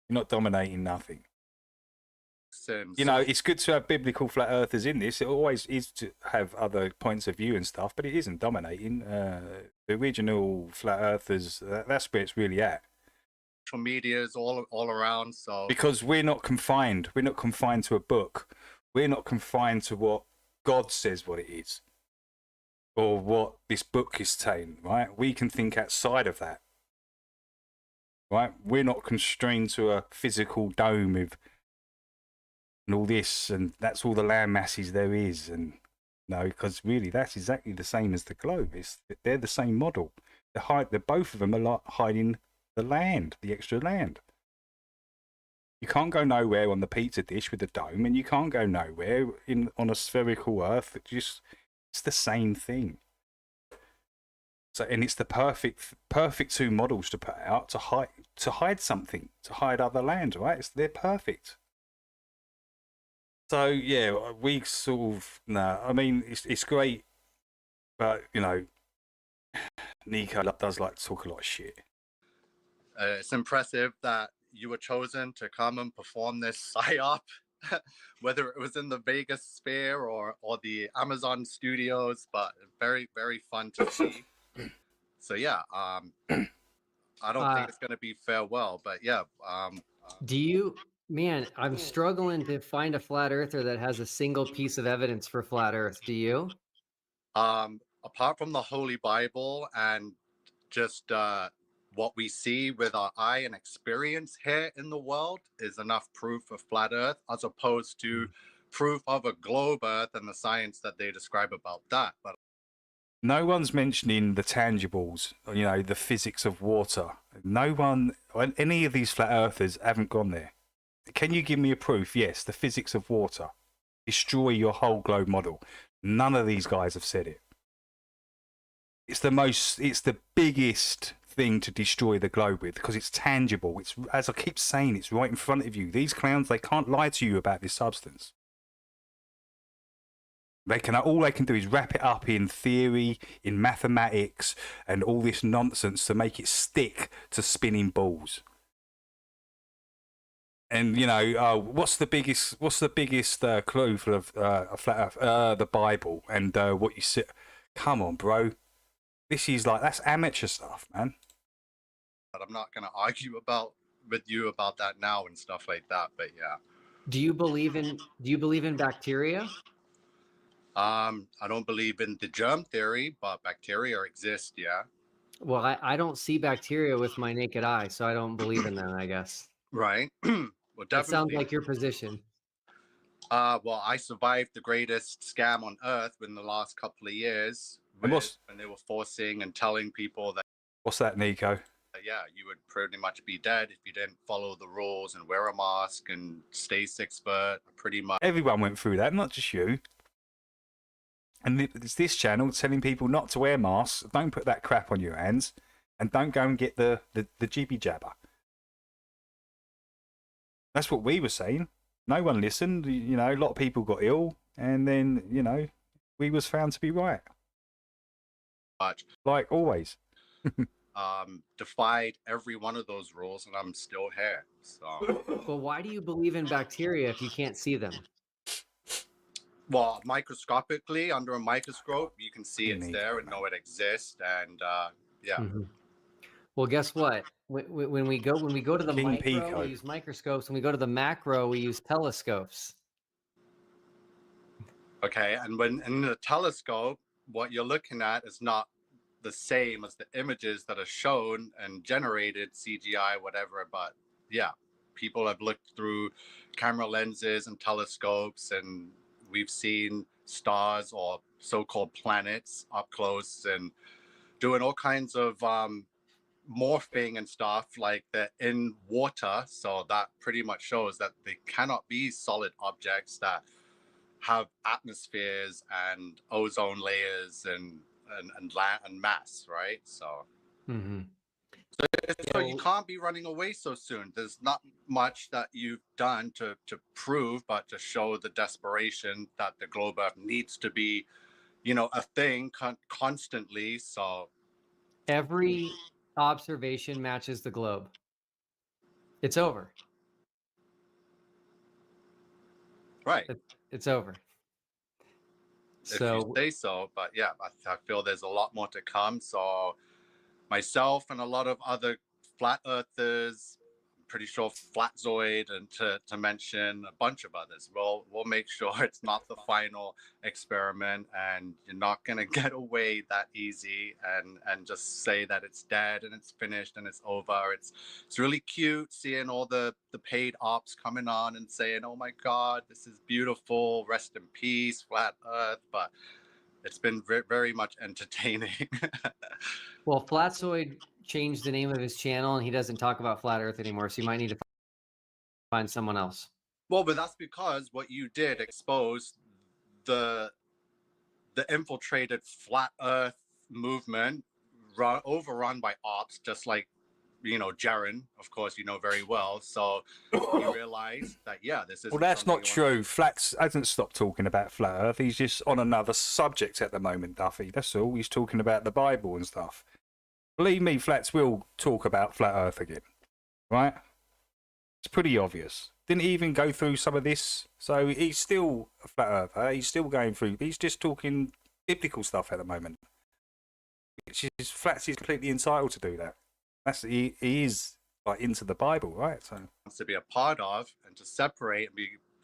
You're not dominating nothing. You know, it's good to have biblical flat earthers in this. It always is to have other points of view and stuff, but it isn't dominating. The original flat earthers, that's where it's really at. Social media is all around. So because we're not confined. We're not confined to a book. We're not confined to what God says what it is, or what this book is saying, right? We can think outside of that, right? We're not constrained to a physical dome with and all this, and that's all the land masses there is, and no, because really that's exactly the same as the globe. They're the same model. They're both of them are hiding the land, the extra land. You can't go nowhere on the pizza dish with a dome, and you can't go nowhere on a spherical Earth. It's the same thing. So, and it's the perfect two models to put out to hide something, to hide other land, right? They're perfect. So yeah, we sort of I mean, it's great, but you know, Nico does like to talk a lot of shit. It's impressive that you were chosen to come and perform this psyop, whether it was in the Vegas sphere or the Amazon studios, but very, very fun to see. So yeah, I don't think it's going to be farewell, but yeah. Do you, man, I'm struggling to find a flat earther that has a single piece of evidence for flat earth. Do you? Apart from the Holy Bible and just what we see with our eye and experience here in the world is enough proof of flat earth, as opposed to proof of a globe earth and the science that they describe about that. But no one's mentioning the tangibles, you know, the physics of water. No one, any of these flat earthers haven't gone there. Can you give me a proof? Yes, the physics of water. Destroy your whole globe model. None of these guys have said it. It's the biggest thing to destroy the globe with, because it's tangible. It's, as I keep saying, it's right in front of you. These clowns, they can't lie to you about this substance. All they can do is wrap it up in theory, in mathematics, and all this nonsense to make it stick to spinning balls. And you know, what's the biggest clue for a flat Earth? The Bible and what you see. Come on, bro. This is that's amateur stuff, man. But I'm not going to argue with you about that now and stuff like that. But yeah. Do you believe in bacteria? I don't believe in the germ theory, but bacteria exist. Yeah. Well, I don't see bacteria with my naked eye, so I don't believe in them, I guess. Right. Well, definitely. That sounds like your position. Well, I survived the greatest scam on earth in the last couple of years And when they were forcing and telling people that, what's that, Nico? yeah, you would pretty much be dead if you didn't follow the rules and wear a mask and stay 6 foot, pretty much. Everyone went through that, not just you. And it's this channel telling people not to wear masks, don't put that crap on your hands, and don't go and get the jibby jabber. That's what we were saying. No one listened. You know, a lot of people got ill, and then, you know, we was found to be right. Like always. Defied every one of those rules, and I'm still here. So, But why do you believe in bacteria if you can't see them? well, microscopically, under a microscope, you can see it's there and know it exists, and yeah. Mhm. Well, guess what? When we go to the King micro, Pico. we use microscopes. When we go to the macro, we use telescopes. Okay, and when in the telescope, what you're looking at is not the same as the images that are shown and generated CGI, whatever. But yeah, people have looked through camera lenses and telescopes, and we've seen stars or so-called planets up close and doing all kinds of morphing and stuff, like they're in water. So that pretty much shows that they cannot be solid objects that have atmospheres and ozone layers and land and mass, right? So, so you can't be running away so soon. There's not much that you've done to prove, but to show the desperation that the globe Earth needs to be, you know, a thing constantly. So Every observation matches the globe. It's over. right, It's over. if you say so. But yeah, I feel there's a lot more to come. So myself and a lot of other flat earthers, I'm pretty sure Flatzoid, and to mention a bunch of others, we'll make sure it's not the final experiment, and you're not gonna get away that easy and just say that it's dead and it's finished and it's over. It's really cute seeing all the paid ops coming on and saying, oh my God, this is beautiful, rest in peace, flat earth, but it's been very much entertaining. Well, Flatzoid changed the name of his channel, and he doesn't talk about flat Earth anymore. So you might need to find someone else. Well, but that's because what you did exposed the infiltrated flat Earth movement, overrun by ops, just like, you know, Jaren, of course, you know very well. So you realize that, yeah, this is. Well, that's not true. Flats hasn't stopped talking about flat Earth. He's just on another subject at the moment, Duffy. That's all. He's talking about the Bible and stuff. Believe me, Flats will talk about flat Earth again, right? It's pretty obvious. Didn't he even go through some of this? So he's still a flat earther. He's still going through. He's just talking biblical stuff at the moment. Flats is completely entitled to do that. He is like into the Bible, right? So wants to be a part of and to separate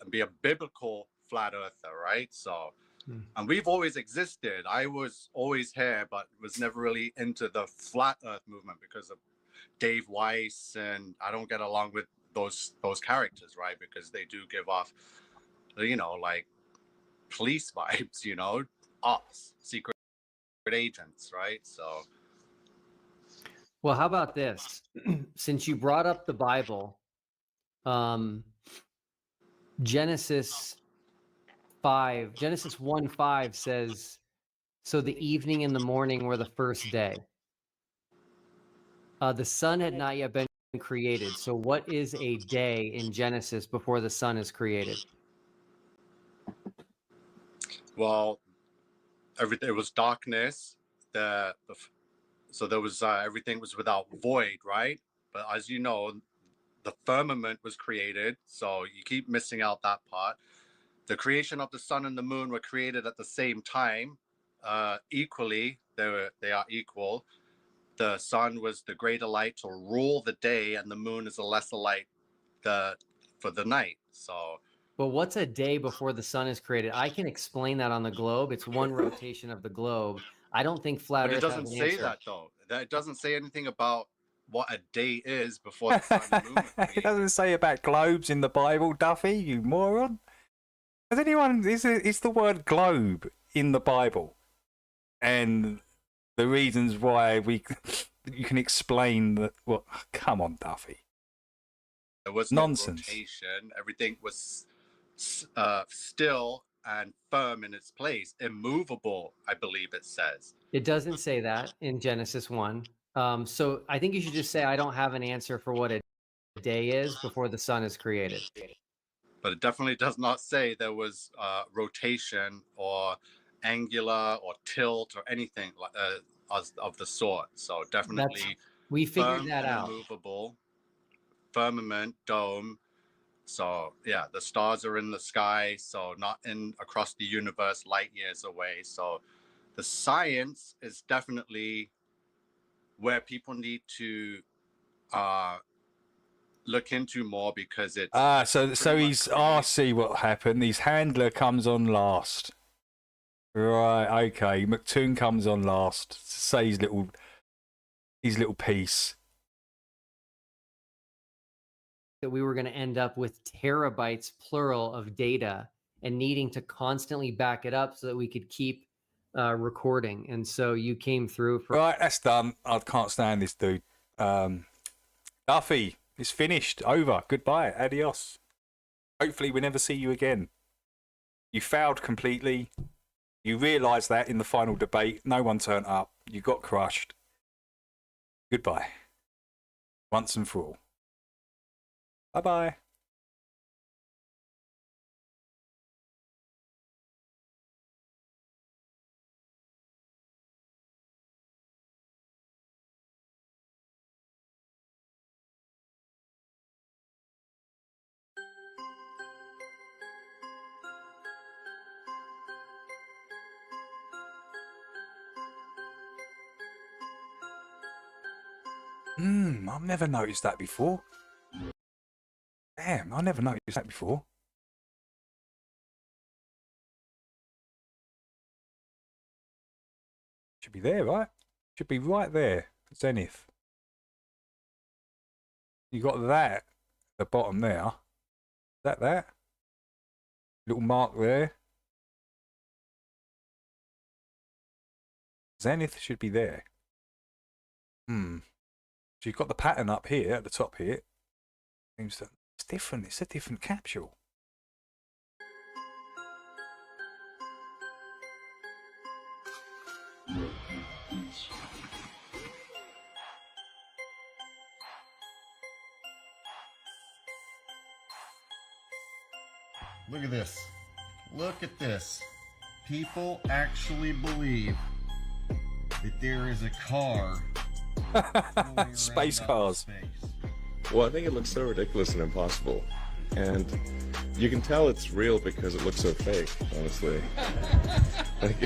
and be a biblical flat earther, right? So, and we've always existed. I was always here, but was never really into the flat earth movement because of Dave Weiss, and I don't get along with those characters, right? Because they do give off, you know, like police vibes, you know, ops, secret agents, right? So. Well, how about this? Since you brought up the Bible, Genesis 1:5 says, so the evening and the morning were the first day. The sun had not yet been created. So what is a day in Genesis before the sun is created? Well, it was darkness. So there was everything was without void, right? But as you know, the firmament was created. So you keep missing out that part. The creation of the sun and the moon were created at the same time, equally. They are equal. The sun was the greater light to rule the day, and the moon is a lesser light for the night. So. But what's a day before the sun is created? I can explain that on the globe. It's one rotation of the globe. I don't think flat Earth has an answer. But it doesn't say that, though. It doesn't say anything about what a day is before the sun and moon. It doesn't say about globes in the Bible, Duffy, you moron. Has anyone is the word globe in the Bible, and the reasons why you can explain that? Well, come on, Duffy. There was Nonsense. No rotation. Everything was still and firm in its place, immovable. I believe it says. It doesn't say that in Genesis 1. So I think you should just say, I don't have an answer for what a day is before the sun is created. But it definitely does not say there was rotation or angular or tilt or anything of the sort. So definitely we figured firm that and out. immovable, firmament, dome. So yeah, the stars are in the sky, so not in across the universe, light years away. So the science is definitely where people need to look into more, because it's so he's see what happened. His handler comes on last. Right, okay. McToon comes on last to say his little piece. That we were going to end up with terabytes plural of data and needing to constantly back it up so that we could keep recording. And so you came through for Right, that's done. I can't stand this dude. Duffy, it's finished. Over. Goodbye. Adios. Hopefully we never see you again. You failed completely. You realised that in the final debate. No one turned up. You got crushed. Goodbye. Once and for all. Bye-bye. I've never noticed that before. Damn, I never noticed that before. Should be there, right? Should be right there. Zenith. You got that at the bottom there. Is that? Little mark there. Zenith should be there. So you've got the pattern up here at the top here. Seems that it's different. It's a different capsule. Look at this. Look at this. People actually believe that there is a car. Space cars. Well, I think it looks so ridiculous and impossible. And you can tell it's real because it looks so fake, honestly. Like,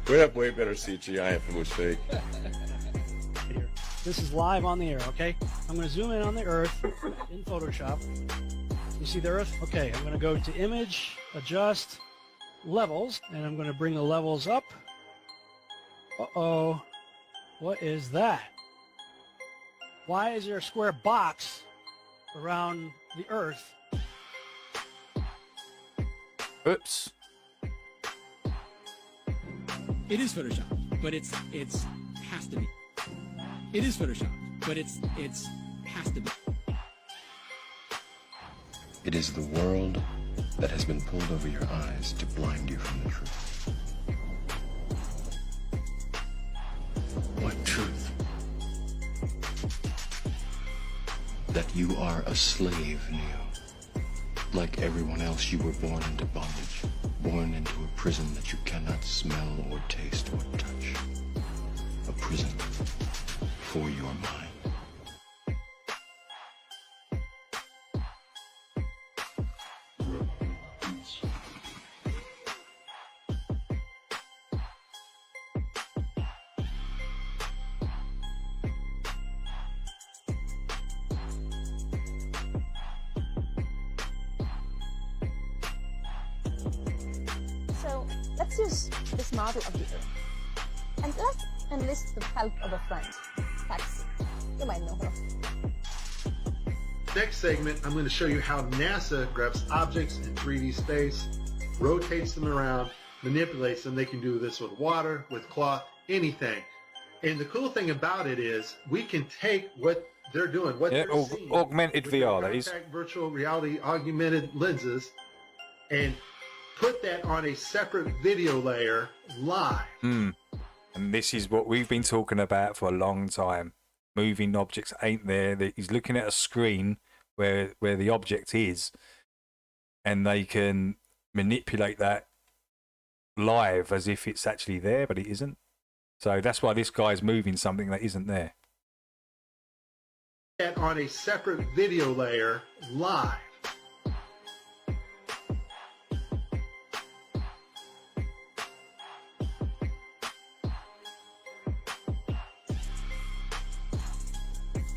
we'd have way better CGI if it was fake. This is live on the air, okay? I'm going to zoom in on the Earth in Photoshop. You see the Earth? Okay, I'm going to go to Image, Adjust, Levels, and I'm going to bring the levels up. Uh-oh. What is that? Why is there a square box around the Earth? Oops. It is Photoshop, but it's has to be. It is Photoshop, but it's has to be. It is the world that has been pulled over your eyes to blind you from the truth. What truth? That you are a slave, Neo. Like everyone else, you were born into bondage, born into a prison that you cannot smell or taste or touch. A prison for your mind. So let's use this model of the Earth. And let's enlist the help of a friend, Taxi. You might know her. Next segment, I'm going to show you how NASA grabs objects in 3D space rotates them around, manipulates them. They can do this with water, with cloth, anything. And the cool thing about it is we can take what they're doing, what they're seeing, augmented with their VR, that is. contact virtual reality augmented lenses, and put that on a separate video layer live. And this is what we've been talking about for a long time. Moving objects ain't there. He's looking at a screen where the object is, and they can manipulate that live as if it's actually there, but it isn't. So that's why this guy's moving something that isn't there. That on a separate video layer live.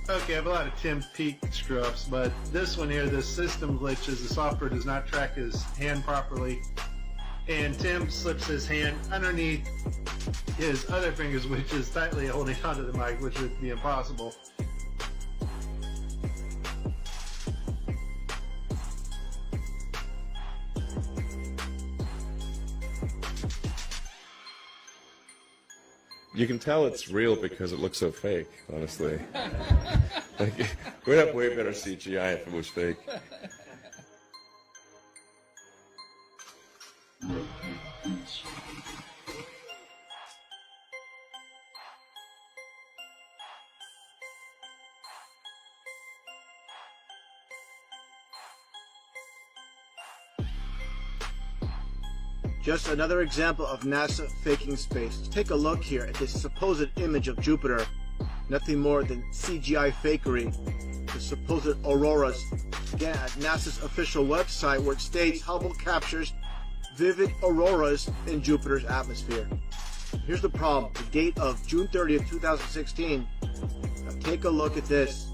Okay, I have a lot of Tim Peak screw-ups, but this one here, the system glitches, the software does not track his hand properly, and Tim slips his hand underneath his other fingers, which is tightly holding onto the mic, which would be impossible. You can tell it's real because it looks so fake, honestly. Like, we'd have way better CGI if it was fake. Just another example of NASA faking space. Take a look here at this supposed image of Jupiter. Nothing more than CGI fakery. The supposed auroras. Again, at NASA's official website where it states Hubble captures vivid auroras in Jupiter's atmosphere. Here's the problem. The date of June 30th, 2016. Now take a look at this.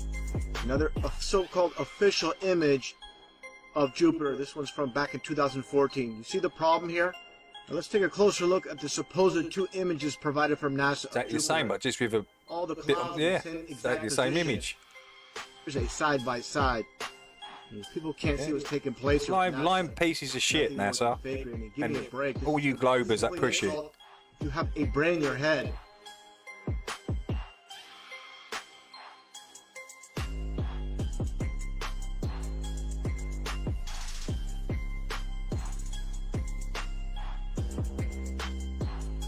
Another so-called official image of Jupiter. This one's from back in 2014. You see the problem here? Now let's take a closer look at the supposed two images provided from NASA. Exactly the same, but just with a all the bit clouds of, in yeah, the same exact exactly the same position. image. Here's a side by side. People can't see what's taking place. Lime pieces of shit, NASA. And all you globers that push it. You have a brain in your head.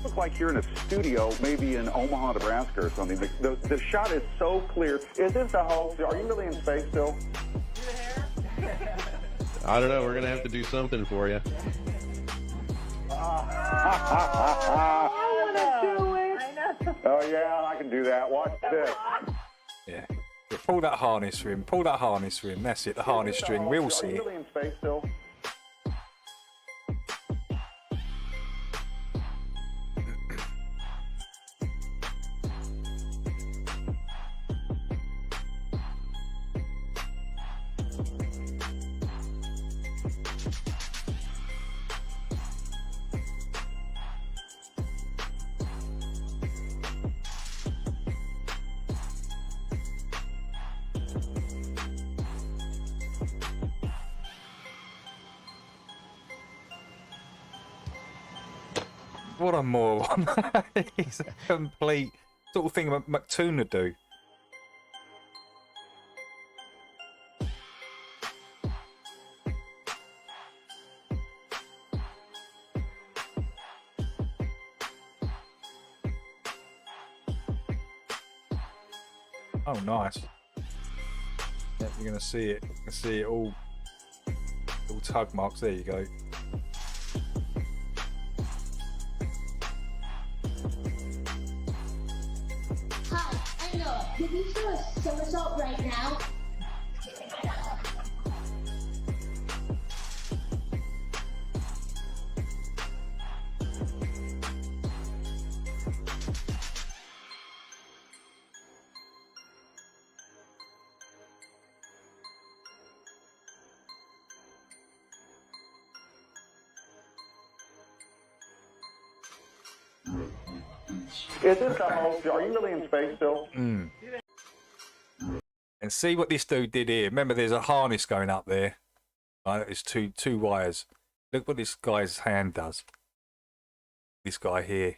Look like you're in a studio, maybe in Omaha, Nebraska or something. The shot is so clear. Is this a hoax? Are you really in space still? I don't know. We're going to have to do something for you. Oh, yeah, I can do that. Watch this. Yeah. Pull that harness for him. Pull that harness for him. That's it. The harness string. We'll see Are you it. really in space still? What a moron. He's a complete sort of thing McToon would do. Oh, nice. Yep, you're going to see it. You can see it all tug marks. There you go. Hi, I'm Noah. Could you do a somersault right now? Is this a hoax? Are you really in space still? And see what this dude did here. Remember, there's a harness going up there. Right, it's two wires. Look what this guy's hand does. This guy here.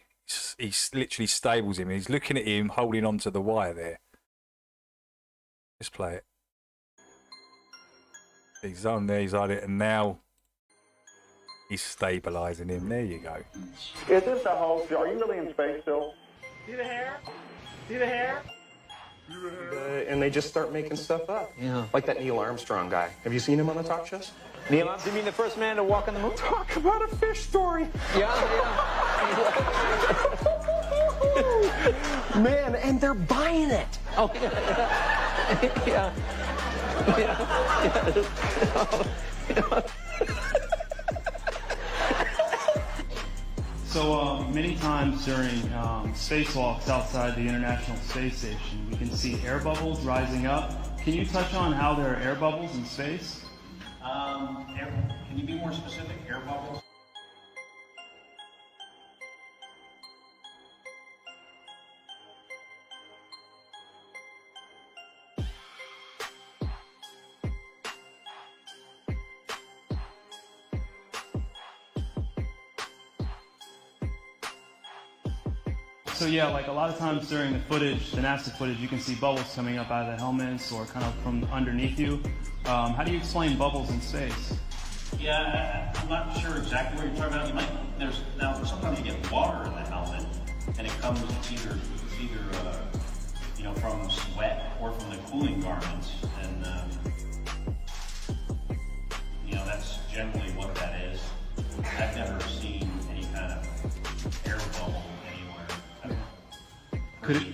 He literally stables him. He's looking at him, holding on to the wire there. Let's play it. He's on there, he's on it, and now he's stabilizing him. There you go. Is this a hoax? Are you really in space still? See the hair? See the hair? And they just start making stuff up. Yeah. Like that Neil Armstrong guy. Have you seen him on the talk shows? Neil Armstrong, you mean the first man to walk on the moon? Talk about a fish story. Yeah. Man, and they're buying it. Oh, yeah. So many times during spacewalks outside the International Space Station, we can see air bubbles rising up. Can you touch on how there are air bubbles in space? Can you be more specific? Air bubbles? So yeah, like a lot of times during the footage, the NASA footage, you can see bubbles coming up out of the helmets or kind of from underneath you. How do you explain bubbles in space? Yeah, I'm not sure exactly what you're talking about. Now sometimes you get water in the helmet, and it comes either from sweat or from the cooling garments, and that's generally what that is. I've never seen any kind of air bubble anywhere.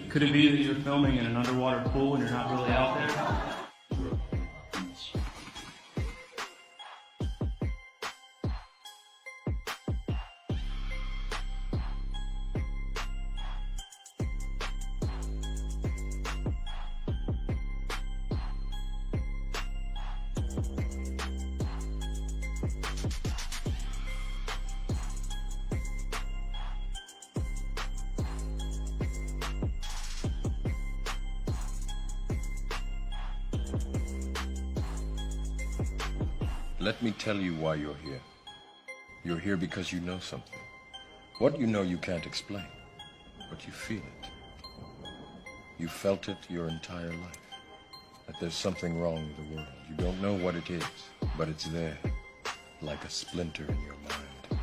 Could it be that you're filming in an underwater pool and you're not really out there? Let me tell you why you're here. You're here because you know something. What you know you can't explain, but you feel it. You felt it your entire life, that there's something wrong with the world. You don't know what it is, but it's there, like a splinter in your mind,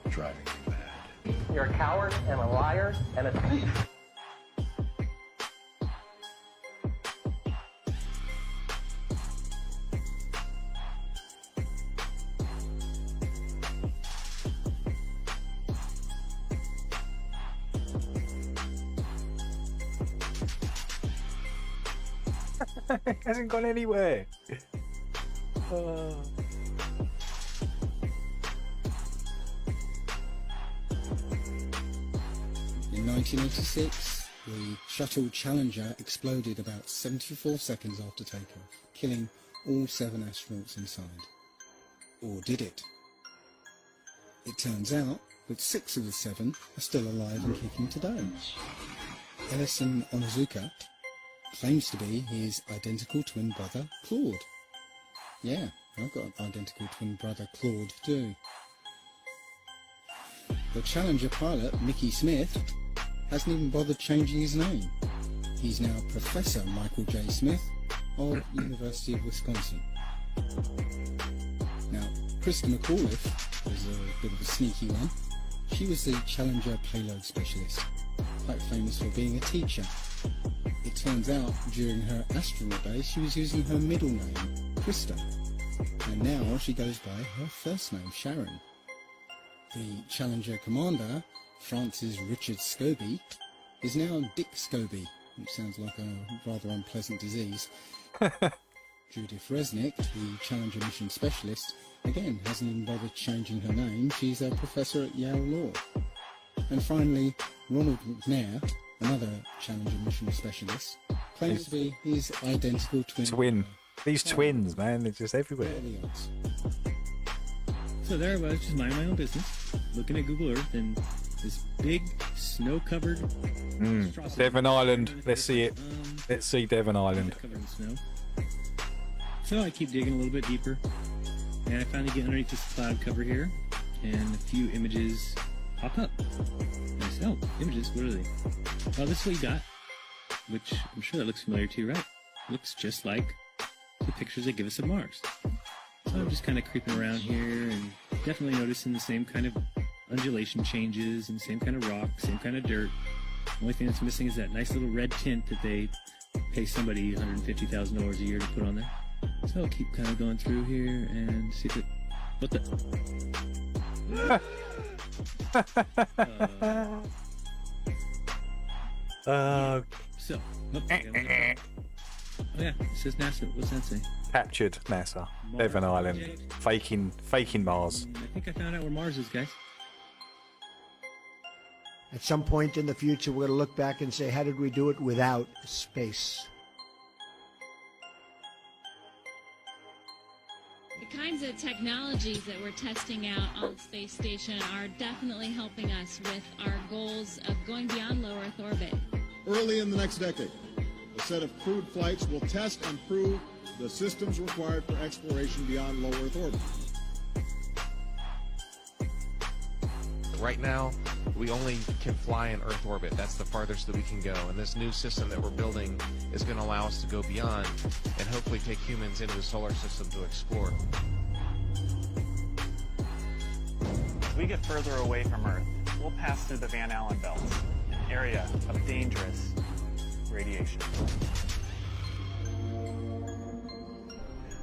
driving you mad. You're a coward and a liar and a thief. Hasn't gone anywhere. In 1986, the shuttle Challenger exploded about 74 seconds after takeoff, killing all 7 astronauts inside. Or did it? It turns out that 6 of the 7 are still alive and kicking today. Ellison Onizuka claims to be his identical twin brother, Claude. Yeah, I've got an identical twin brother, Claude, too. The Challenger pilot, Mickey Smith, hasn't even bothered changing his name. He's now Professor Michael J. Smith of University of Wisconsin. Now, Krista McAuliffe was a bit of a sneaky one. She was the Challenger payload specialist, quite famous for being a teacher. It turns out, during her astronaut days, she was using her middle name, Krista, and now she goes by her first name, Sharon. The Challenger commander, Francis Richard Scobie, is now Dick Scobie, which sounds like a rather unpleasant disease. Judith Resnick, the Challenger mission specialist, again hasn't even bothered changing her name. She's a professor at Yale Law. And finally, Ronald McNair, another Challenger mission specialist, claims to be his identical twin. These twins, man, they're just everywhere. So there I was, just minding my own business, looking at Google Earth, and this big snow-covered Devon Island. Let's see it. Let's see Devon Island. Covered in snow. So I keep digging a little bit deeper, And I finally get underneath this cloud cover here, and a few images pop up. And I say, oh, images, what are they? Well, this is what you got, which I'm sure that looks familiar to you, right? Looks just like the pictures they give us of Mars. So I'm just kind of creeping around here and definitely noticing the same kind of undulation changes and same kind of rock, same kind of dirt. The only thing that's missing is that nice little red tint that they pay somebody $150,000 a year to put on there. So I'll keep kind of going through here and see if it... What the... So... Oh yeah, it says NASA. What's that say? Captured NASA. Devon Island. Faking Mars. I think I found out where Mars is, guys. At some point in the future, we're going to look back and say, how did we do it without space? The kinds of technologies that we're testing out on the space station are definitely helping us with our goals of going beyond low Earth orbit. Early in the next decade, a set of crewed flights will test and prove the systems required for exploration beyond low Earth orbit. Right now, we only can fly in Earth orbit. That's the farthest that we can go. And this new system that we're building is going to allow us to go beyond and hopefully take humans into the solar system to explore. As we get further away from Earth, we'll pass through the Van Allen belts, an area of dangerous radiation.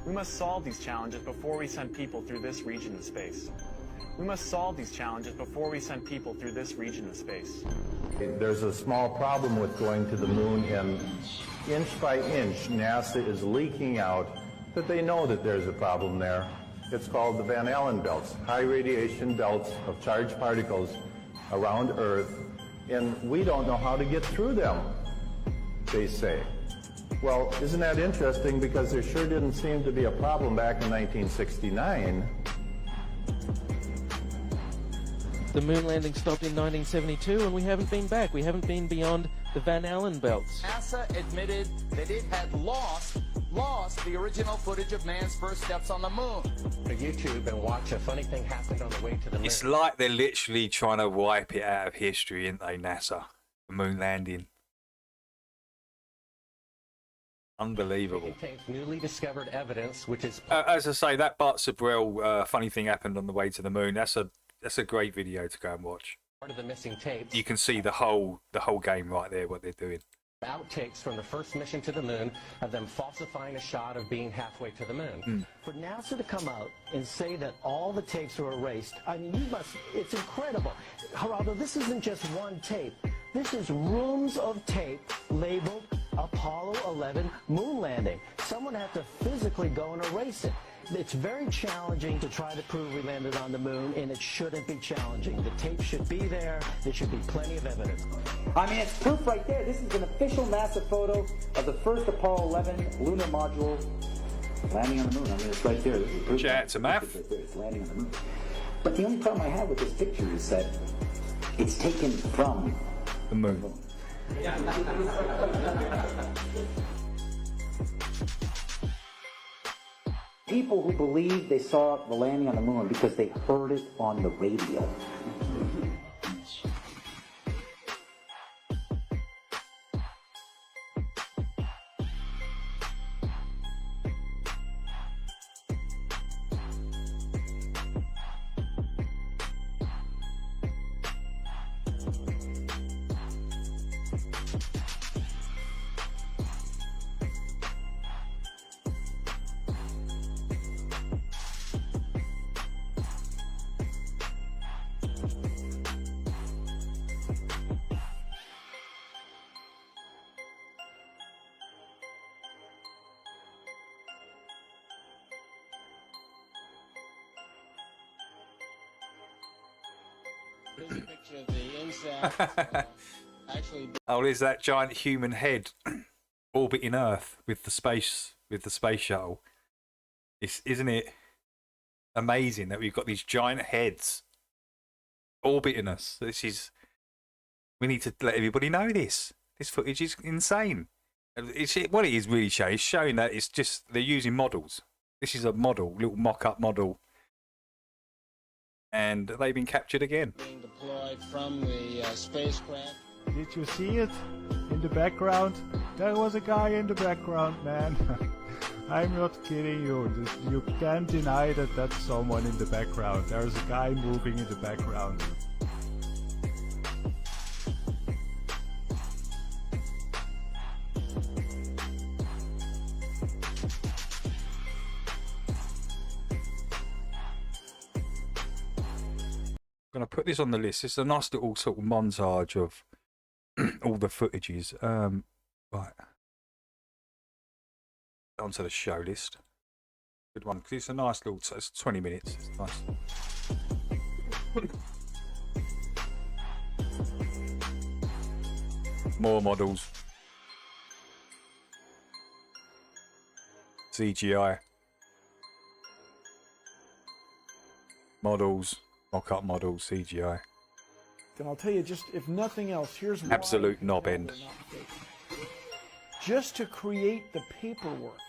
We must solve these challenges before we send people through this region of space. We must solve these challenges before we send people through this region of space. There's a small problem with going to the moon, and inch by inch, NASA is leaking out that they know that there's a problem there. It's called the Van Allen belts, high radiation belts of charged particles around Earth, and we don't know how to get through them, they say. Well, isn't that interesting, because there sure didn't seem to be a problem back in 1969. The moon landing stopped in 1972 and we haven't been back. We haven't been beyond the Van Allen belts. NASA admitted that it had lost the original footage of man's first steps on the moon. To YouTube and watch a funny thing happened on the way to the moon. It's like they're literally trying to wipe it out of history, aren't they, NASA? The moon landing. Unbelievable. It contains newly discovered evidence, which is... as I say, that Bart Sabrell funny thing happened on the way to the moon. That's a great video to go and watch. Part of the missing tapes. You can see the whole game right there, what they're doing. Outtakes from the first mission to the moon of them falsifying a shot of being halfway to the moon. For NASA to come out and say that all the tapes were erased, I mean, it's incredible. Geraldo, this isn't just one tape. This is rooms of tape labeled Apollo 11 moon landing. Someone had to physically go and erase it. It's very challenging to try to prove we landed on the moon, and it shouldn't be challenging. The tape should be there. There should be plenty of evidence. I mean, it's proof right there. This is an official NASA photo of the first Apollo 11 lunar module landing on the moon. I mean, it's right there. This is proof. Chat to math. Right there. It's landing on the moon. But the only problem I have with this picture is that it's taken from the moon. People who believe they saw the landing on the moon because they heard it on the radio. Here's a picture of the insect. Oh, there's that giant human head orbiting Earth with the space shuttle. Isn't it amazing that we've got these giant heads orbiting us? We need to let everybody know this. This footage is insane. What it is really showing, it's showing that it's just they're using models. This is a model, little mock-up model. And they've been captured again. Being deployed from the spacecraft. Did you see it in the background? There was a guy in the background, man. I'm not kidding you. You can't deny that that's someone in the background. There's a guy moving in the background. I'm going to put this on the list. It's a nice little sort of montage of all the footages. Right. Onto the show list. Good one, because it's a nice little, it's 20 minutes. It's nice. More models. CGI. Models. Mock-up models, CGI. And I'll tell you, just if nothing else, here's why. Absolute knob end. Just to create the paperwork,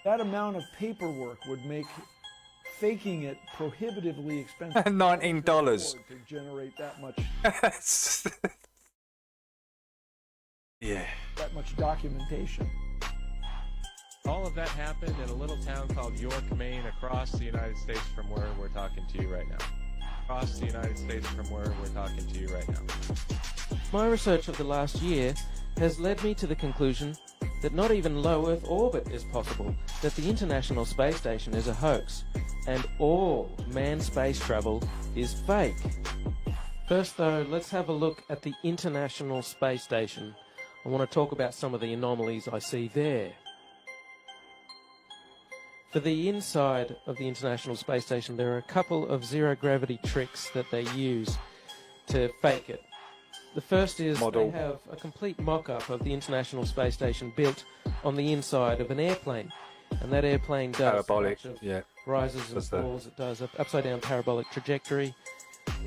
that amount of paperwork would make faking it prohibitively expensive. $19 to generate that much. Yeah. That much documentation. All of that happened in a little town called York, Maine, across the United States from where we're talking to you right now. Across the United States from where we're talking to you right now. My research of the last year has led me to the conclusion that not even low Earth orbit is possible, that the International Space Station is a hoax, and all manned space travel is fake. First though, let's have a look at the International Space Station. I want to talk about some of the anomalies I see there. For the inside of the International Space Station, there are a couple of zero-gravity tricks that they use to fake it. The first is they have a complete mock-up of the International Space Station built on the inside of an airplane. And that airplane does parabolic, yeah. rises and falls. It does an upside-down parabolic trajectory,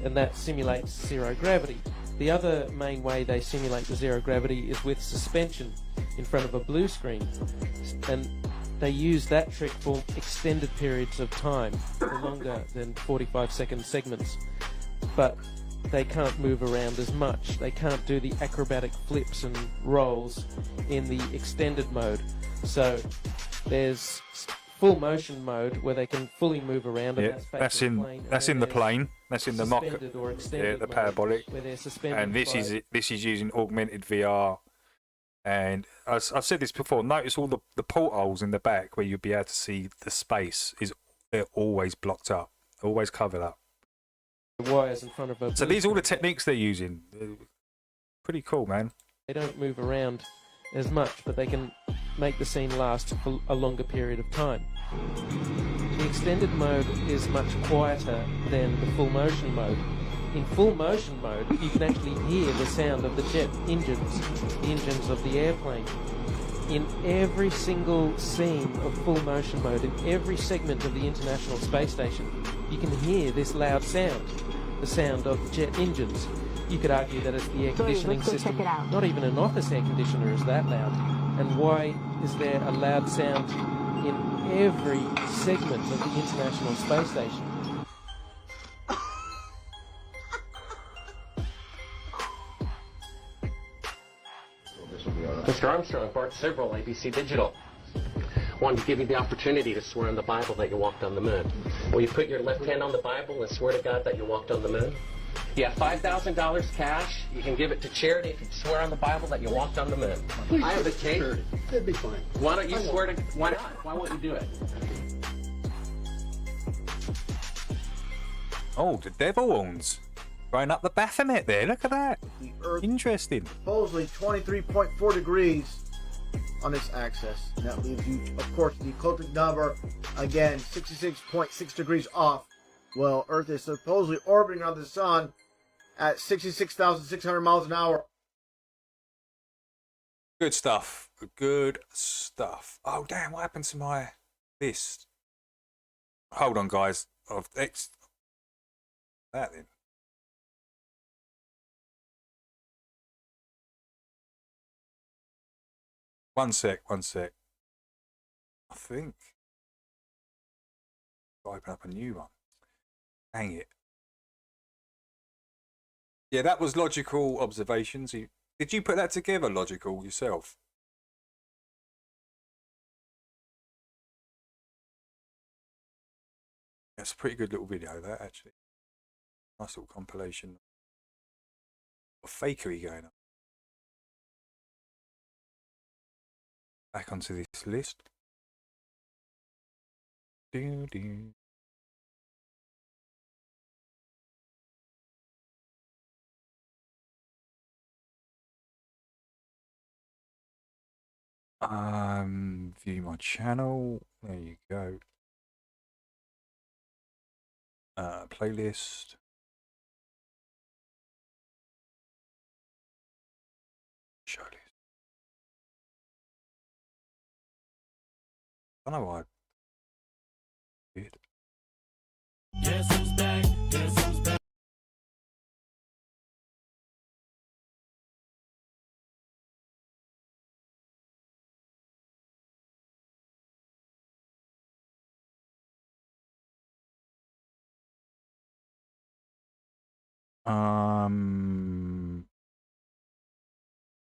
and that simulates zero gravity. The other main way they simulate the zero gravity is with suspension in front of a blue screen. And they use that trick for extended periods of time, for longer than 45-second segments. But they can't move around as much. They can't do the acrobatic flips and rolls in the extended mode. So there's full motion mode where they can fully move around. Yeah, and that's in the plane. That's in the mock. Or Yeah, the parabolic. Where they're suspended. And this is using augmented VR. And I've said this before. Notice all the portholes in the back where you'll be able to see the space they're always blocked up, always covered up. Wires in front of a. So these are all the techniques they're using. Pretty cool, man. They don't move around as much, but they can make the scene last for a longer period of time. The extended mode is much quieter than the full motion mode. In full motion mode, you can actually hear the sound of the jet engines, the engines of the airplane. In every single scene of full motion mode, in every segment of the International Space Station, you can hear this loud sound, the sound of jet engines. You could argue that it's the air conditioning system. Not even an office air conditioner is that loud. And why is there a loud sound in every segment of the International Space Station? Mr. Armstrong, Bart Sibrel, ABC Digital. Wanted to give you the opportunity to swear on the Bible that you walked on the moon. Will you put your left hand on the Bible and swear to God that you walked on the moon? You have $5,000 cash. You can give it to charity if you swear on the Bible that you walked on the moon. I have a tape. It'd be fine. Why don't you swear to... Why not? Why won't you do it? Oh, the devil horns. Going up the Baphomet there. Look at that. The Earth Interesting. supposedly 23.4 degrees on its axis. And that leaves you, of course, the ecliptic number, again, 66.6 degrees off. Well, Earth is supposedly orbiting around the sun at 66,600 miles an hour. Good stuff. Good stuff. Oh, damn. What happened to my list? Hold on, guys. That then. One sec. I think open up a new one. Dang it. Yeah, that was logical observations. Did you put that together, logical, yourself? That's a pretty good little video, that, actually. Nice little compilation. What fakery going on? Back onto this list. Do, do. View my channel. There you go. Playlist. Show list. I don't know why I did. Guess who's back? Guess who's back?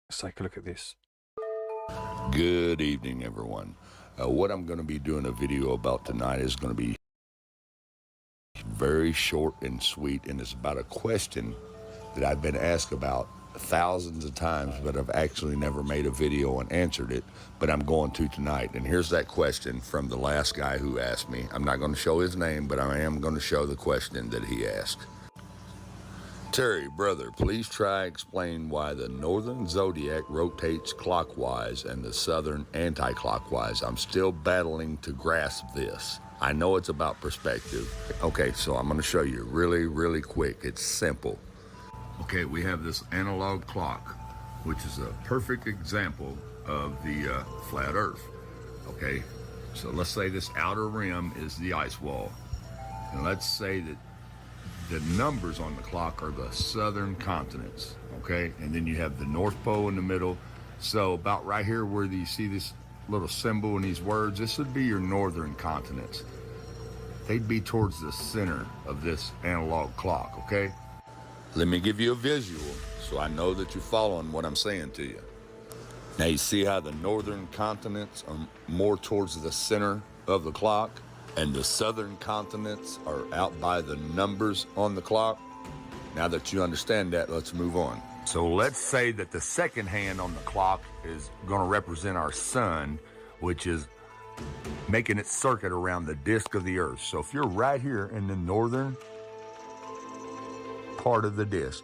Let's take a look at this. Good evening, everyone. What I'm going to be doing a video about tonight is going to be very short and sweet, and it's about a question that I've been asked about thousands of times, but I've actually never made a video and answered it, but I'm going to tonight. And here's that question from the last guy who asked me. I'm not going to show his name, but I am going to show the question that he asked. Terry, brother, please try explain why the northern zodiac rotates clockwise and the southern anti-clockwise. I'm still battling to grasp this. I know it's about perspective. Okay, so I'm going to show you really quick. It's simple. Okay, we have this analog clock, which is a perfect example of the flat Earth. Okay, so let's say this outer rim is the ice wall. And let's say that the numbers on the clock are the southern continents, okay? And then you have the North Pole in the middle. So about right here where you see this little symbol and these words, this would be your northern continents. They'd be towards the center of this analog clock, okay? Let me give you a visual so I know that you're following what I'm saying to you. Now you see how the northern continents are more towards the center of the clock? And the southern continents are out by the numbers on the clock. Now that you understand that, let's move on. So let's say that the second hand on the clock is going to represent our sun, which is making its circuit around the disk of the Earth. So if you're right here in the northern part of the disk,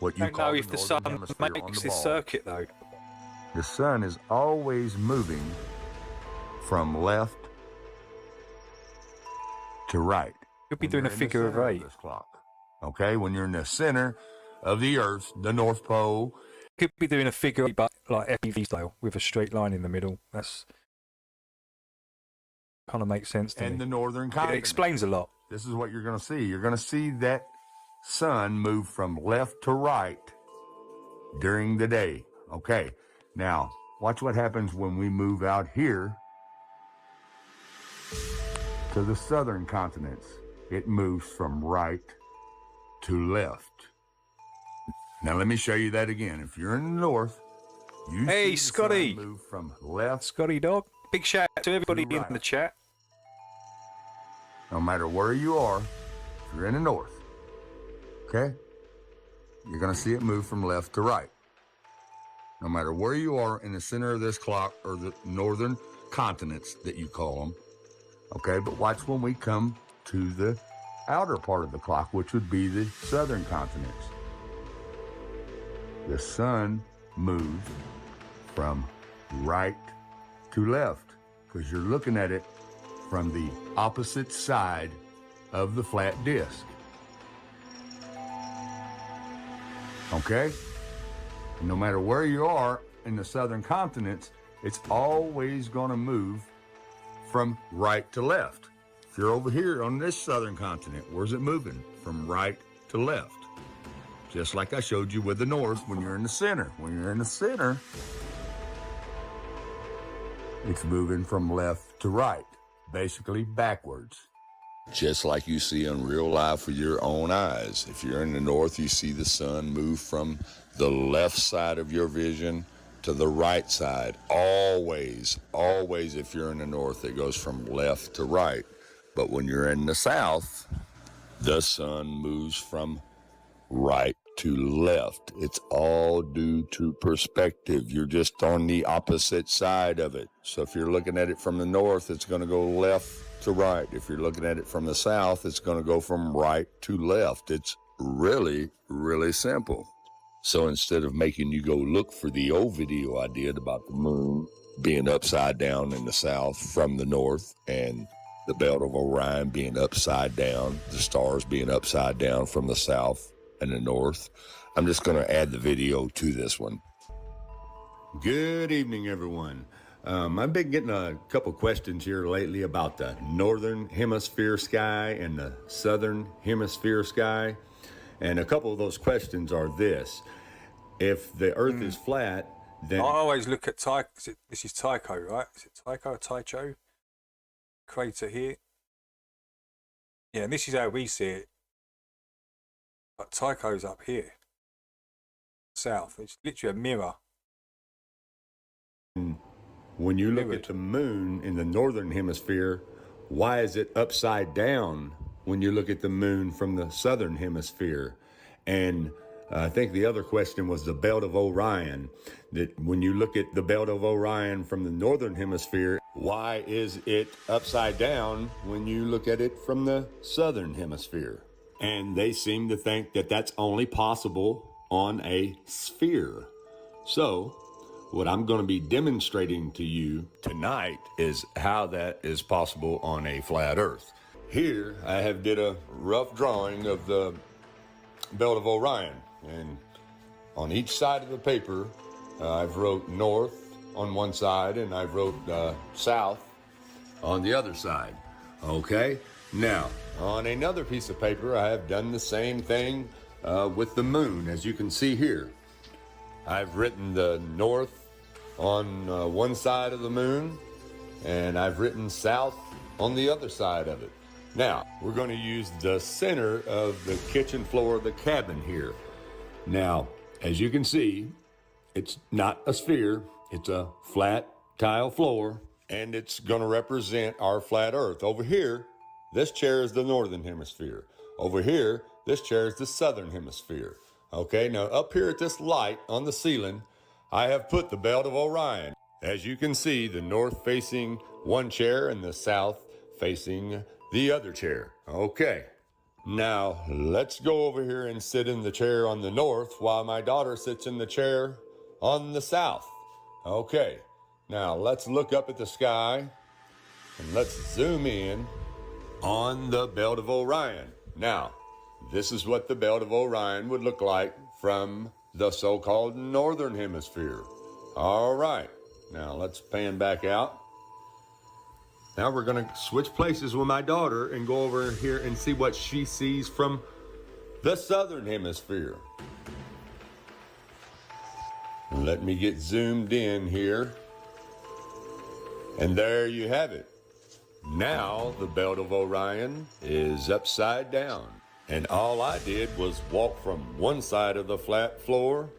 what you call if the sun makes this circuit, though. The sun is always moving from left to right. You'll be doing a figure of 8. Okay, when you're in the center of the Earth, the North Pole. Could be doing a figure of 8, but like FPV style, with a straight line in the middle. That's kind of makes sense to me. And the northern continent. It explains a lot. This is what you're going to see. You're going to see that sun move from left to right during the day. Okay, now watch what happens when we move out here to the southern continents. It moves from right to left. Now let me show you that again. If you're in the north, you see Scotty, the sun move from left. Scotty dog. Big shout out to everybody in the chat. No matter where you are, if you're in the north, okay, you're going to see it move from left to right. No matter where you are in the center of this clock, or the northern continents that you call them. Okay, but watch when we come to the outer part of the clock, which would be the southern continents. The sun moves from right to left because you're looking at it from the opposite side of the flat disk. Okay? No matter where you are in the southern continents, it's always going to move from right to left. If you're over here on this southern continent, where's it moving? From right to left. Just like I showed you with the north when you're in the center. When you're in the center, it's moving from left to right, basically backwards. just like you see in real life with your own eyes. If you're in the north, you see the sun move from the left side of your vision to the right side. Always, if you're in the north, it goes from left to right. But when you're in the south, the sun moves from right to left. It's all due to perspective. You're just on the opposite side of it. So if you're looking at it from the north, it's going to go left to right. If you're looking at it from the south, it's going to go from right to left. It's really, really simple. So instead of making you go look for the old video I did about the moon being upside down in the south from the north and the belt of Orion being upside down, the stars being upside down from the south and the north, I'm just going to add the video to this one. Good evening, everyone. I've been getting a couple questions here lately about the northern hemisphere sky and the southern hemisphere sky. And a couple of those questions are this. If the Earth is flat, then... I always look at Tycho. This is Tycho, right? Is it Tycho or Tycho? Crater here. Yeah, and this is how we see it. But Tycho's up here. South. It's literally a mirror. When you look at the moon in the northern hemisphere, why is it upside down when you look at the moon from the southern hemisphere? And I think the other question was the belt of Orion, that when you look at the belt of Orion from the northern hemisphere, why is it upside down when you look at it from the southern hemisphere? And they seem to think that that's only possible on a sphere. So what I'm going to be demonstrating to you tonight is how that is possible on a flat Earth. Here I have did a rough drawing of the belt of Orion, and on each side of the paper I've wrote north on one side and I've wrote south on the other side. Okay, now on another piece of paper I have done the same thing with the moon. As you can see here, I've written the north on one side of the moon, and I've written south on the other side of it. Now, we're going to use the center of the kitchen floor of the cabin here. Now, as you can see, it's not a sphere, it's a flat tile floor, and it's going to represent our flat Earth. Over here, this chair is the northern hemisphere. Over here, this chair is the southern hemisphere. Okay, now up here at this light on the ceiling, I have put the belt of Orion. As you can see, the north facing one chair and the south facing the other chair. Okay, now let's go over here and sit in the chair on the north while my daughter sits in the chair on the south. Okay, now let's look up at the sky and let's zoom in on the belt of Orion. Now, this is what the belt of Orion would look like from the so-called northern hemisphere. All right, now let's pan back out. Now we're going to switch places with my daughter and go over here and see what she sees from the southern hemisphere. Let me get zoomed in here. And there you have it. Now the belt of Orion is upside down. And all I did was walk from one side of the flat floor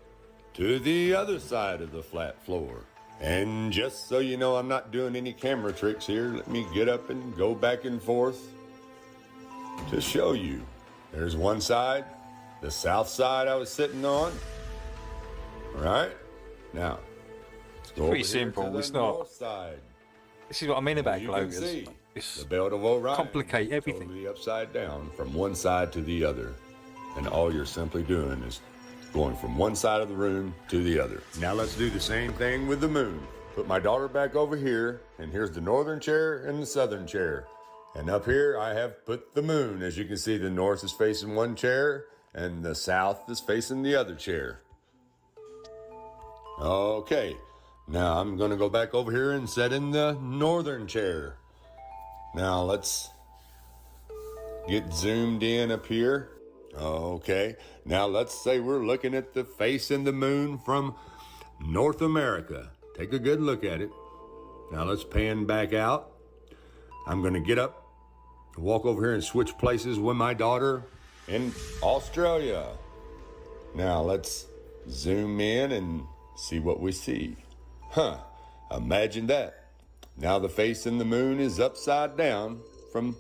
to the other side of the flat floor. And just so you know I'm not doing any camera tricks here, let me get up and go back and forth to show you. There's one side, the south side I was sitting on. All right, now let's go Pretty over simple, here to it's the not. north side. This is what I mean about You can globers. see It's the belt of Orion complicate everything. totally upside down from one side to the other, and all you're simply doing is going from one side of the room to the other. Now let's do the same thing with the moon. Put my daughter back over here, and here's the northern chair and the southern chair. And up here I have put the moon. As you can see, the north is facing one chair and the south is facing the other chair. Okay, now I'm gonna go back over here and sit in the northern chair. Now let's get zoomed in up here. Okay, now let's say we're looking at the face in the moon from North America. Take a good look at it. Now let's pan back out. I'm going to get up walk over here and switch places with my daughter in Australia. Now let's zoom in and see what we see. Huh, imagine that. Now the face in the moon is upside down from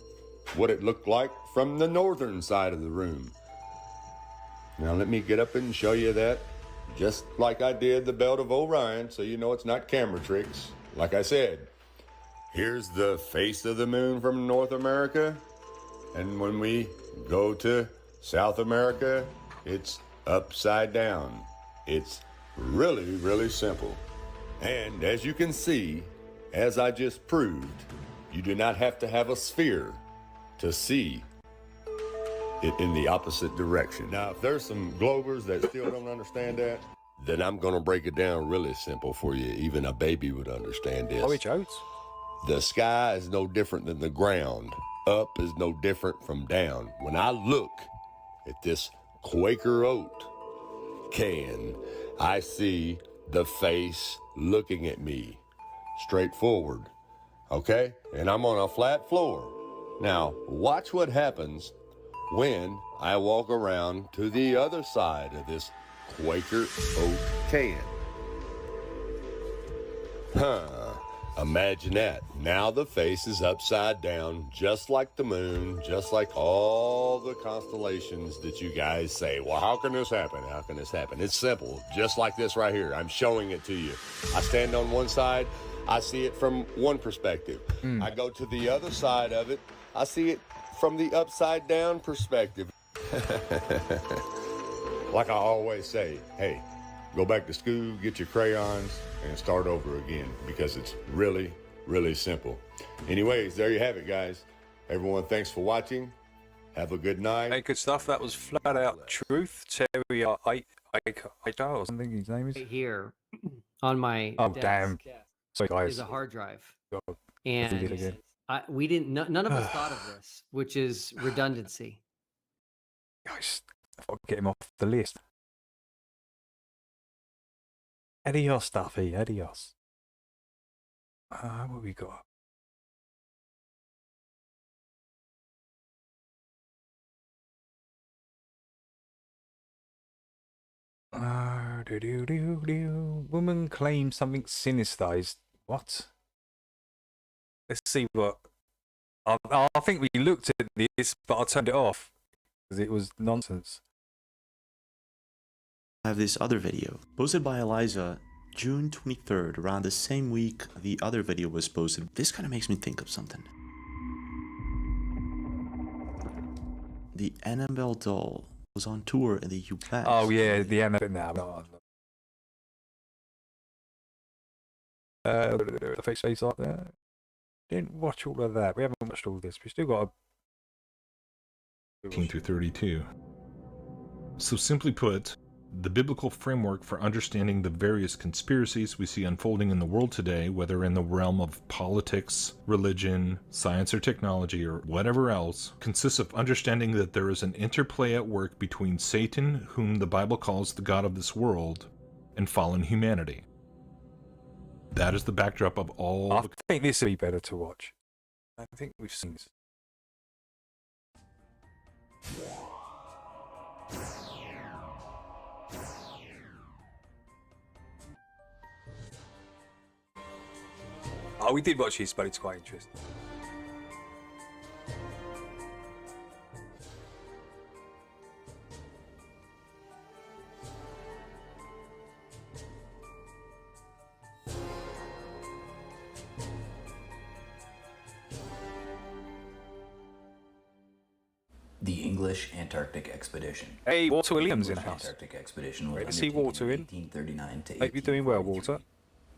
what it looked like from the northern side of the room. Now let me get up and show you that, just like I did the Belt of Orion, so you know it's not camera tricks. Like I said, here's the face of the moon from North America, and when we go to South America, it's upside down. It's really, really simple. And as you can see, as I just proved, you do not have to have a sphere to see it in the opposite direction. Now, if there's some Globers that still don't understand that, then I'm gonna break it down really simple for you. Even a baby would understand this. Oh, it's oats. The sky is no different than the ground. Up is no different from down. When I look at this Quaker oat can, I see the face looking at me straight forward, okay? And I'm on a flat floor. Now, watch what happens when I walk around to the other side of this Quaker oat can. Imagine that. Now the face is upside down, just like the moon, just like all the constellations that you guys say, well, how can this happen? How can this happen? It's simple, just like this right here. I'm showing it to you. I stand on one side, I see it from one perspective. I go to the other side of it, I see it from the upside down perspective. Like I always say, hey, go back to school, get your crayons, and start over again, because it's really, really simple. Anyways, there you have it, guys. Everyone, thanks for watching. Have a good night. Hey, good stuff. That was flat out truth. Terry, I or something his name is. Right here on my desk damn. Sorry, guys. is a hard drive. God, And we didn't, none of us thought of this, which is redundancy. Guys, I'll get him off the list. Adios, Duffy. Adios. What we got? Woman claims something sinister is what? Let's see what. I think we looked at this, but I turned it off because it was nonsense. I have this other video posted by Eliza June 23rd, around the same week the other video was posted. This kind of makes me think of something. The Annabelle doll was on tour in the US. Oh yeah, the Annabelle. The face like that. Didn't watch all of that. We haven't watched all this. We still got a 18 through 32. So simply put, the biblical framework for understanding the various conspiracies we see unfolding in the world today, whether in the realm of politics, religion, science or technology, or whatever else, consists of understanding that there is an interplay at work between Satan, whom the Bible calls the god of this world, and fallen humanity. That is the backdrop of all. I think this would be better to watch. I think we've seen this. Oh, we did watch this, but it's quite interesting. The English Antarctic Expedition. Hey, Walter Williams in the English house. Antarctic Expedition was Great to see undertaken Walter in. 1839 to Hope you're doing well, Walter.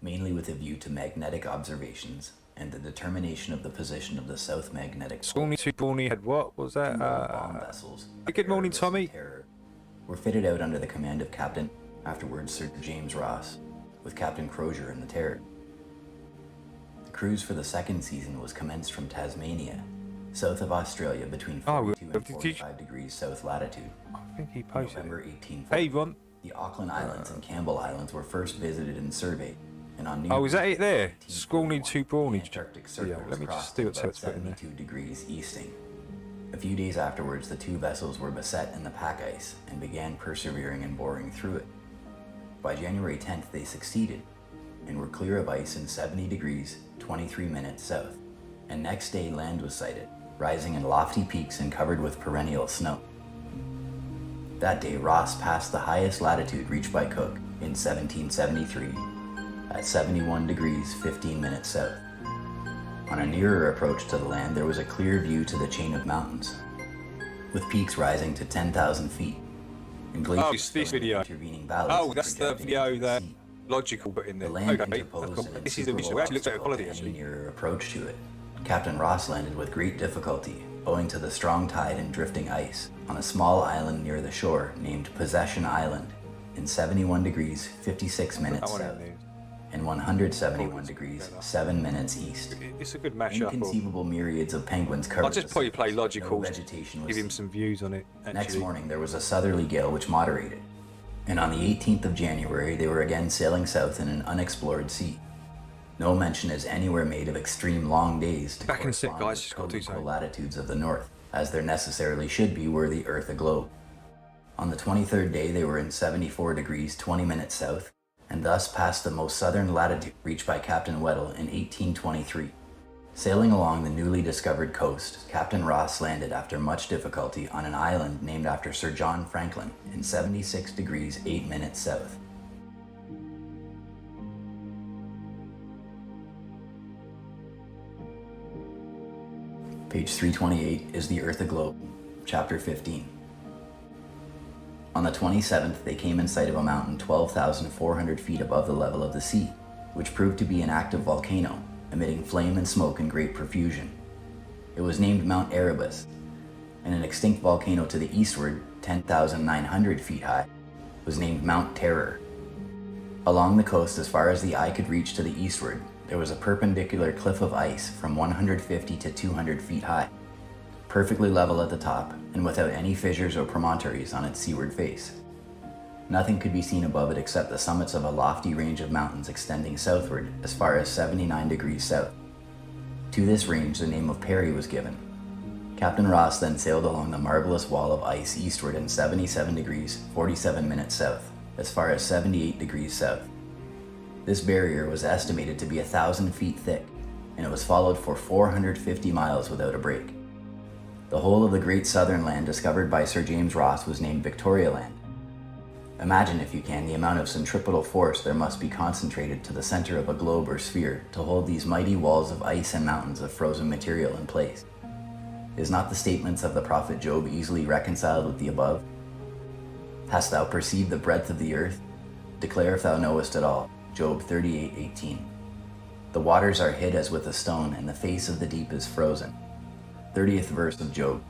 mainly with a view to magnetic observations and the determination of the position of the South Magnetic Pole. Scorny to Borny had what was that? Bomb vessels. Good morning, Tommy. Were fitted out under the command of Captain, afterwards Sir James Ross, with Captain Crozier in the Terror. The cruise for the second season was commenced from Tasmania, south of Australia, between 42 and 45 degrees south latitude. I think he posted November it. 1840. Hey, Ron. The Auckland Islands and Campbell Islands were first visited and surveyed, and on New Oh, is that it there? 1841, Scorny to Borny. Antarctic Yeah, Circle let was me just crossed see at what's about put in there. 72 degrees easting. A few days afterwards, the two vessels were beset in the pack ice and began persevering and boring through it. By January 10th, they succeeded and were clear of ice in 70 degrees, 23 minutes south. And next day, land was sighted, rising in lofty peaks and covered with perennial snow. That day, Ross passed the highest latitude reached by Cook in 1773 at 71 degrees, 15 minutes south. On a nearer approach to the land, there was a clear view to the chain of mountains, with peaks rising to 10,000 feet. And glaciers this video. intervening valleys. Oh, that's the video that Logical put in there. The land Okay, interposed cool. an This is the visual. It actually looks like a quality, obstacle to any actually. nearer approach to it. Captain Ross landed with great difficulty, owing to the strong tide and drifting ice, on a small island near the shore named Possession Island in 71 degrees, 56 minutes south, and 171 degrees, 7 minutes east. It's a good mashup. Inconceivable myriads of penguins covered I'll just the probably surface. play No Logical, vegetation was give him some views on it. Actually. Next morning, there was a southerly gale which moderated, and on the 18th of January, they were again sailing south in an unexplored sea. No mention is anywhere made of extreme long days to Back in a sec, correspond guys. with Just got to do coastal something. latitudes of the north, as there necessarily should be were the Earth a globe. On the 23rd day, they were in 74 degrees, 20 minutes south, and thus passed the most southern latitude reached by Captain Weddell in 1823. Sailing along the newly discovered coast, Captain Ross landed after much difficulty on an island named after Sir John Franklin in 76 degrees 8 minutes south. Page 328 is the Earth a Globe, Chapter 15. On the 27th, they came in sight of a mountain 12,400 feet above the level of the sea, which proved to be an active volcano, emitting flame and smoke in great profusion. It was named Mount Erebus, and an extinct volcano to the eastward, 10,900 feet high, was named Mount Terror. Along the coast as far as the eye could reach to the eastward, there was a perpendicular cliff of ice from 150 to 200 feet high, perfectly level at the top and without any fissures or promontories on its seaward face. Nothing could be seen above it except the summits of a lofty range of mountains extending southward as far as 79 degrees south. To this range the name of Perry was given. Captain Ross then sailed along the marvelous wall of ice eastward in 77 degrees 47 minutes south, as far as 78 degrees south. This barrier was estimated to be 1,000 feet thick, and it was followed for 450 miles without a break. The whole of the great southern land discovered by Sir James Ross was named Victoria Land. Imagine, if you can, the amount of centripetal force there must be concentrated to the center of a globe or sphere to hold these mighty walls of ice and mountains of frozen material in place. Is not the statements of the prophet Job easily reconciled with the above? Hast thou perceived the breadth of the earth? Declare if thou knowest it all. Job 38:18. The waters are hid as with a stone, and the face of the deep is frozen. 30th verse of Job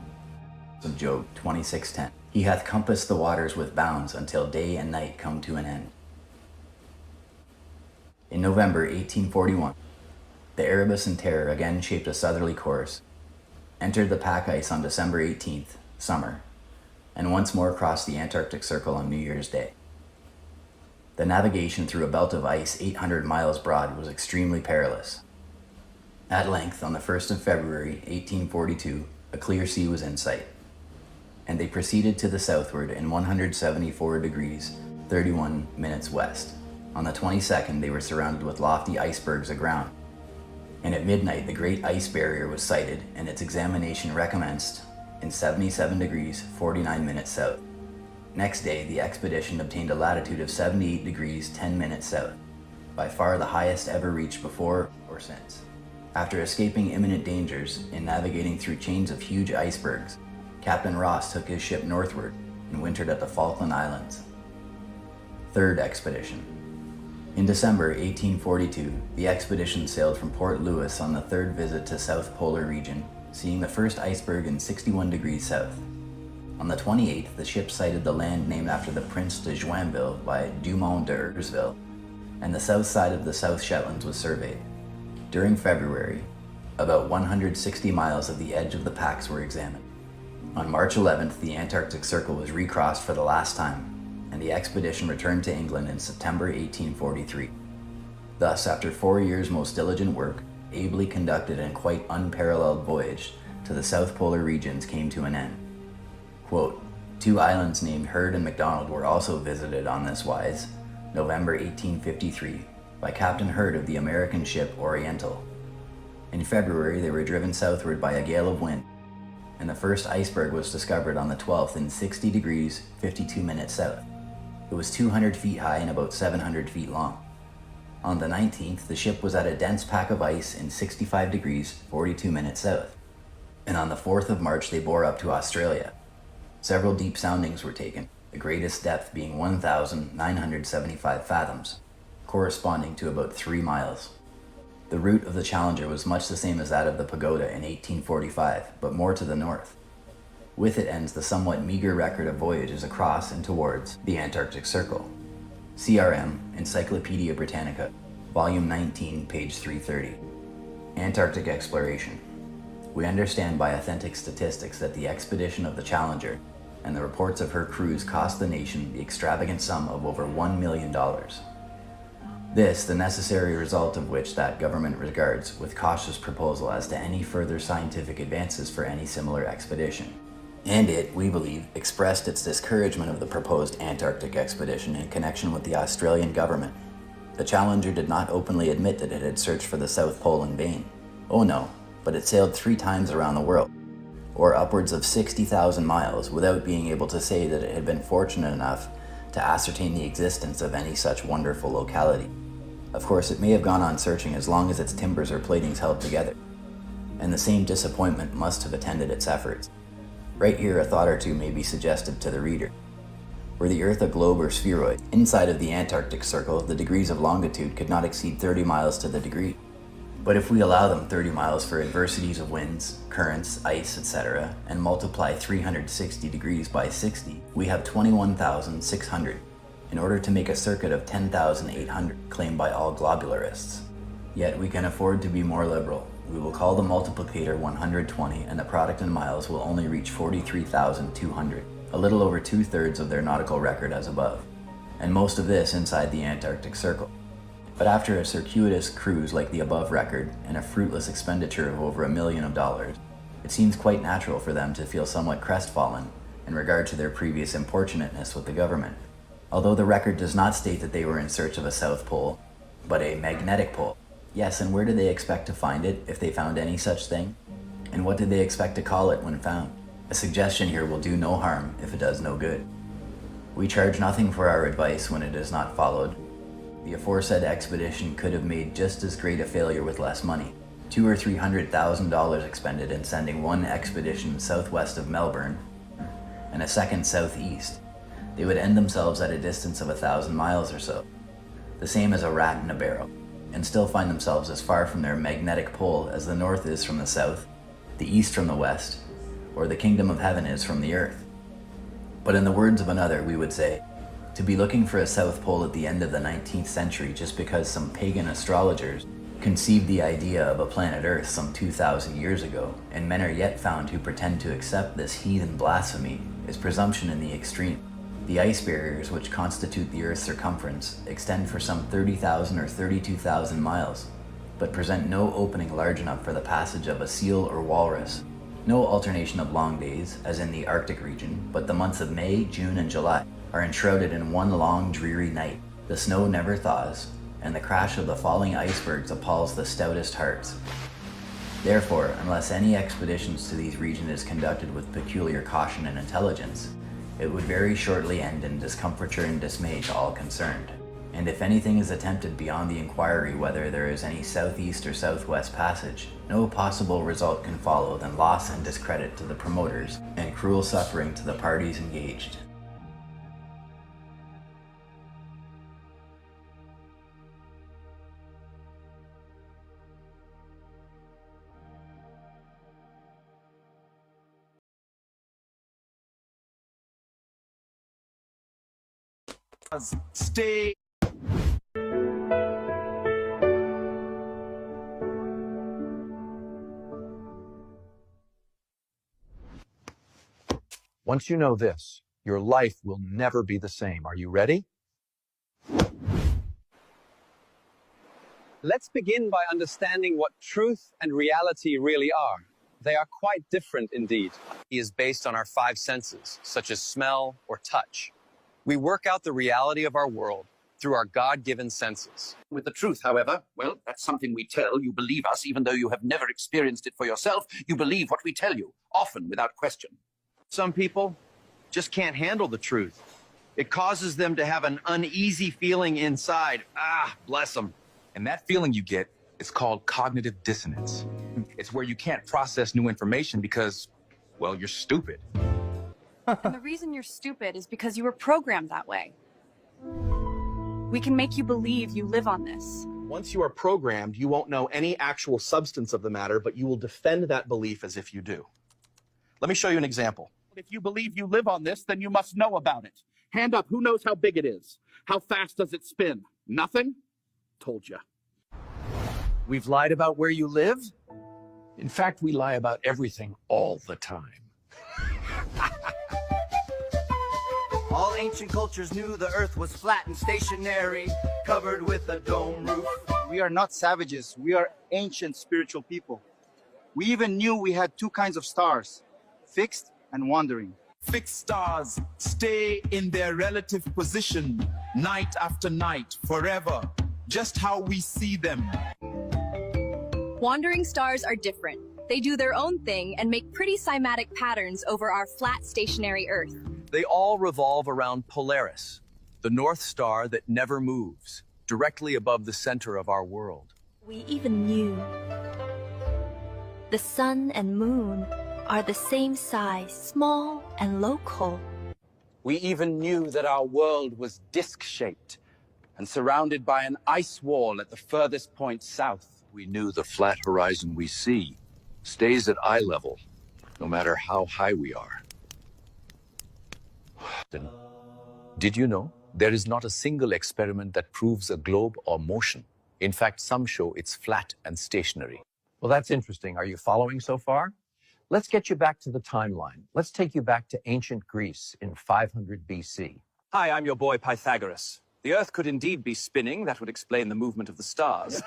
26:10. He hath compassed the waters with bounds until day and night come to an end. In November 1841, the Erebus and Terror again shaped a southerly course, entered the pack ice on December 18th, summer, and once more crossed the Antarctic Circle on New Year's Day. The navigation through a belt of ice 800 miles broad was extremely perilous. At length, on the 1st of February 1842, a clear sea was in sight, and they proceeded to the southward in 174 degrees 31 minutes west. On the 22nd, they were surrounded with lofty icebergs aground, and at midnight the great ice barrier was sighted and its examination recommenced in 77 degrees 49 minutes south. Next day, the expedition obtained a latitude of 78 degrees 10 minutes south, by far the highest ever reached before or since. After escaping imminent dangers in navigating through chains of huge icebergs, Captain Ross took his ship northward and wintered at the Falkland Islands. Third expedition. In December 1842, the expedition sailed from Port Louis on the third visit to South Polar region, seeing the first iceberg in 61 degrees south. On the 28th, the ship sighted the land named after the Prince de Joinville by Dumont d'Urville, and the south side of the South Shetlands was surveyed. During February, about 160 miles of the edge of the packs were examined. On March 11th, the Antarctic Circle was recrossed for the last time, and the expedition returned to England in September 1843. Thus, after 4 years' most diligent work, ably conducted and quite unparalleled voyage, to the South Polar regions came to an end. Quote, 2 islands named Heard and McDonald were also visited on this wise, November 1853, by Captain Heard of the American ship Oriental. In February, they were driven southward by a gale of wind, and the first iceberg was discovered on the 12th in 60 degrees 52 minutes south. It was 200 feet high and about 700 feet long. On the 19th, the ship was at a dense pack of ice in 65 degrees 42 minutes south. And on the 4th of March, they bore up to Australia. Several deep soundings were taken, the greatest depth being 1,975 fathoms, corresponding to about 3 miles. The route of the Challenger was much the same as that of the Pagoda in 1845, but more to the north. With it ends the somewhat meager record of voyages across and towards the Antarctic Circle. CRM, Encyclopedia Britannica, Volume 19, page 330. Antarctic Exploration. We understand by authentic statistics that the expedition of the Challenger and the reports of her crews cost the nation the extravagant sum of over $1 million. This, the necessary result of which that government regards with cautious proposal as to any further scientific advances for any similar expedition. And it, we believe, expressed its discouragement of the proposed Antarctic expedition in connection with the Australian government. The Challenger did not openly admit that it had searched for the South Pole in vain. Oh no, but it sailed 3 times around the world, or upwards of 60,000 miles, without being able to say that it had been fortunate enough to ascertain the existence of any such wonderful locality. Of course, it may have gone on searching as long as its timbers or platings held together, and the same disappointment must have attended its efforts. Right here, a thought or two may be suggested to the reader. Were the Earth a globe or spheroid, inside of the Antarctic Circle, the degrees of longitude could not exceed 30 miles to the degree. But if we allow them 30 miles for adversities of winds, currents, ice, etc., and multiply 360 degrees by 60, we have 21,600, in order to make a circuit of 10,800 claimed by all globularists. Yet we can afford to be more liberal. We will call the multiplicator 120, and the product in miles will only reach 43,200, a little over 2/3 of their nautical record as above, and most of this inside the Antarctic Circle. But after a circuitous cruise like the above record, and a fruitless expenditure of over $1 million, it seems quite natural for them to feel somewhat crestfallen in regard to their previous importunateness with the government. Although the record does not state that they were in search of a South Pole, but a magnetic pole. Yes, and where did they expect to find it, if they found any such thing? And what did they expect to call it when found? A suggestion here will do no harm if it does no good. We charge nothing for our advice when it is not followed. The aforesaid expedition could have made just as great a failure with less money. $200,000 or $300,000 expended in sending one expedition southwest of Melbourne and a second southeast. They would end themselves at a distance of 1,000 miles or so, the same as a rat in a barrel, and still find themselves as far from their magnetic pole as the north is from the south, the east from the west, or the kingdom of heaven is from the earth. But in the words of another, we would say, to be looking for a South Pole at the end of the 19th century just because some pagan astrologers conceived the idea of a planet Earth some 2,000 years ago, and men are yet found who pretend to accept this heathen blasphemy, is presumption in the extreme. The ice barriers which constitute the Earth's circumference extend for some 30,000 or 32,000 miles, but present no opening large enough for the passage of a seal or walrus. No alternation of long days, as in the Arctic region, but the months of May, June, and July are enshrouded in one long, dreary night. The snow never thaws, and the crash of the falling icebergs appalls the stoutest hearts. Therefore, unless any expeditions to these regions is conducted with peculiar caution and intelligence, it would very shortly end in discomfiture and dismay to all concerned. And if anything is attempted beyond the inquiry whether there is any southeast or southwest passage, no possible result can follow than loss and discredit to the promoters and cruel suffering to the parties engaged. Stay. Once you know this, your life will never be the same. Are you ready? Let's begin by understanding what truth and reality really are. They are quite different indeed. He is based on our 5 senses, such as smell or touch. We work out the reality of our world through our God-given senses. With the truth, however, well, that's something we tell. You believe us, even though you have never experienced it for yourself. You believe what we tell you, often without question. Some people just can't handle the truth. It causes them to have an uneasy feeling inside. Ah, bless them. And that feeling you get is called cognitive dissonance. It's where you can't process new information because, well, you're stupid. And the reason you're stupid is because you were programmed that way. We can make you believe you live on this. Once you are programmed, you won't know any actual substance of the matter, but you will defend that belief as if you do. Let me show you an example. If you believe you live on this, then you must know about it. Hand up, who knows how big it is? How fast does it spin? Nothing? Told you. We've lied about where you live? In fact, we lie about everything all the time. All ancient cultures knew the earth was flat and stationary, covered with a dome roof. We are not savages. We are ancient spiritual people. We even knew we had 2 kinds of stars, fixed and wandering. Fixed stars stay in their relative position night after night, forever, just how we see them. Wandering stars are different. They do their own thing and make pretty cymatic patterns over our flat, stationary Earth. They all revolve around Polaris, the North Star that never moves, directly above the center of our world. We even knew the sun and moon are the same size, small and local. We even knew that our world was disc-shaped and surrounded by an ice wall at the furthest point south. We knew the flat horizon we see stays at eye level, no matter how high we are. Did you know there is not a single experiment that proves a globe or motion? In fact, some show it's flat and stationary. Well, that's interesting. Are you following so far? Let's get you back to the timeline. Let's take you back to ancient Greece in 500 BC. Hi, I'm your boy Pythagoras. The Earth could indeed be spinning. That would explain the movement of the stars.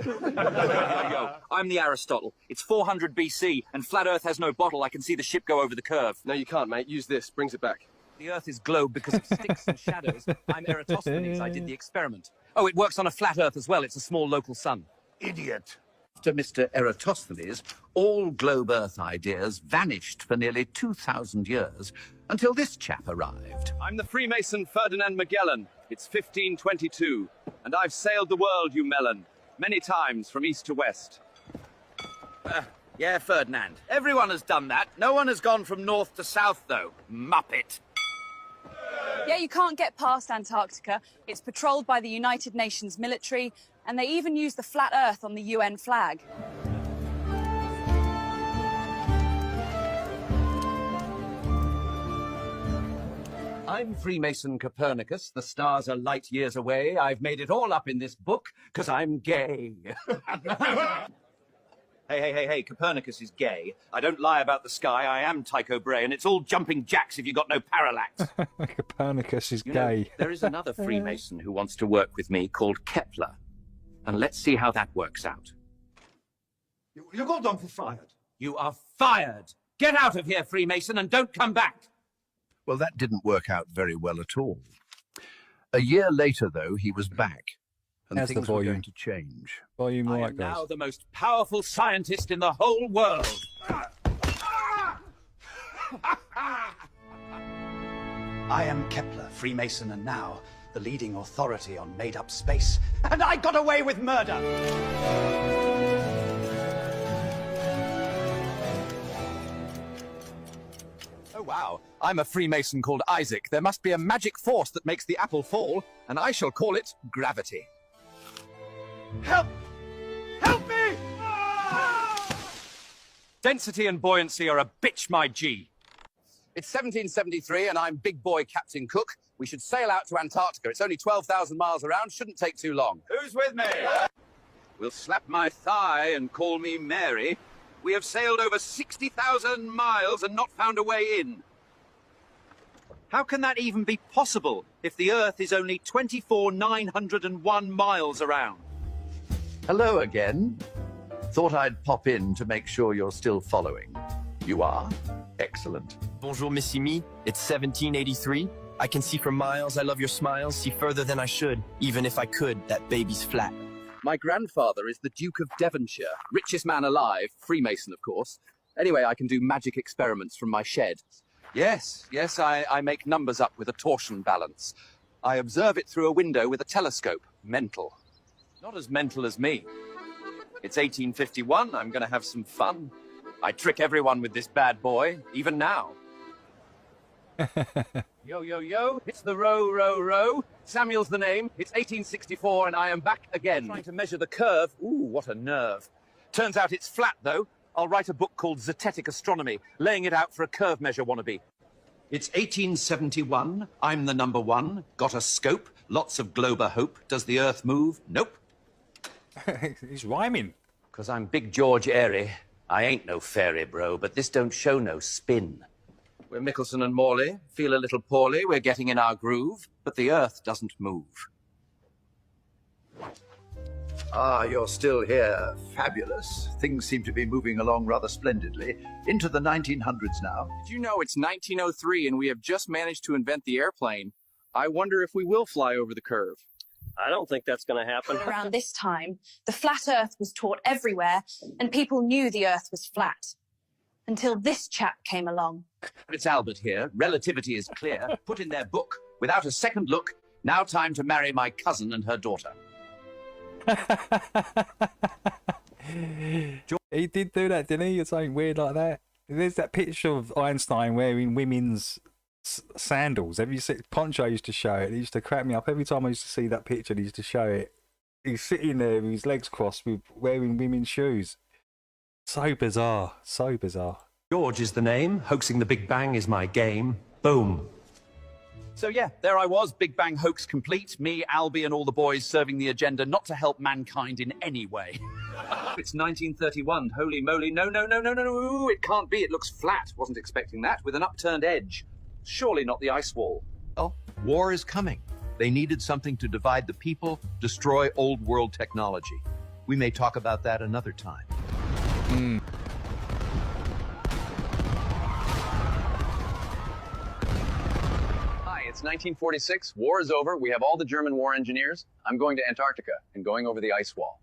Yo, I'm the Aristotle. It's 400 BC, and flat Earth has no bottle. I can see the ship go over the curve. No, you can't, mate. Use this. Brings it back. The Earth is globe because of sticks and shadows. I'm Eratosthenes. I did the experiment. Oh, it works on a flat Earth as well. It's a small local sun. Idiot. After Mr. Eratosthenes, all globe Earth ideas vanished for nearly 2,000 years until this chap arrived. I'm the Freemason Ferdinand Magellan. It's 1522, and I've sailed the world, you melon, many times from east to west. Yeah, Ferdinand. Everyone has done that. No one has gone from north to south, though. Muppet. Yeah, you can't get past Antarctica. It's patrolled by the United Nations military, and they even use the flat Earth on the UN flag. I'm Freemason Copernicus. The stars are light years away. I've made it all up in this book, because I'm gay. Hey, Copernicus is gay. I don't lie about the sky. I am Tycho Brahe, and it's all jumping jacks if you've got no parallax. Copernicus is You know, gay. there is another Freemason who wants to work with me called Kepler. And let's see how that works out. You're called on for fired. You are fired. Get out of here, Freemason, and don't come back. Well, that didn't work out very well at all. A year later, though, he was back, and How's the things were volume? going to change. Volume I right, am guys. now the most powerful scientist in the whole world. I am Kepler, Freemason, and now the leading authority on made-up space. And I got away with murder! Oh, wow. I'm a Freemason called Isaac. There must be a magic force that makes the apple fall, and I shall call it gravity. Help! Help me! Density and buoyancy are a bitch, my G. It's 1773, and I'm big boy Captain Cook. We should sail out to Antarctica. It's only 12,000 miles around. Shouldn't take too long. Who's with me? Will slap my thigh and call me Mary. We have sailed over 60,000 miles and not found a way in. How can that even be possible if the Earth is only 24,901 miles around? Hello again. Thought I'd pop in to make sure you're still following. You are? Excellent. Bonjour, Missy Me. It's 1783. I can see for miles. I love your smiles. See further than I should. Even if I could, that baby's flat. My grandfather is the Duke of Devonshire, richest man alive, Freemason, of course. Anyway, I can do magic experiments from my shed. Yes, I make numbers up with a torsion balance. I observe it through a window with a telescope. Mental. Not as mental as me. It's 1851. I'm going to have some fun. I trick everyone with this bad boy, even now. Yo, yo, yo, it's the row, row, row. Samuel's the name. It's 1864 and I am back again. Trying to measure the curve. Ooh, what a nerve. Turns out it's flat, though. I'll write a book called Zetetic Astronomy, laying it out for a curve measure wannabe. It's 1871. I'm the number one. Got a scope. Lots of glober hope. Does the Earth move? Nope. He's rhyming. Because I'm Big George Airy. I ain't no fairy, bro, but this don't show no spin. We're Mickelson and Morley, feel a little poorly, we're getting in our groove, but the Earth doesn't move. Ah, you're still here. Fabulous. Things seem to be moving along rather splendidly. Into the 1900s now. Did you know it's 1903 and we have just managed to invent the airplane? I wonder if we will fly over the curve. I don't think that's going to happen. Around this time, the flat Earth was taught everywhere, and people knew the Earth was flat. Until this chap came along. It's Albert here. Relativity is clear. Put in their book. Without a second look, now time to marry my cousin and her daughter. He did do that, didn't he? It's something weird like that. There's that picture of Einstein wearing women's sandals. Have you seen? Poncho used to show it. It used to crack me up every time I used to see that picture. He used to show it. He's sitting there with his legs crossed, with wearing women's shoes. So bizarre. So bizarre. George is the name. Hoaxing the Big Bang is my game. Boom. So yeah, there I was, Big Bang hoax complete. Me, Albie, and all the boys serving the agenda not to help mankind in any way. It's 1931. Holy moly. No. It can't be. It looks flat. Wasn't expecting that. With an upturned edge. Surely not the ice wall. Oh, war is coming. They needed something to divide the people, destroy old world technology. We may talk about that another time. Hi, it's 1946. War is over. We have all the German war engineers. I'm going to Antarctica and going over the ice wall.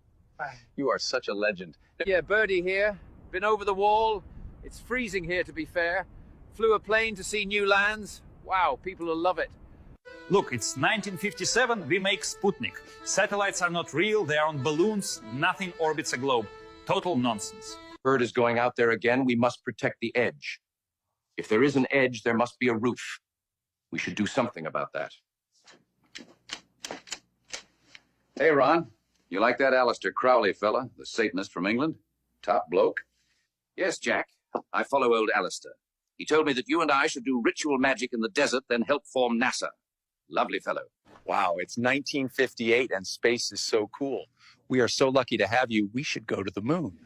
You are such a legend. Yeah, Birdie here. Been over the wall. It's freezing here, to be fair. Flew a plane to see new lands. Wow, people will love it. Look, it's 1957. We make Sputnik. Satellites are not real. They are on balloons. Nothing orbits a globe. Total nonsense. Bird is going out there again. We must protect the edge. If there is an edge, there must be a roof. We should do something about that. Hey, Ron. You like that Aleister Crowley fella, the Satanist from England? Top bloke? Yes, Jack. I follow old Aleister. He told me that you and I should do ritual magic in the desert, then help form NASA. Lovely fellow. Wow, it's 1958 and space is so cool. We are so lucky to have you. We should go to the moon.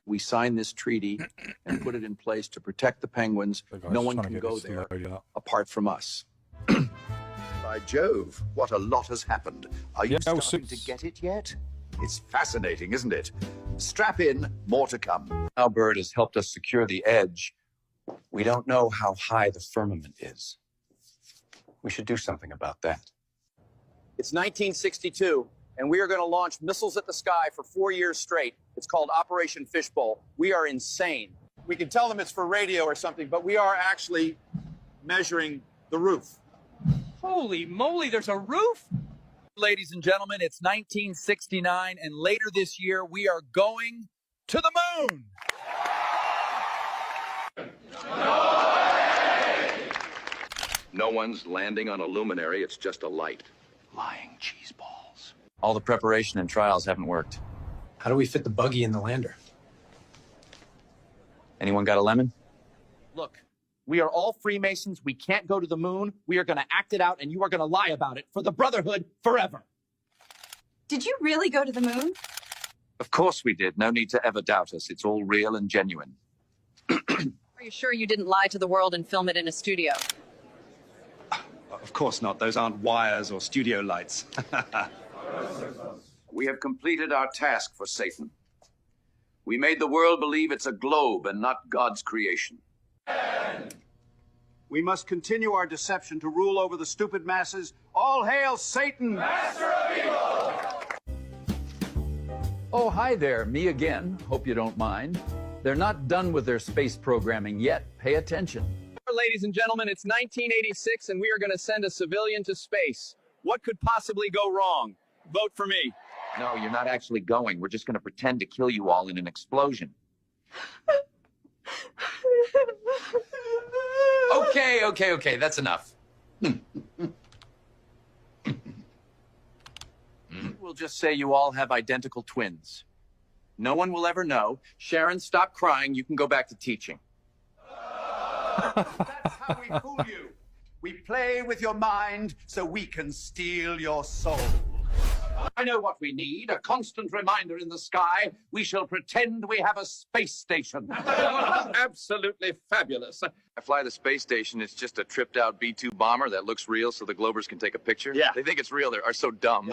We signed this treaty and put it in place to protect the penguins. No one can go there apart from us. By Jove, what a lot has happened. Are you starting to get it yet? It's fascinating, isn't it? Strap in, more to come. Now Bird has helped us secure the edge. We don't know how high the firmament is. We should do something about that. It's 1962, and we are going to launch missiles at the sky for 4 years straight. It's called Operation Fishbowl. We are insane. We can tell them it's for radio or something, but we are actually measuring the roof. Holy moly, there's a roof? Ladies and gentlemen, it's 1969, and later this year, we are going to the moon. No one's landing on a luminary. It's just a light. Lying cheese balls. All the preparation and trials haven't worked. How do we fit the buggy in the lander? Anyone got a lemon? Look, we are all Freemasons. We can't go to the moon. We are going to act it out, and you are going to lie about it for the Brotherhood forever. Did you really go to the moon? Of course we did. No need to ever doubt us. It's all real and genuine. Are you sure you didn't lie to the world and film it in a studio? Of course not. Those aren't wires or studio lights. We have completed our task for Satan. We made the world believe it's a globe and not God's creation. We must continue our deception to rule over the stupid masses. All hail Satan! Master of evil! Oh, hi there, me again. Hope you don't mind. They're not done with their space programming yet. Pay attention. Ladies and gentlemen, it's 1986 and we are going to send a civilian to space. What could possibly go wrong? Vote for me. No, you're not actually going. We're just going to pretend to kill you all in an explosion. Okay, that's enough. We'll just say you all have identical twins. No one will ever know. Sharon, stop crying. You can go back to teaching. That's how we fool you. We play with your mind so we can steal your soul. I know what we need, a constant reminder in the sky. We shall pretend we have a space station. Absolutely fabulous. I fly the space station. It's just a tripped out B-2 bomber that looks real so the Globers can take a picture. Yeah. They think it's real. They are so dumb.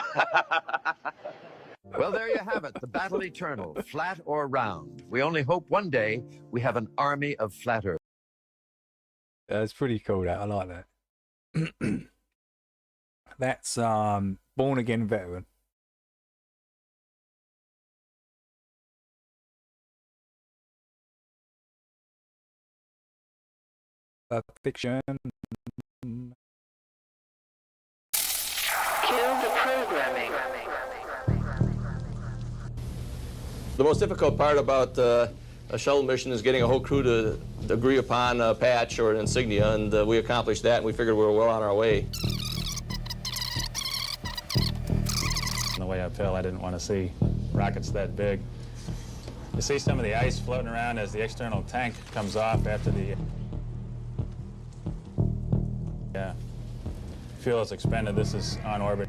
Well, there you have it. The battle eternal, flat or round. We only hope one day we have an army of flat earth. That's pretty cool, that. I like that. That's Born Again Veteran. Fiction. Kill the programming. The most difficult part about a shuttle mission is getting a whole crew to agree upon a patch or an insignia, and we accomplished that, and we figured we were well on our way. The way I fell, I didn't want to see rockets that big. You see some of the ice floating around as the external tank comes off after the fuel is expended. This is on orbit.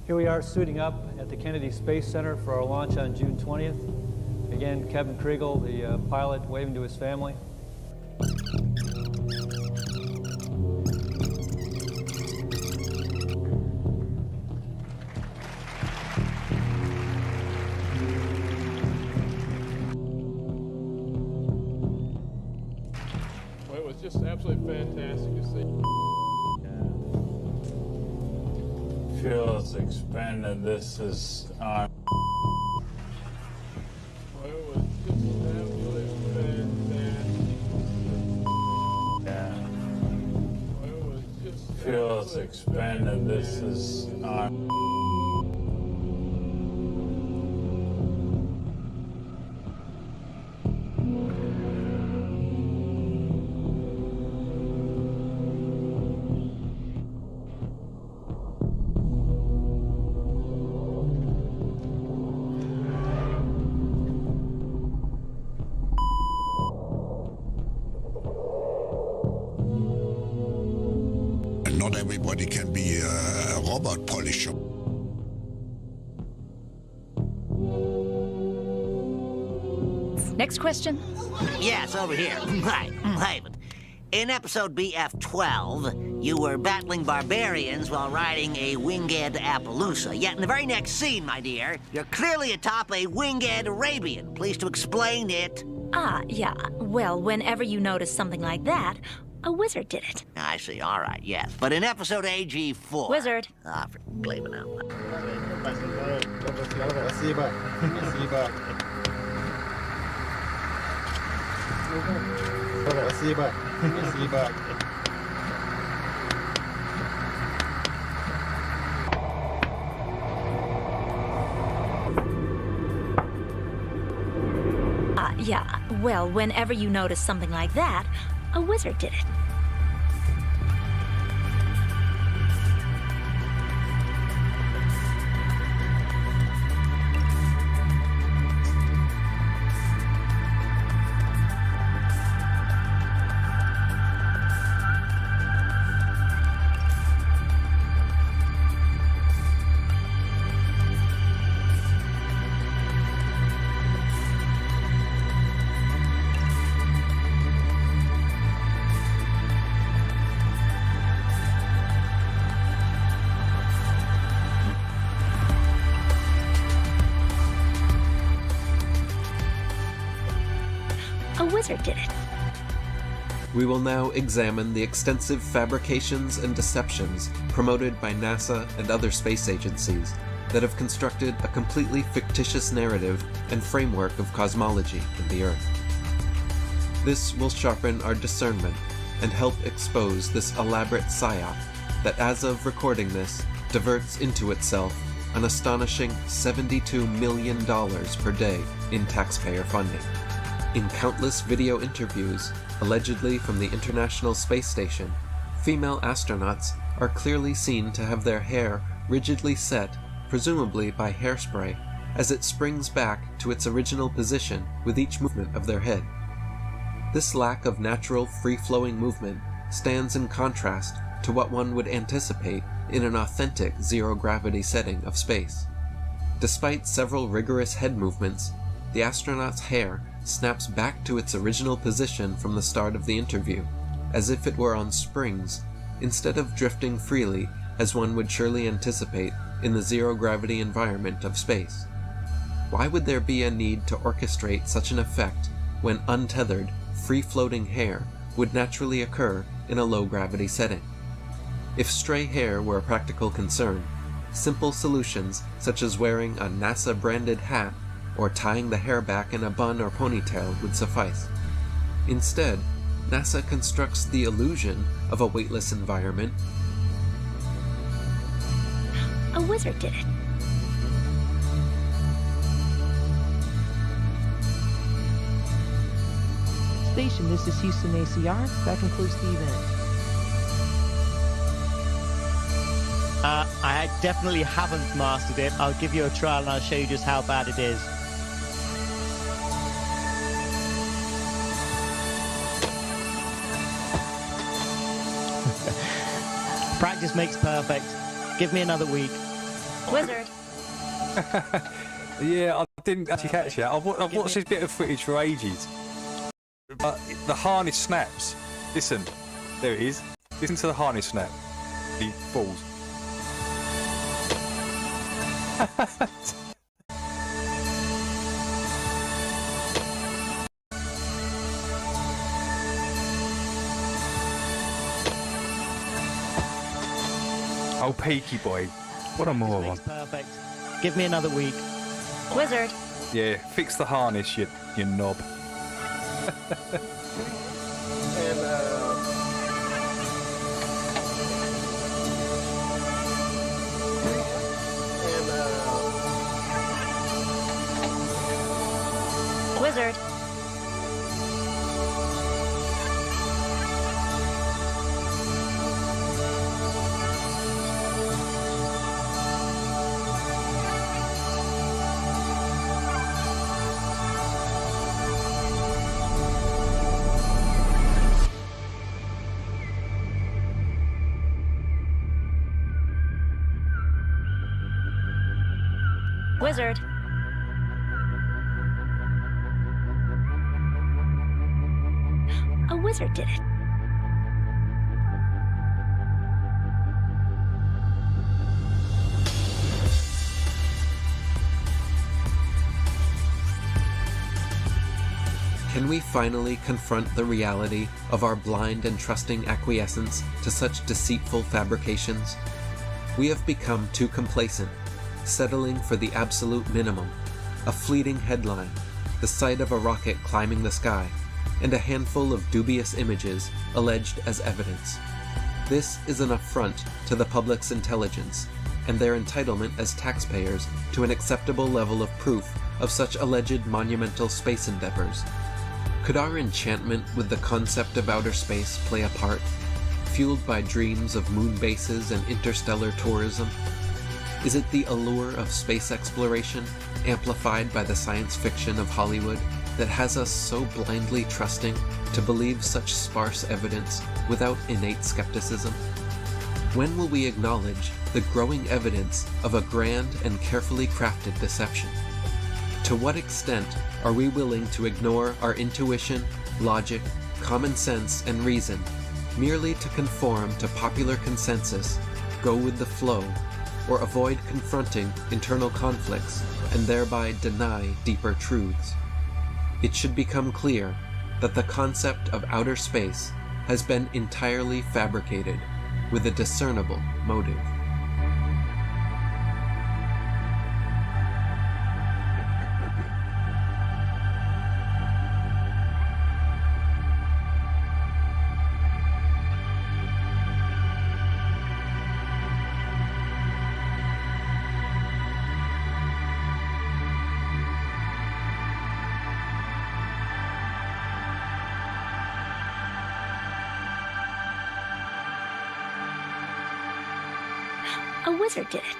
Here we are suiting up at the Kennedy Space Center for our launch on June 20th. Again, Kevin Kriegel, the pilot, waving to his family. Well, it was just absolutely fantastic to see. Fuel is expended. This is on. Well, it was just absolutely fantastic. Yeah. Well, it was just Fuel is expended. This is on. Not everybody can be a robot polisher. Next question? Yes, over here. Right. In episode BF-12, you were battling barbarians while riding a winged Appaloosa. Yet in the very next scene, my dear, you're clearly atop a winged Arabian. Please to explain it. Yeah. Well, whenever you notice something like that, a wizard did it. I see. All right, yes. But in episode AG-4... Wizard. For blaming out. Yeah. Well, whenever you notice something like that, a wizard did it. wizard did it. We will now examine the extensive fabrications and deceptions promoted by NASA and other space agencies that have constructed a completely fictitious narrative and framework of cosmology in the Earth. This will sharpen our discernment and help expose this elaborate psyop that, as of recording this, diverts into itself an astonishing $72 million per day in taxpayer funding. In countless video interviews, allegedly from the International Space Station, female astronauts are clearly seen to have their hair rigidly set, presumably by hairspray, as it springs back to its original position with each movement of their head. This lack of natural, free-flowing movement stands in contrast to what one would anticipate in an authentic zero-gravity setting of space. Despite several rigorous head movements, the astronaut's hair snaps back to its original position from the start of the interview, as if it were on springs, instead of drifting freely as one would surely anticipate in the zero-gravity environment of space. Why would there be a need to orchestrate such an effect when untethered, free-floating hair would naturally occur in a low-gravity setting? If stray hair were a practical concern, simple solutions such as wearing a NASA-branded hat or tying the hair back in a bun or ponytail would suffice. Instead, NASA constructs the illusion of a weightless environment. A wizard did it. Station, this is Houston ACR. That concludes the event. I definitely haven't mastered it. I'll give you a trial and I'll show you just how bad it is. Practice makes perfect. Give me another week. Wizard. Yeah, I didn't actually catch that. I've watched this bit of footage for ages. The harness snaps. Listen, there it is. Listen to the harness snap. He falls. Oh, Peaky Boy. What a moron. Perfect. Give me another week. Wizard. Yeah, fix the harness, you knob. Wizard. Wizard. A wizard did it. Can we finally confront the reality of our blind and trusting acquiescence to such deceitful fabrications? We have become too complacent, settling for the absolute minimum, a fleeting headline, the sight of a rocket climbing the sky, and a handful of dubious images alleged as evidence. This is an affront to the public's intelligence and their entitlement as taxpayers to an acceptable level of proof of such alleged monumental space endeavors. Could our enchantment with the concept of outer space play a part, fueled by dreams of moon bases and interstellar tourism? Is it the allure of space exploration, amplified by the science fiction of Hollywood, that has us so blindly trusting to believe such sparse evidence without innate skepticism? When will we acknowledge the growing evidence of a grand and carefully crafted deception? To what extent are we willing to ignore our intuition, logic, common sense, and reason merely to conform to popular consensus, go with the flow, or avoid confronting internal conflicts and thereby deny deeper truths? It should become clear that the concept of outer space has been entirely fabricated with a discernible motive. A wizard did it.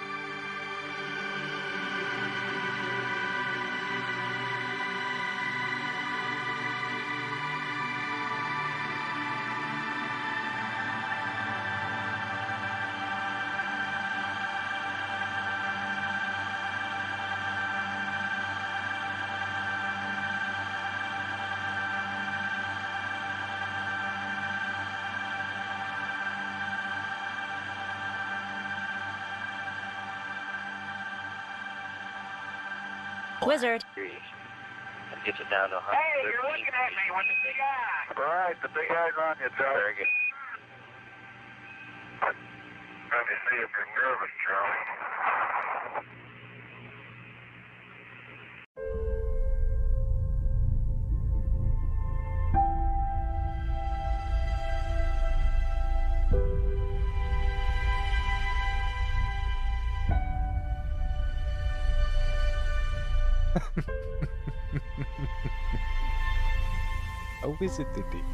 Wizard. Get you down to 100. Hey, you're looking at me with the big eye. All right, the big eye's on you, Joe. Very good. Let me see if you're nervous, Joe. A wizard did it.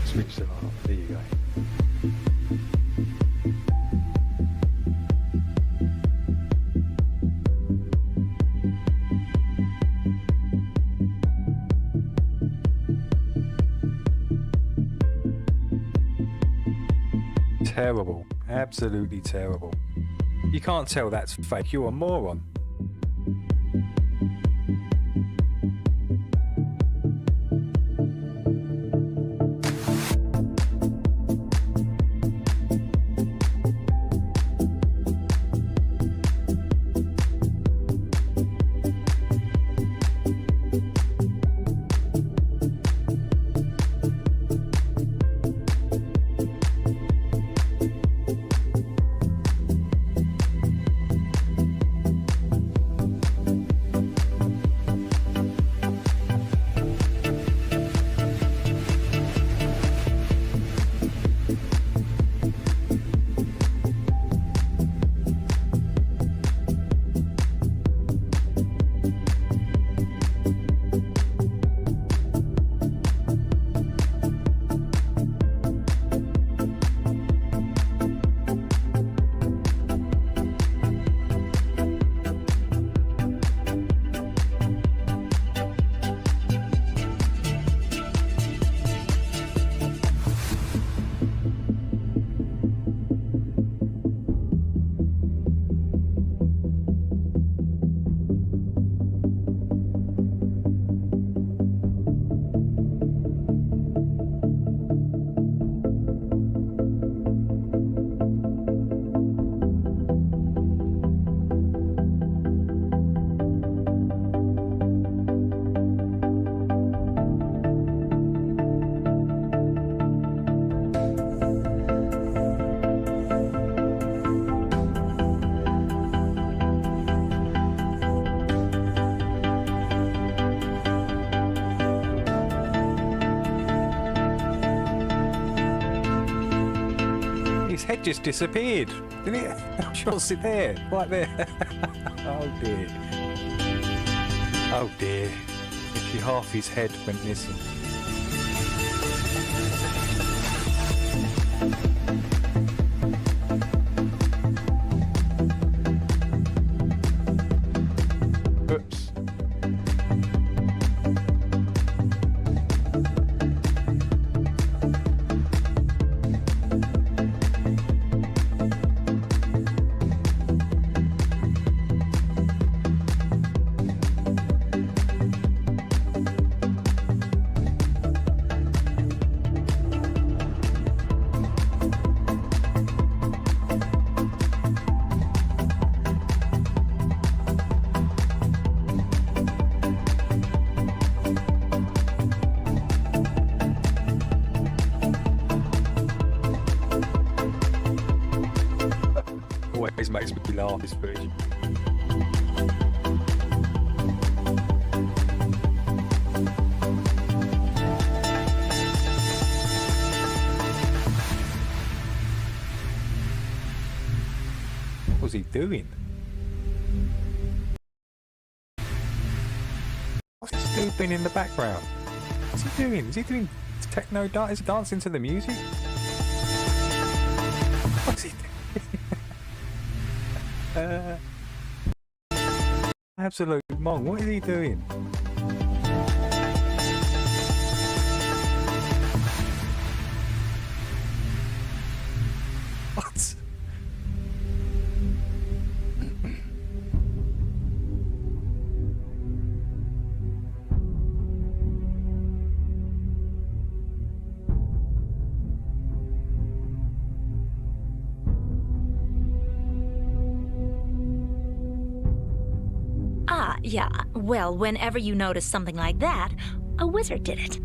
Switch it on. There you go. Terrible. Absolutely terrible. You can't tell that's fake. You're a moron. His head just disappeared, didn't it? What's it there? Right there. Oh dear. Oh dear. Actually, half his head went missing. Oops. makes me laugh, this footage. What was he doing? What's this dude doing in the background? What's he doing? Is he doing techno dance? Is he dancing to the music? What's he doing? Absolute mong. What is he doing? What? Yeah, well, whenever you notice something like that, a wizard did it.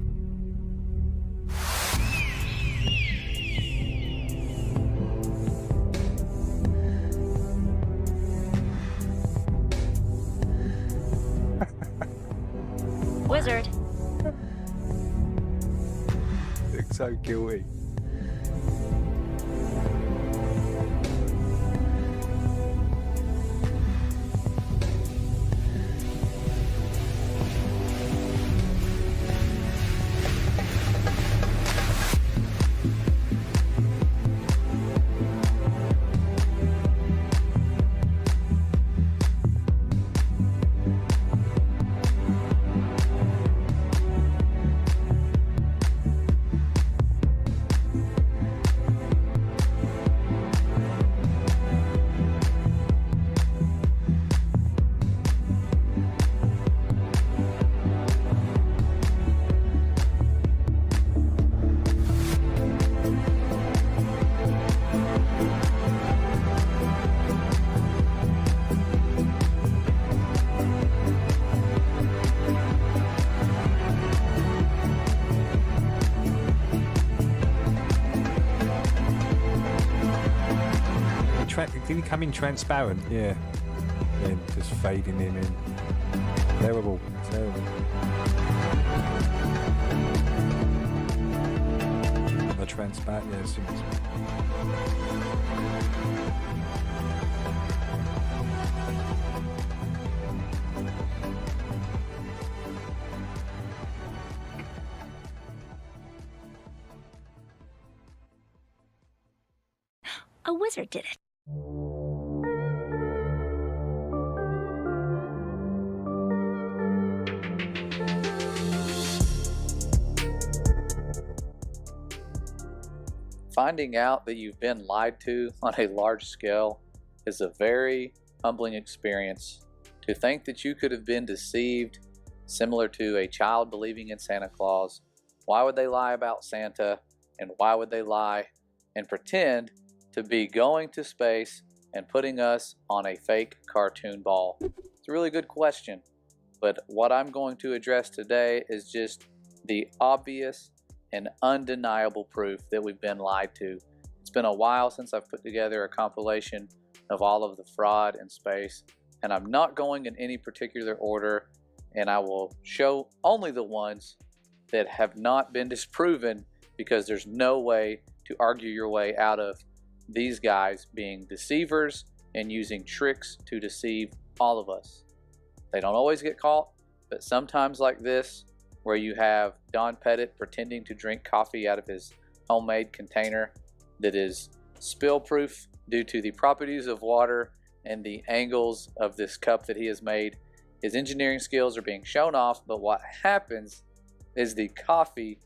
Wizard. Looks so guilty. Did he come in transparent? Yeah. Then just fading him in. Terrible. Terrible. The transparent, yeah, as soon as... A wizard did it. Finding out that you've been lied to on a large scale is a very humbling experience. To think that you could have been deceived, similar to a child believing in Santa Claus. Why would they lie about Santa? And why would they lie and pretend to be going to space and putting us on a fake cartoon ball? It's a really good question, but what I'm going to address today is just the obvious and undeniable proof that we've been lied to. It's been a while since I've put together a compilation of all of the fraud in space, and I'm not going in any particular order, and I will show only the ones that have not been disproven, because there's no way to argue your way out of these guys being deceivers and using tricks to deceive all of us. They don't always get caught, but sometimes like this, where you have Don Pettit pretending to drink coffee out of his homemade container that is spill-proof due to the properties of water and the angles of this cup that he has made. His engineering skills are being shown off, but what happens is the coffee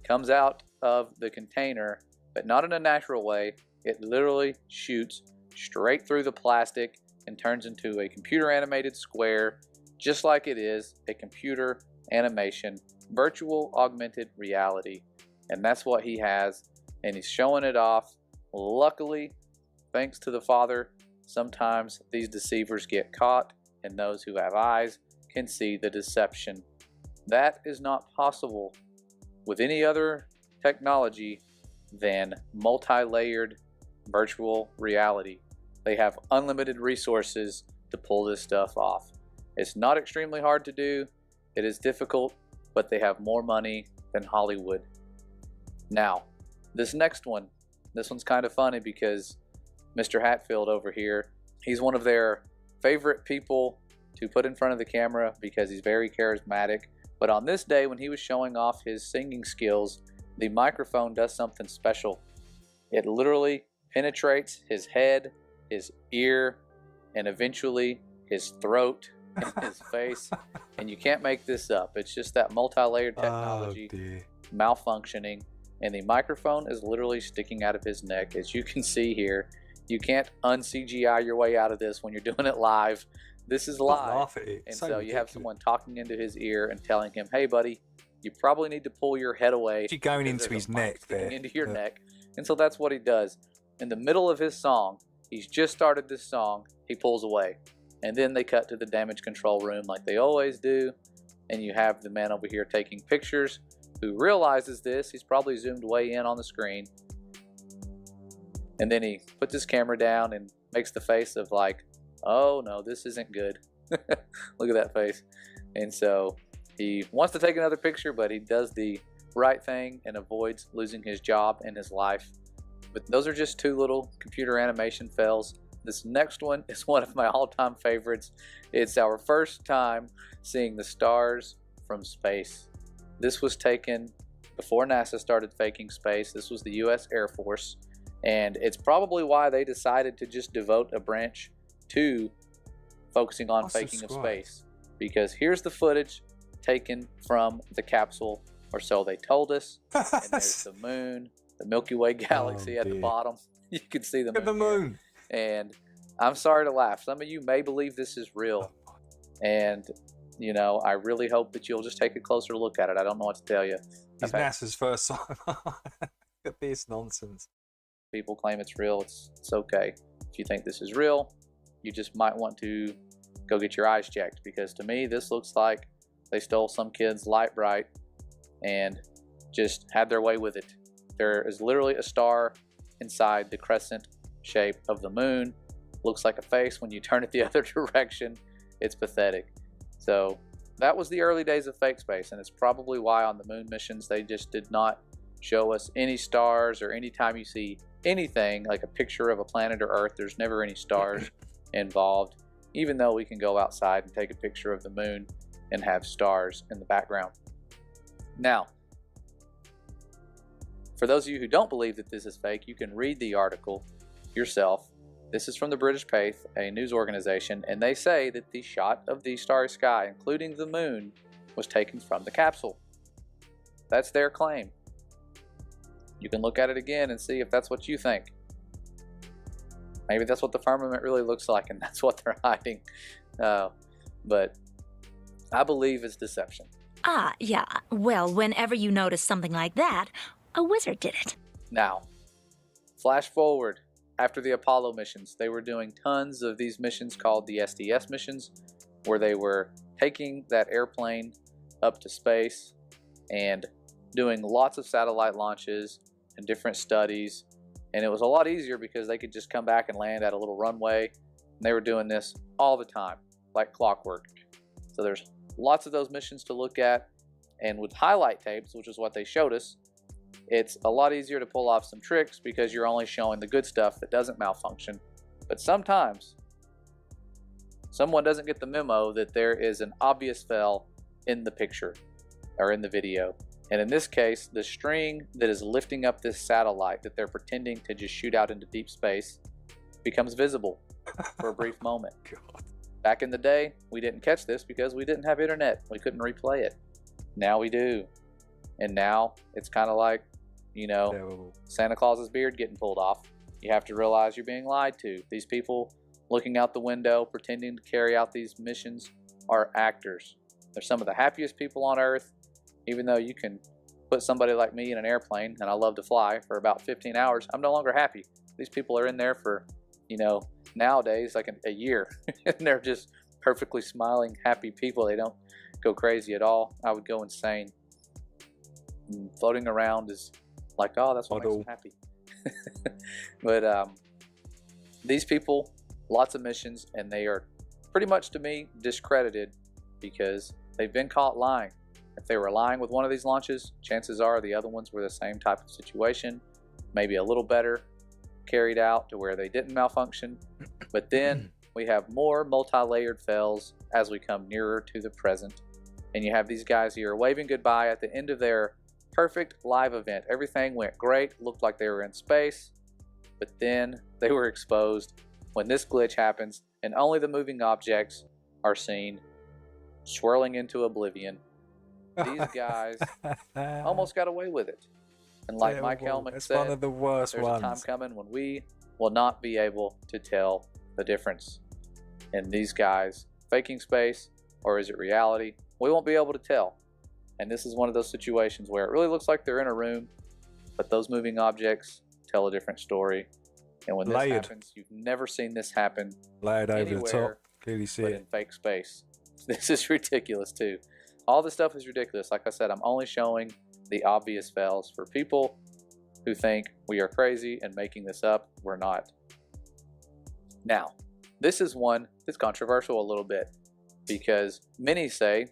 comes out of the container, but not in a natural way. It literally shoots straight through the plastic and turns into a computer animated square, just like it is a computer animation, virtual augmented reality. And that's what he has, and he's showing it off. Luckily, thanks to the Father, sometimes these deceivers get caught, and those who have eyes can see the deception. That is not possible with any other technology than multi-layered virtual reality. They have unlimited resources to pull this stuff off. It's not extremely hard to do. It is difficult, but they have more money than Hollywood. Now, this next one, this one's kind of funny because Mr. Hatfield over here, he's one of their favorite people to put in front of the camera because he's very charismatic. But on this day, when he was showing off his singing skills, the microphone does something special. It literally penetrates his head, his ear, and eventually his throat and his face. And you can't make this up. It's just that multi-layered technology malfunctioning. And the microphone is literally sticking out of his neck, as you can see here. You can't un-CGI your way out of this when you're doing it live. This is live. And so you have someone talking into his ear and telling him, hey, buddy, you probably need to pull your head away. You're going into his neck there. Into your neck. And so that's what he does. In the middle of his song, he's just started this song, he pulls away. And then they cut to the damage control room like they always do. And you have the man over here taking pictures who realizes this. He's probably zoomed way in on the screen. And then he puts his camera down and makes the face of like, oh no, this isn't good. Look at that face. And so he wants to take another picture, but he does the right thing and avoids losing his job and his life. But those are just two little computer animation fails. This next one is one of my all-time favorites. It's our first time seeing the stars from space. This was taken before NASA started faking space. This was the US Air Force. And it's probably why they decided to just devote a branch to focusing on faking of space. Because here's the footage taken from the capsule, or so they told us. And there's the moon, the Milky Way galaxy at the bottom. You can see the moon. Look at the moon. And I'm sorry to laugh. Some of you may believe this is real. And, you know, I really hope that you'll just take a closer look at it. I don't know what to tell you. It's NASA's first song. Look at this nonsense. People claim it's real. It's okay. If you think this is real, you just might want to go get your eyes checked, because to me this looks like they stole some kid's light bright and just had their way with it. There is literally a star inside the crescent shape of the moon. Looks like a face when you turn it the other direction. It's pathetic. So that was the early days of fake space, and it's probably why on the moon missions they just did not show us any stars, or anytime you see anything like a picture of a planet or Earth, there's never any stars involved, even though we can go outside and take a picture of the moon and have stars in the background. Now, for those of you who don't believe that this is fake, you can read the article yourself. This is from the British Faith, a news organization, and they say that the shot of the starry sky, including the moon, was taken from the capsule. That's their claim. You can look at it again and see if that's what you think. Maybe that's what the firmament really looks like, and that's what they're hiding. But I believe it's deception. Ah, yeah. Well, whenever you notice something like that, a wizard did it. Now, flash forward. After the Apollo missions, they were doing tons of these missions called the STS missions, where they were taking that airplane up to space and doing lots of satellite launches and different studies. And it was a lot easier because they could just come back and land at a little runway. And they were doing this all the time, like clockwork. So there's lots of those missions to look at. And with highlight tapes, which is what they showed us, it's a lot easier to pull off some tricks because you're only showing the good stuff that doesn't malfunction. But sometimes someone doesn't get the memo that there is an obvious fail in the picture or in the video. And in this case, the string that is lifting up this satellite that they're pretending to just shoot out into deep space becomes visible for a brief moment. Back in the day, we didn't catch this because we didn't have internet. We couldn't replay it. Now we do. And now it's kind of like, you know, Santa Claus's beard getting pulled off. You have to realize you're being lied to. These people looking out the window, pretending to carry out these missions, are actors. They're some of the happiest people on Earth. Even though you can put somebody like me in an airplane, and I love to fly, for about 15 hours, I'm no longer happy. These people are in there for, you know, nowadays like a year. And they're just perfectly smiling, happy people. They don't go crazy at all. I would go insane. And floating around is like, oh, that's what makes me happy. But These people, lots of missions, and they are pretty much, to me, discredited because they've been caught lying. If they were lying with one of these launches, chances are the other ones were the same type of situation, maybe a little better carried out to where they didn't malfunction. But then we have more multi-layered fails as we come nearer to the present. And you have these guys here waving goodbye at the end of their perfect live event. Everything went great, looked like they were in space, but then they were exposed when this glitch happens and only the moving objects are seen swirling into oblivion. These guys almost got away with it. And like Mike Hellman said, one of the worst there's ones. a time coming when we will not be able to tell the difference in these guys faking space or is it reality. We won't be able to tell. And this is one of those situations where it really looks like they're in a room, but those moving objects tell a different story. And when this happens, you've never seen this happen layered over the top. anywhere Clearly see but it. in fake space. This is ridiculous too. All this stuff is ridiculous. Like I said, I'm only showing the obvious fails for people who think we are crazy and making this up. We're not. Now, this is one that's controversial a little bit because many say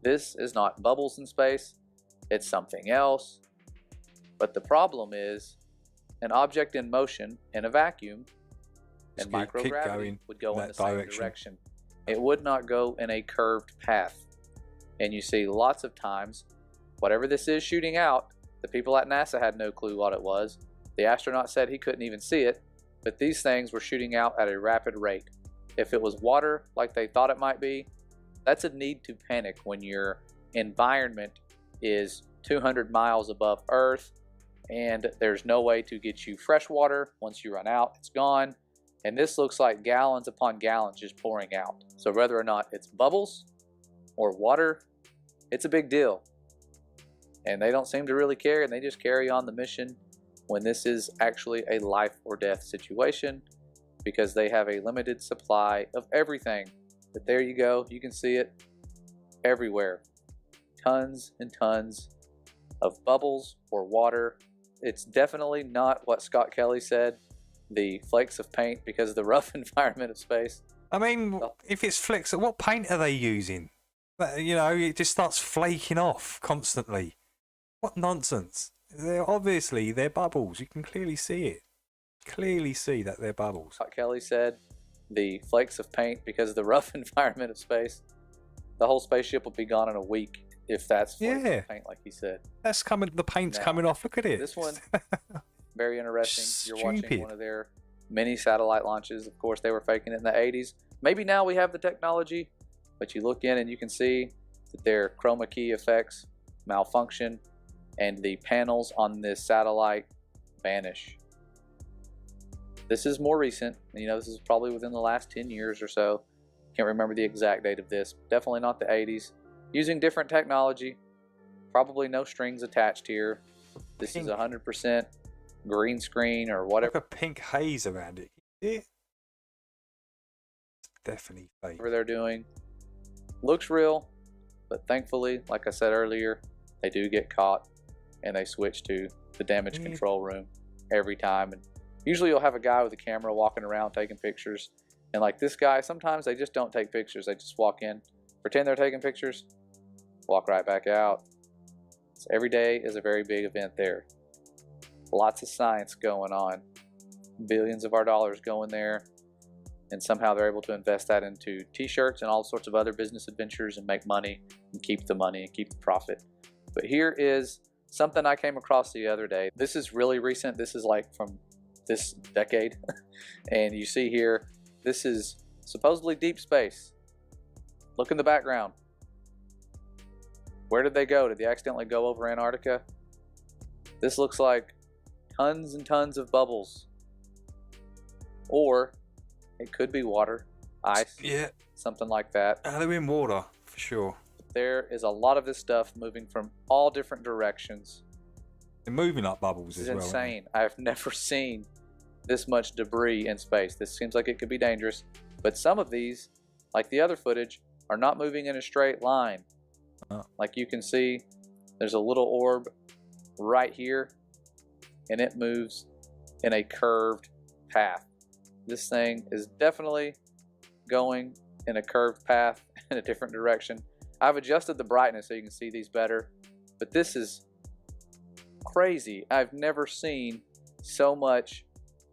this is not bubbles in space, it's something else. But the problem is an object in motion in a vacuum and microgravity would go in the same direction. It would not go in a curved path. And you see lots of times, whatever this is shooting out, the people at NASA had no clue what it was. The astronaut said he couldn't even see it, but these things were shooting out at a rapid rate. If it was water like they thought it might be, that's a need to panic when your environment is 200 miles above Earth and there's no way to get you fresh water. Once you run out, it's gone. And this looks like gallons upon gallons just pouring out. So whether or not it's bubbles or water, it's a big deal. And they don't seem to really care, and they just carry on the mission when this is actually a life or death situation because they have a limited supply of everything. But there you go, you can see it everywhere. Tons and tons of bubbles or water. It's definitely not what Scott Kelly said, the flakes of paint because of the rough environment of space. I mean, if it's flakes, what paint are they using? You know, it just starts flaking off constantly. What nonsense. They're bubbles. You can clearly see it. Clearly see that they're bubbles. Scott Kelly said, the flakes of paint because of the rough environment of space. The whole spaceship will be gone in a week if that's flakes of paint like he said. That's coming, the paint's coming off. Look at it. This one, very interesting. You're watching one of their mini satellite launches. Of course, they were faking it in the 80s. Maybe now we have the technology, but you look in and you can see that their chroma key effects malfunction and the panels on this satellite vanish. This is more recent. You know, this is probably within the last 10 years or so. Can't remember the exact date of this. Definitely not the 80s. Using different technology. Probably no strings attached here. This is 100% green screen or whatever. Like a pink haze around it. Yeah. It's definitely fake. Whatever they're doing. Looks real, but thankfully, like I said earlier, they do get caught and they switch to the damage control room every time. And usually you'll have a guy with a camera walking around taking pictures. And like this guy, sometimes they just don't take pictures. They just walk in, pretend they're taking pictures, walk right back out. So every day is a very big event there. Lots of science going on. Billions of our dollars go in there. And somehow they're able to invest that into t-shirts and all sorts of other business adventures and make money and keep the money and keep the profit. But here is something I came across the other day. This is really recent. This is like from this decade. And you see here, this is supposedly deep space. Look in the background. Where did they go? Did they accidentally go over Antarctica? This looks like tons and tons of bubbles. Or it could be water, ice, something like that. They're in water, for sure. There is a lot of this stuff moving from all different directions. They're moving like bubbles as well. It's insane. I've never seen this much debris in space. This seems like it could be dangerous. But some of these, like the other footage, are not moving in a straight line. Like you can see, there's a little orb right here, and it moves in a curved path. This thing is definitely going in a curved path in a different direction. I've adjusted the brightness so you can see these better, but this is crazy. I've never seen so much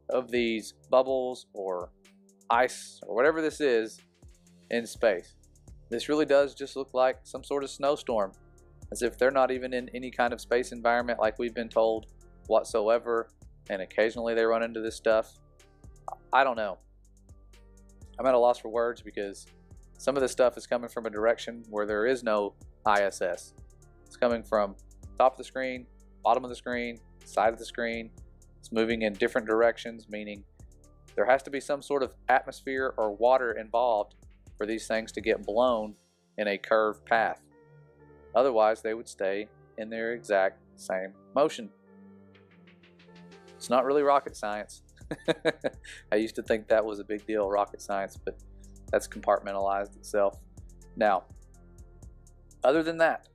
of these bubbles or ice or whatever this is in space. This really does just look like some sort of snowstorm, as if they're not even in any kind of space environment like we've been told whatsoever, and occasionally they run into this stuff. I don't know. I'm at a loss for words because some of this stuff is coming from a direction where there is no ISS. It's coming from top of the screen, bottom of the screen, side of the screen. It's moving in different directions, meaning there has to be some sort of atmosphere or water involved for these things to get blown in a curved path. Otherwise, they would stay in their exact same motion. It's not really rocket science. I used to think that was a big deal, rocket science, but that's compartmentalized itself. Now, other than that,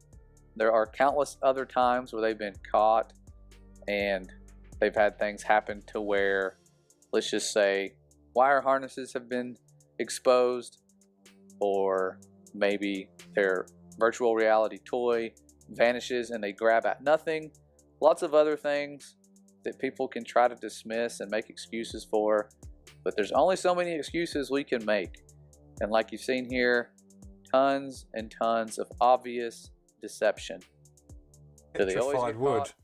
there are countless other times where they've been caught and they've had things happen to where, let's just say, wire harnesses have been exposed, or maybe their virtual reality toy vanishes and they grab at nothing. Lots of other things that people can try to dismiss and make excuses for, but there's only so many excuses we can make. And like you've seen here, tons and tons of obvious deception. Do they always get caught?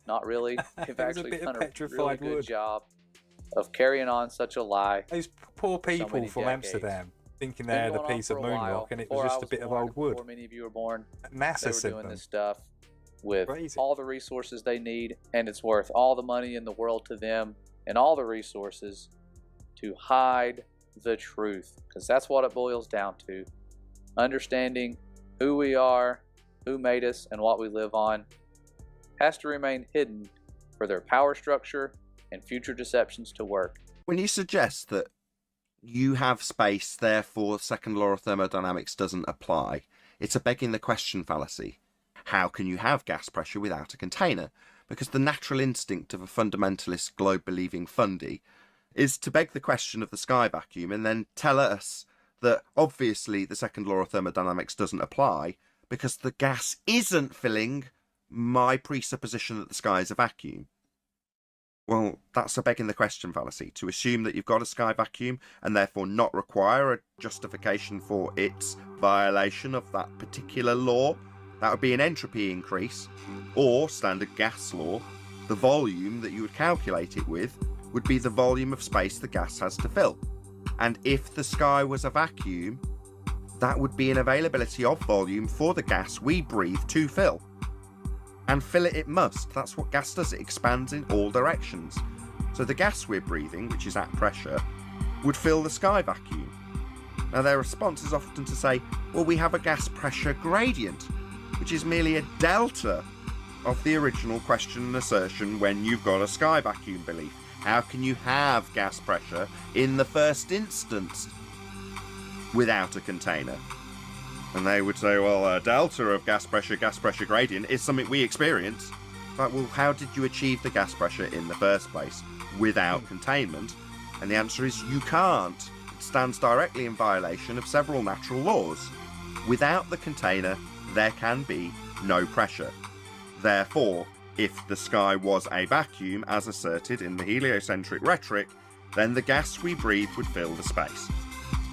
Not really. They've actually done a really good job of carrying on such a lie. Those poor people from Amsterdam thinking they had a piece of moon rock and it was just a bit of old wood. Before many of you were born, NASA they were sent doing them. this stuff with all the resources they need, and it's worth all the money in the world to them and all the resources to hide the truth, because that's what it boils down to. Understanding who we are, who made us, and what we live on has to remain hidden for their power structure and future deceptions to work. When you suggest that you have space, therefore second law of thermodynamics doesn't apply, it's a begging the question fallacy. How can you have gas pressure without a container? Because the natural instinct of a fundamentalist globe-believing fundy is to beg the question of the sky vacuum and then tell us that obviously the second law of thermodynamics doesn't apply because the gas isn't filling my presupposition that the sky is a vacuum. Well, that's a begging the question fallacy, to assume that you've got a sky vacuum and therefore not require a justification for its violation of that particular law. That would be an entropy increase, or standard gas law. The volume that you would calculate it with would be the volume of space the gas has to fill. And if the sky was a vacuum, that would be an availability of volume for the gas we breathe to fill. And fill it must. That's what gas does. It expands in all directions. So the gas we're breathing, which is at pressure, would fill the sky vacuum. Now their response is often to say, well, we have a gas pressure gradient, which is merely a delta of the original question and assertion when you've got a sky vacuum belief. How can you have gas pressure in the first instance without a container? And they would say, well, a delta of gas pressure gradient is something we experience. But, well, how did you achieve the gas pressure in the first place without containment? And the answer is you can't. It stands directly in violation of several natural laws. Without the container, there can be no pressure. Therefore, if the sky was a vacuum, as asserted in the heliocentric rhetoric, then the gas we breathe would fill the space.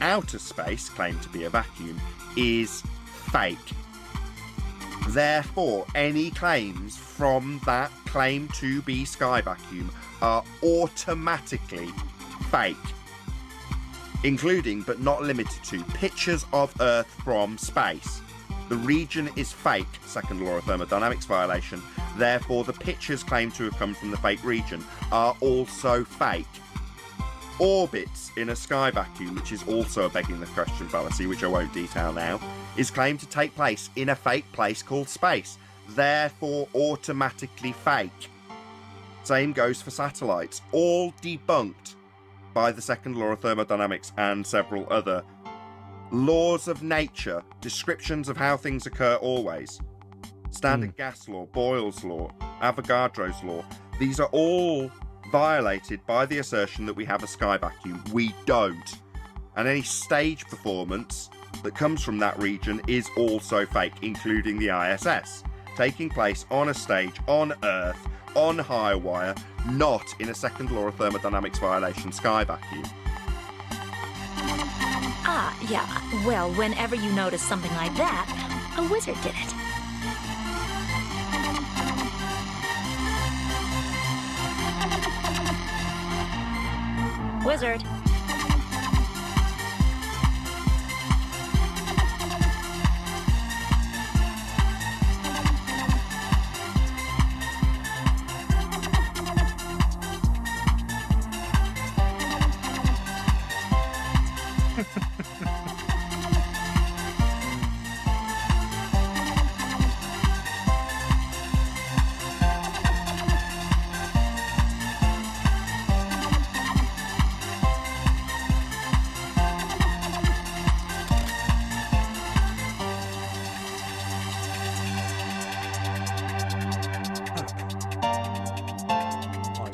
Outer space, claimed to be a vacuum, is fake. Therefore, any claims from that claim to be sky vacuum are automatically fake, including but not limited to pictures of Earth from space. The region is fake, second law of thermodynamics violation. Therefore, the pictures claimed to have come from the fake region are also fake. Orbits in a sky vacuum, which is also a begging the question fallacy, which I won't detail now, is claimed to take place in a fake place called space, therefore automatically fake. Same goes for satellites, all debunked by the second law of thermodynamics and several other laws of nature, descriptions of how things occur always. Standard gas law, Boyle's law, Avogadro's law, these are all violated by the assertion that we have a sky vacuum. We don't. And any stage performance that comes from that region is also fake, including the ISS, taking place on a stage on Earth, on high wire, not in a second law of thermodynamics violation sky vacuum. Ah, yeah. Well, whenever you notice something like that, a wizard did it. Wizard.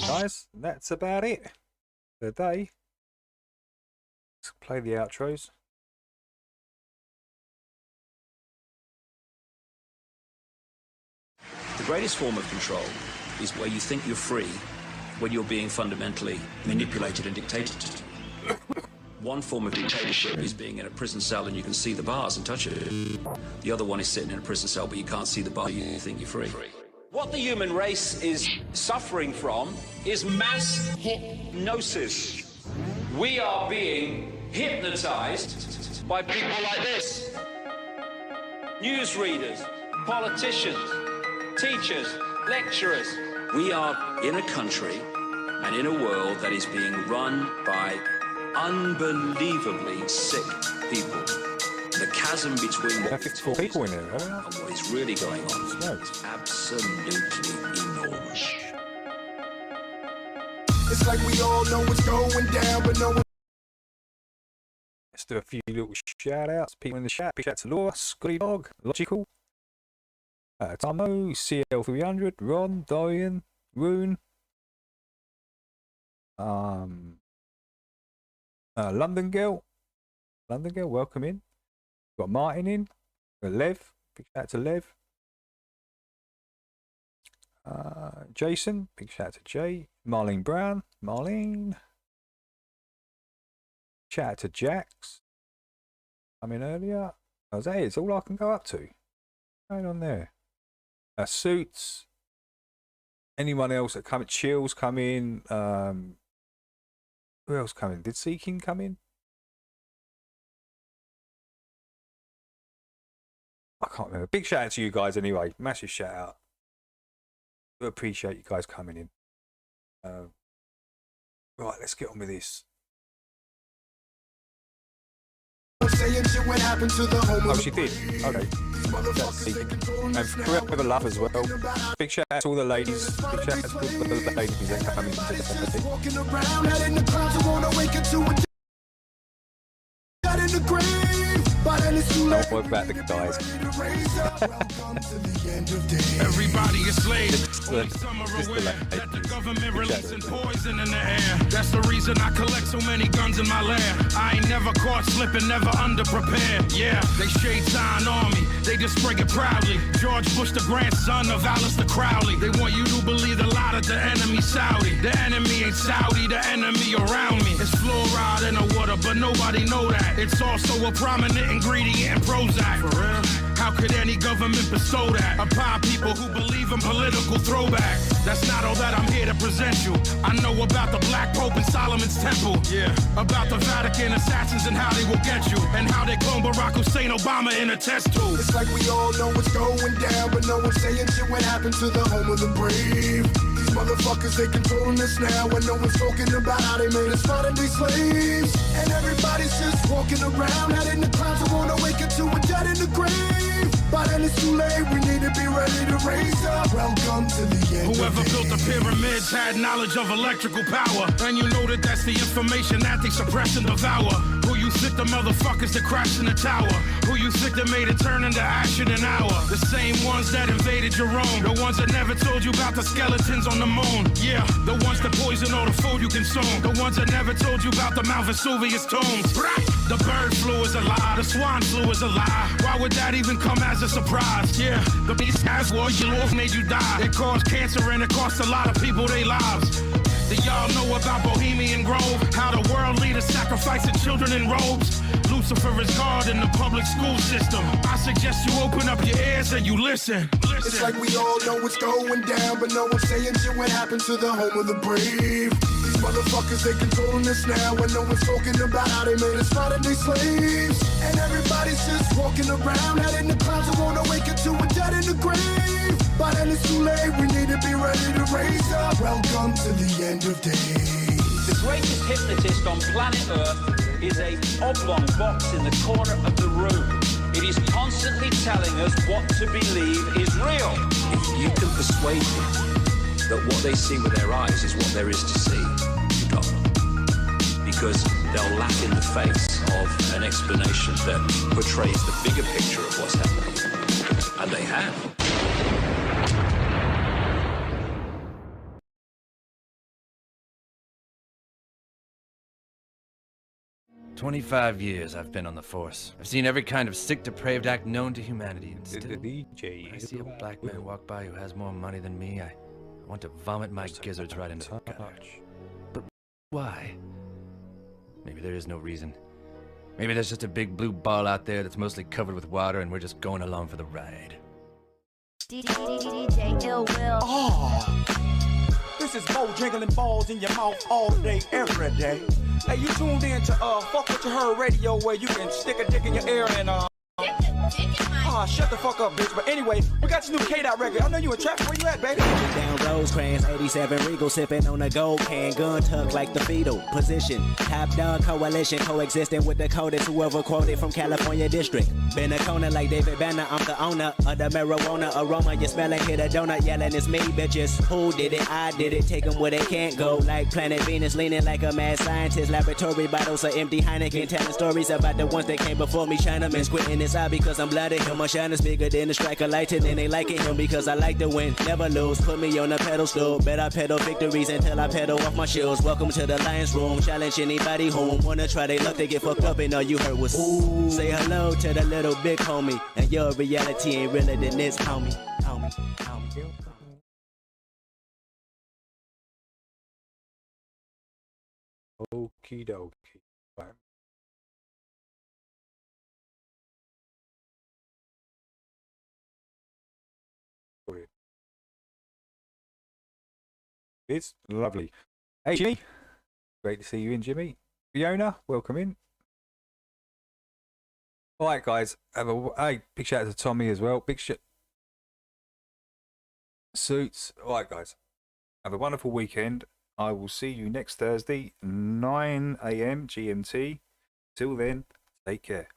Guys, that's about it for the day. Let's play the outros. The greatest form of control is where you think you're free when you're being fundamentally manipulated and dictated to. One form of dictatorship is being in a prison cell and you can see the bars and touch it. The other one is sitting in a prison cell but you can't see the bar, you think you're free. What the human race is suffering from is mass hypnosis. We are being hypnotized by people like this. Newsreaders, politicians, teachers, lecturers. We are in a country and in a world that is being run by unbelievably sick people. The chasm between what is people in there, and what is really going on is absolutely enormous. It's like we all know what's going down, but no one. Let's do a few little shout outs. People in the chat. Big shout to Laura, Scotty Dog, Logical, Tomo, CL300, Ron, Dorian, Rune, London Girl, welcome in. Got Martin in, got Lev, big shout out to Lev. Jason, big shout out to Jay. Marlene Brown, Marlene. Shout out to Jax. I'm in earlier. Oh, that is all I can go up to. What's going on there? Suits. Anyone else that come? Chills come in. Who else come in? Did Seeking come in? I can't remember. Big shout out to you guys anyway. Massive shout out. I appreciate you guys coming in. Right, let's get on with this. Oh, she did. Okay. And Forever Love as well. Big shout out to all the ladies. Big shout out to all the ladies that come in today. Don't worry about the guys. Everybody is slaves. The government releasing poison in the air. That's the reason I collect so many guns in my lair. I ain't never caught slipping, never underprepared. Yeah, they shade sign on me. They display it proudly. George Bush, the grandson of Alistair Crowley. They want you to believe the lie that the enemy Saudi. The enemy ain't Saudi, the enemy around me. It's fluoride in the water, but nobody know that. It's also a prominent ingredient in Prozac. For real? How could any government bestow that upon people who believe in political throwback? That's not all that I'm here to present you. I know about the Black Pope and Solomon's Temple. Yeah. About the Vatican assassins and how they will get you. And how they clone Barack Hussein Obama in a test tube. It's like we all know what's going down, but no one's saying shit what happened to the home of the brave. These motherfuckers, they controlling us now, and no one's talking about how they made us modern day slaves. And everybody's just walking around, out in the clouds, who wanna wake up to a dead in the grave. By then it's too late, we need to be ready to raise up. Welcome to the end. Whoever built the pyramids had knowledge of electrical power. And you know that that's the information that they suppress and devour. Who you you think the motherfuckers that crashed in the tower? Who you think that made it turn into ash in an hour? The same ones that invaded your own. The ones that never told you about the skeletons on the moon. Yeah, the ones that poison all the food you consume. The ones that never told you about the Mount Vesuvius tombs. The bird flu is a lie. The swan flu is a lie. Why would that even come as a surprise? Yeah, the beast has war, you wolf made you die. It caused cancer and it cost a lot of people their lives. Do y'all know about Bohemian Grove? How the world leaders sacrificing children in robes? Lucifer is God in the public school system. I suggest you open up your ears and you listen. It's like we all know what's going down, but no one's saying shit what happened to the home of the brave. These motherfuckers, they controlling us now, and no one's talking about how they made us modern day slaves. And everybody's just walking around, head in the clouds and won't awaken to a dead in the grave. But then it's too late, we need to be ready to raise up. Welcome to the end of days. The greatest hypnotist on planet Earth is a oblong box in the corner of the room. It is constantly telling us what to believe is real. If you can persuade them that what they see with their eyes is what there is to see, you got them. Because they'll laugh in the face of an explanation that portrays the bigger picture of what's happening. And they have. 25 years I've been on the force. I've seen every kind of sick, depraved act known to humanity, and still, when I see a black man walk by who has more money than me, I want to vomit my gizzards right into the gutter. But why? Maybe there is no reason. Maybe there's just a big blue ball out there that's mostly covered with water, and we're just going along for the ride. DJ Ill Will. Oh, this is Bo jiggling balls in your mouth all day, every day. Hey, you tuned in to Fuck What You Heard Radio, where you can stick a dick in your ear and shut the fuck up, bitch. But anyway, we got your new K-Dot record. I know you in traffic. Where you at, baby? Down Rosecrans, 87 Regal, sipping on a gold can, gun tucked like the fetal position. Top dog coalition, coexisting with the coldest whoever quoted from California district. Been a corner like David Banner, I'm the owner of the marijuana aroma. You smelling, hit a donut, yelling, it's me, bitches. Who did it? I did it. Take them where they can't go. Like Planet Venus, leaning like a mad scientist. Laboratory bottles of empty Heineken, telling stories about the ones that came before me. Chinamen squinting this eye because I'm blooded. My shine is bigger than the striker lighting, and they like it him because I like to win, never lose. Put me on a pedestal, bet I pedal victories until I pedal off my shoes. Welcome to the Lions Room, challenge anybody who wanna try they luck to get fucked up, and all you heard was ooh. Say hello to the little big homie, and your reality ain't realer than this, homie. Okie dokie. Right. It's lovely. Hey, Jimmy. Great to see you in, Jimmy. Fiona, welcome in. All right, guys. Hey, big shout out to Tommy as well. Big shit. Suits. All right, guys. Have a wonderful weekend. I will see you next Thursday, 9 AM GMT. Till then, take care.